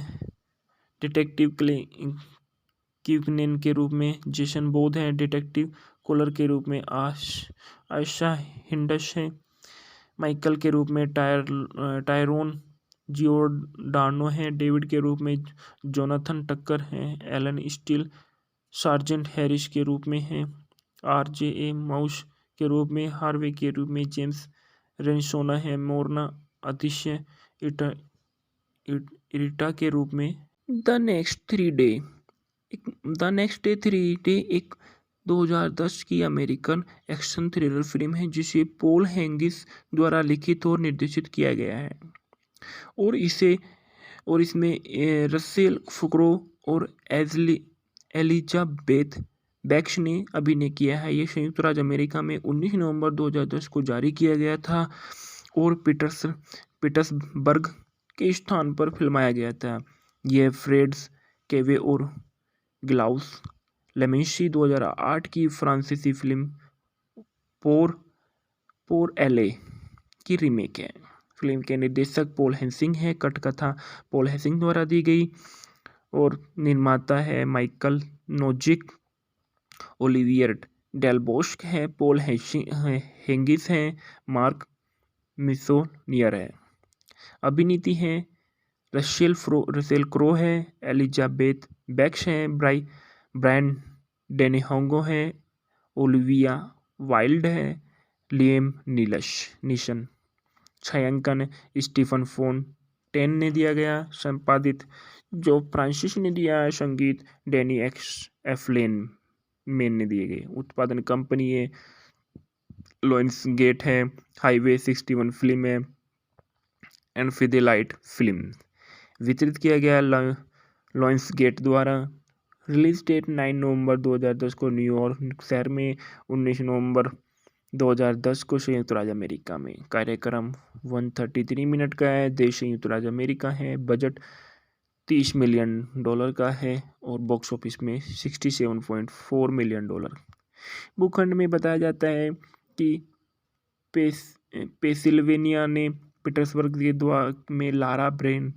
डिटेक्टिव क्विकनेन के रूप में, जेसन बोध है डिटेक्टिव कोलर के रूप में, आयशा हिंडश है माइकल के रूप में, टायरोन जियोर्डानो है डेविड के रूप में, जोनाथन टक्कर है एलन स्टील सार्जेंट हैरिस के रूप में है, RJ माउस के रूप में, हार्वे के रूप में, जेम्स रेंसोना है मोरना अतिशय इरिटा के रूप में। द नेक्स्ट थ्री डे एक 2010 की अमेरिकन एक्शन थ्रिलर फिल्म है जिसे पॉल हैंगिस द्वारा लिखित और निर्देशित किया गया है और इसमें रसेल क्रो और एलिजाबेथ बैक्स ने अभिनय किया है। यह संयुक्त राज्य अमेरिका में 19 नवंबर 2010 को जारी किया गया था और पीटर्सबर्ग के स्थान पर फिल्माया गया था। यह फ्रेड्स केवे और ग्लाउस लेमेंसी 2008 की फ्रांसीसी फिल्म पोर एले की रीमेक है। फिल्म के निर्देशक पॉल हेसिंग है, कथकथा पॉल हेसिंग द्वारा दी गई और निर्माता है माइकल नोजिक, ओलिवियर डेलबोस्क है, पॉल हेंगिस है, मार्क मिसोनियर है। अभिनीति है रसेल क्रो है, एलिजाबेथ बैक्स है, ब्रायन डेनेहोंगो है, ओलिविया वाइल्ड है, लिएम नीसन। छायांकन स्टीफन फोन्टेन ने दिया गया, संपादित जो फ्रांसिस ने दिया, संगीत डैनी एफलेन मेन ने दिए गए। उत्पादन कंपनी है लॉयंस गेट है, हाईवे 61 फिल्म है, एनफिदेलाइट फिल्म। वितरित किया गया लॉयंस गेट द्वारा। रिलीज डेट 9 नवंबर 2010 को न्यूयॉर्क शहर में, 19 नवंबर 2010 को संयुक्त राज्य अमेरिका में। कार्यक्रम 133 मिनट का है। देश संयुक्त राज्य अमेरिका है। बजट $30 मिलियन का है और बॉक्स ऑफिस में $67.4 मिलियन। भूखंड में बताया जाता है कि पेंसिल्वेनिया ने पीटर्सबर्ग के द्वार में लारा ब्रेन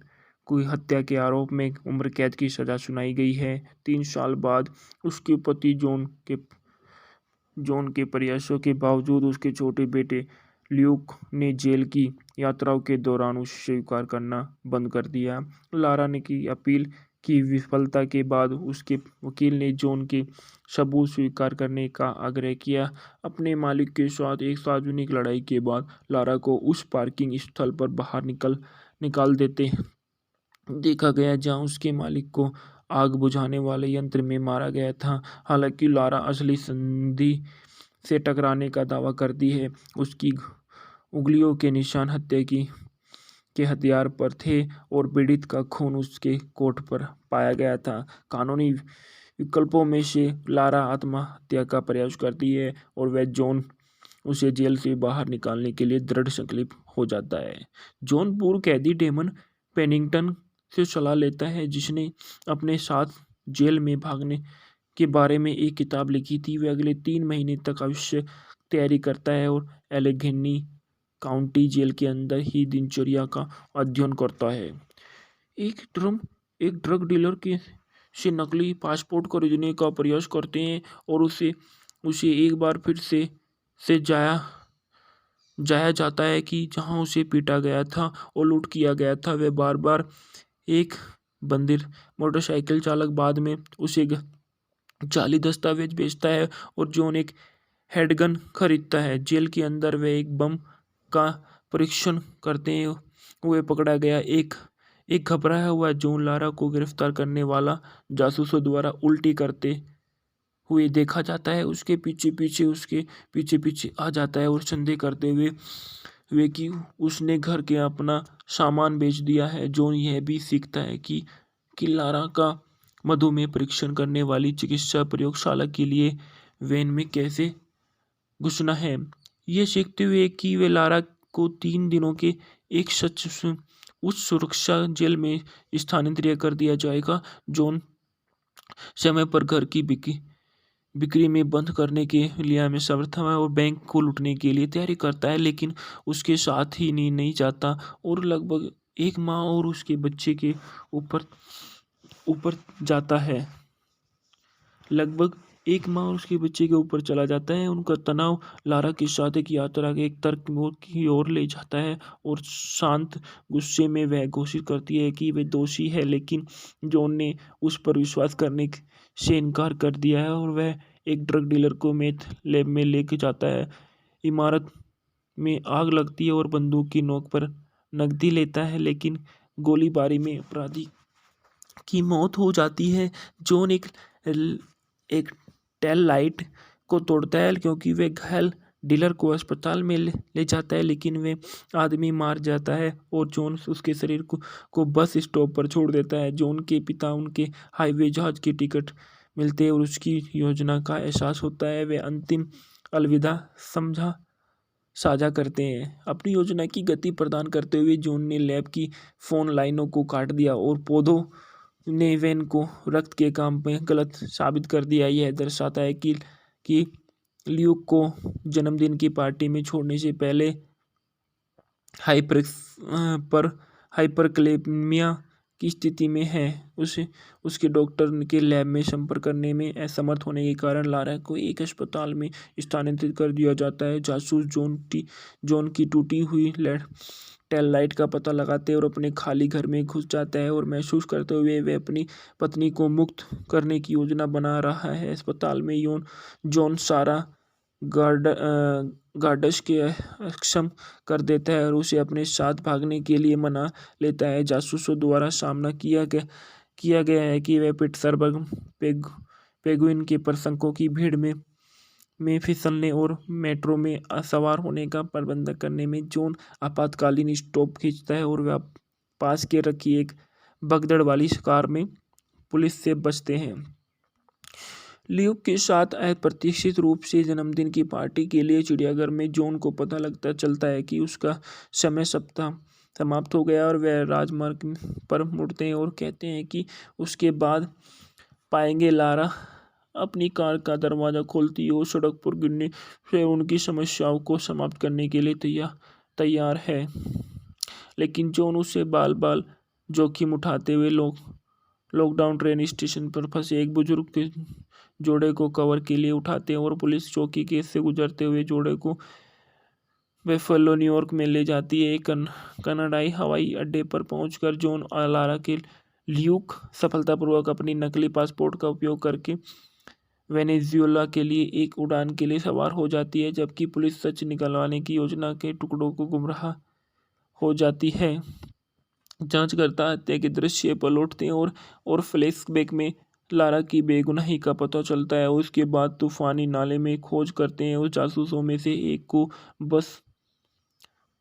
को हत्या के आरोप में उम्र कैद की सजा सुनाई गई है। 3 साल बाद उसके पति जॉन के प्रयासों के बावजूद उसके छोटे बेटे ल्यूक ने जेल की यात्राओं के दौरान उसे स्वीकार करना बंद कर दिया। लारा ने की अपील की विफलता के बाद उसके वकील ने जॉन के सबूत स्वीकार करने का आग्रह किया। अपने मालिक के साथ एक सार्वजनिक लड़ाई के बाद लारा को उस पार्किंग स्थल पर बाहर निकाल देते देखा गया जहां उसके मालिक को आग बुझाने वाले यंत्र में मारा गया था। हालांकि लारा असली संधि से टकराने का दावा करती है। उसकी उंगलियों के निशान हत्या के हथियार पर थे और पीड़ित का खून उसके कोट पर पाया गया था। कानूनी विकल्पों में से लारा आत्महत्या का प्रयास करती है और वह जॉन उसे जेल से बाहर निकालने के लिए दृढ़ संकल्प हो जाता है। जॉन पूर्व कैदी डेमन पेनिंगटन से सलाह लेता है जिसने अपने साथ जेल में भागने के बारे में एक किताब लिखी थी। वह अगले 3 महीने तक आवश्यक तैयारी करता है और एलेघनी काउंटी जेल के अंदर ही दिनचर्या का अध्ययन करता है। एक ड्रग डीलर से नकली पासपोर्ट खरीदने का प्रयास करते हैं और उसे एक बार फिर से जाया जाता है कि जहां उसे पीटा गया था और लूट किया गया था। वह बार बार एक बंदिर मोटरसाइकिल चालक बाद में उसे जाली दस्तावेज बेचता है और जॉन एक हैंडगन खरीदता है। जेल के अंदर वे एक बम का परीक्षण करते हुए पकड़ा गया। एक घबराया हुआ जॉन लारा को गिरफ्तार करने वाला जासूसों द्वारा उल्टी करते हुए देखा जाता है। उसके पीछे आ जाता है और संदेह करते हुए कि उसने घर के अपना सामान बेच दिया है। जॉन यह भी सीखता है कि लारा का मधुमेह परीक्षण करने वाली चिकित्सा प्रयोगशाला के लिए वैन में कैसे घुसना है। ये सीखते हुए कि वे लारा को 3 दिनों के एक उस सुरक्षा जेल में स्थानांतरित कर दिया जाएगा। जॉन समय पर घर की बिक्री में बंद करने के लिए में समर्थ है और बैंक को लूटने के लिए तैयारी करता है, लेकिन उसके साथ ही नहीं जाता और लगभग एक माँ और उसके बच्चे के ऊपर ऊपर जाता है। लगभग एक माह और उसके बच्चे के ऊपर चला जाता है। उनका तनाव लारा के साथ एक यात्रा के एक तर्क मोड़ की ओर ले जाता है और शांत गुस्से में वह घोषित करती है कि वह दोषी है, लेकिन जॉन ने उस पर विश्वास करने से इनकार कर दिया है और वह एक ड्रग डीलर को मेथ लैब में लेके जाता है। इमारत में आग लगती है और बंदूक की नोक पर नकदी लेता है, लेकिन गोलीबारी में अपराधी की मौत हो जाती है। जॉन एक टेल लाइट को तोड़ता है क्योंकि वे घायल डीलर को अस्पताल में ले जाता है, लेकिन वे आदमी मार जाता है और जॉन उसके शरीर को बस स्टॉप पर छोड़ देता है। जॉन के पिता उनके हाईवे जहाज की टिकट मिलते हैं और उसकी योजना का एहसास होता है। वे अंतिम अलविदा समझा साझा करते हैं। अपनी योजना की गति प्रदान करते हुए जॉन ने लैब की फोन लाइनों को काट दिया और पौधों ने वेन को रक्त के काम में गलत साबित कर दिया। यह दर्शाता है कि ल्यूक को जन्मदिन की पार्टी में छोड़ने से पहले हाइपरकलेमिया की स्थिति में है। उसके डॉक्टर के लैब में संपर्क करने में असमर्थ होने के कारण लारा को एक अस्पताल में स्थानांतरित कर दिया जाता है। जासूस जॉन की टूटी हुई टेल लाइट का पता लगाते और अपने खाली घर में घुस जाता है और महसूस करते हुए वे अपनी पत्नी को मुक्त करने की योजना बना रहा है। अस्पताल में जॉन सारा गार्डस के अक्षम कर देता है और उसे अपने साथ भागने के लिए मना लेता है। जासूसों द्वारा सामना किया गया है कि वे पिट्सबर्ग पेंगुइन के प्रशंसकों की भीड़ में फिसलने और मेट्रो में सवार होने का प्रबंधन करने में जॉन आपातकालीन स्टॉप खींचता है और वह पास के रखी एक भगदड़ वाली कार में पुलिस से बचते हैं। ल्यूक के साथ अप्रत्याशित रूप से जन्मदिन की पार्टी के लिए चिड़ियाघर में जॉन को पता चलता है कि उसका समय सप्ताह समाप्त हो गया और वह राजमार्ग पर मुड़ते हैं और कहते हैं कि उसके बाद पाएंगे। लारा अपनी कार का दरवाज़ा खोलती है और सड़क पर गिरने से उनकी समस्याओं को समाप्त करने के लिए तैयार है, लेकिन जॉन उसे बाल बाल जोखिम उठाते हुए लॉकडाउन ट्रेन स्टेशन पर फंसे एक बुजुर्ग के जोड़े को कवर के लिए उठाते हैं और पुलिस चौकी के से गुजरते हुए जोड़े को बेफलो न्यूयॉर्क में ले जाती है। कनाडाई हवाई अड्डे पर पहुंचकर जॉन और लारा के ल्यूक सफलतापूर्वक अपनी नकली पासपोर्ट का उपयोग करके वेनेजुएला के लिए एक उड़ान के लिए सवार हो जाती है, जबकि पुलिस सच निकलवाने की योजना के टुकड़ों को गुमराह हो जाती है। जांचकर्ता हत्या के दृश्य पर लौटते हैं और फ्लैशबैक में लारा की बेगुनाही का पता चलता है। उसके बाद तूफानी नाले में खोज करते हैं और जासूसों में से एक को बस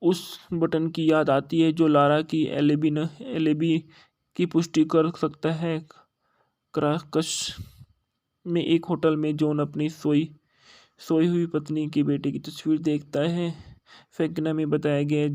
उस बटन की याद आती है जो लारा की एलिबी की पुष्टि कर सकता है। क्राकस में एक होटल में जॉन अपनी सोई हुई पत्नी की बेटे की तस्वीर देखता है। फैक्ना में बताया गया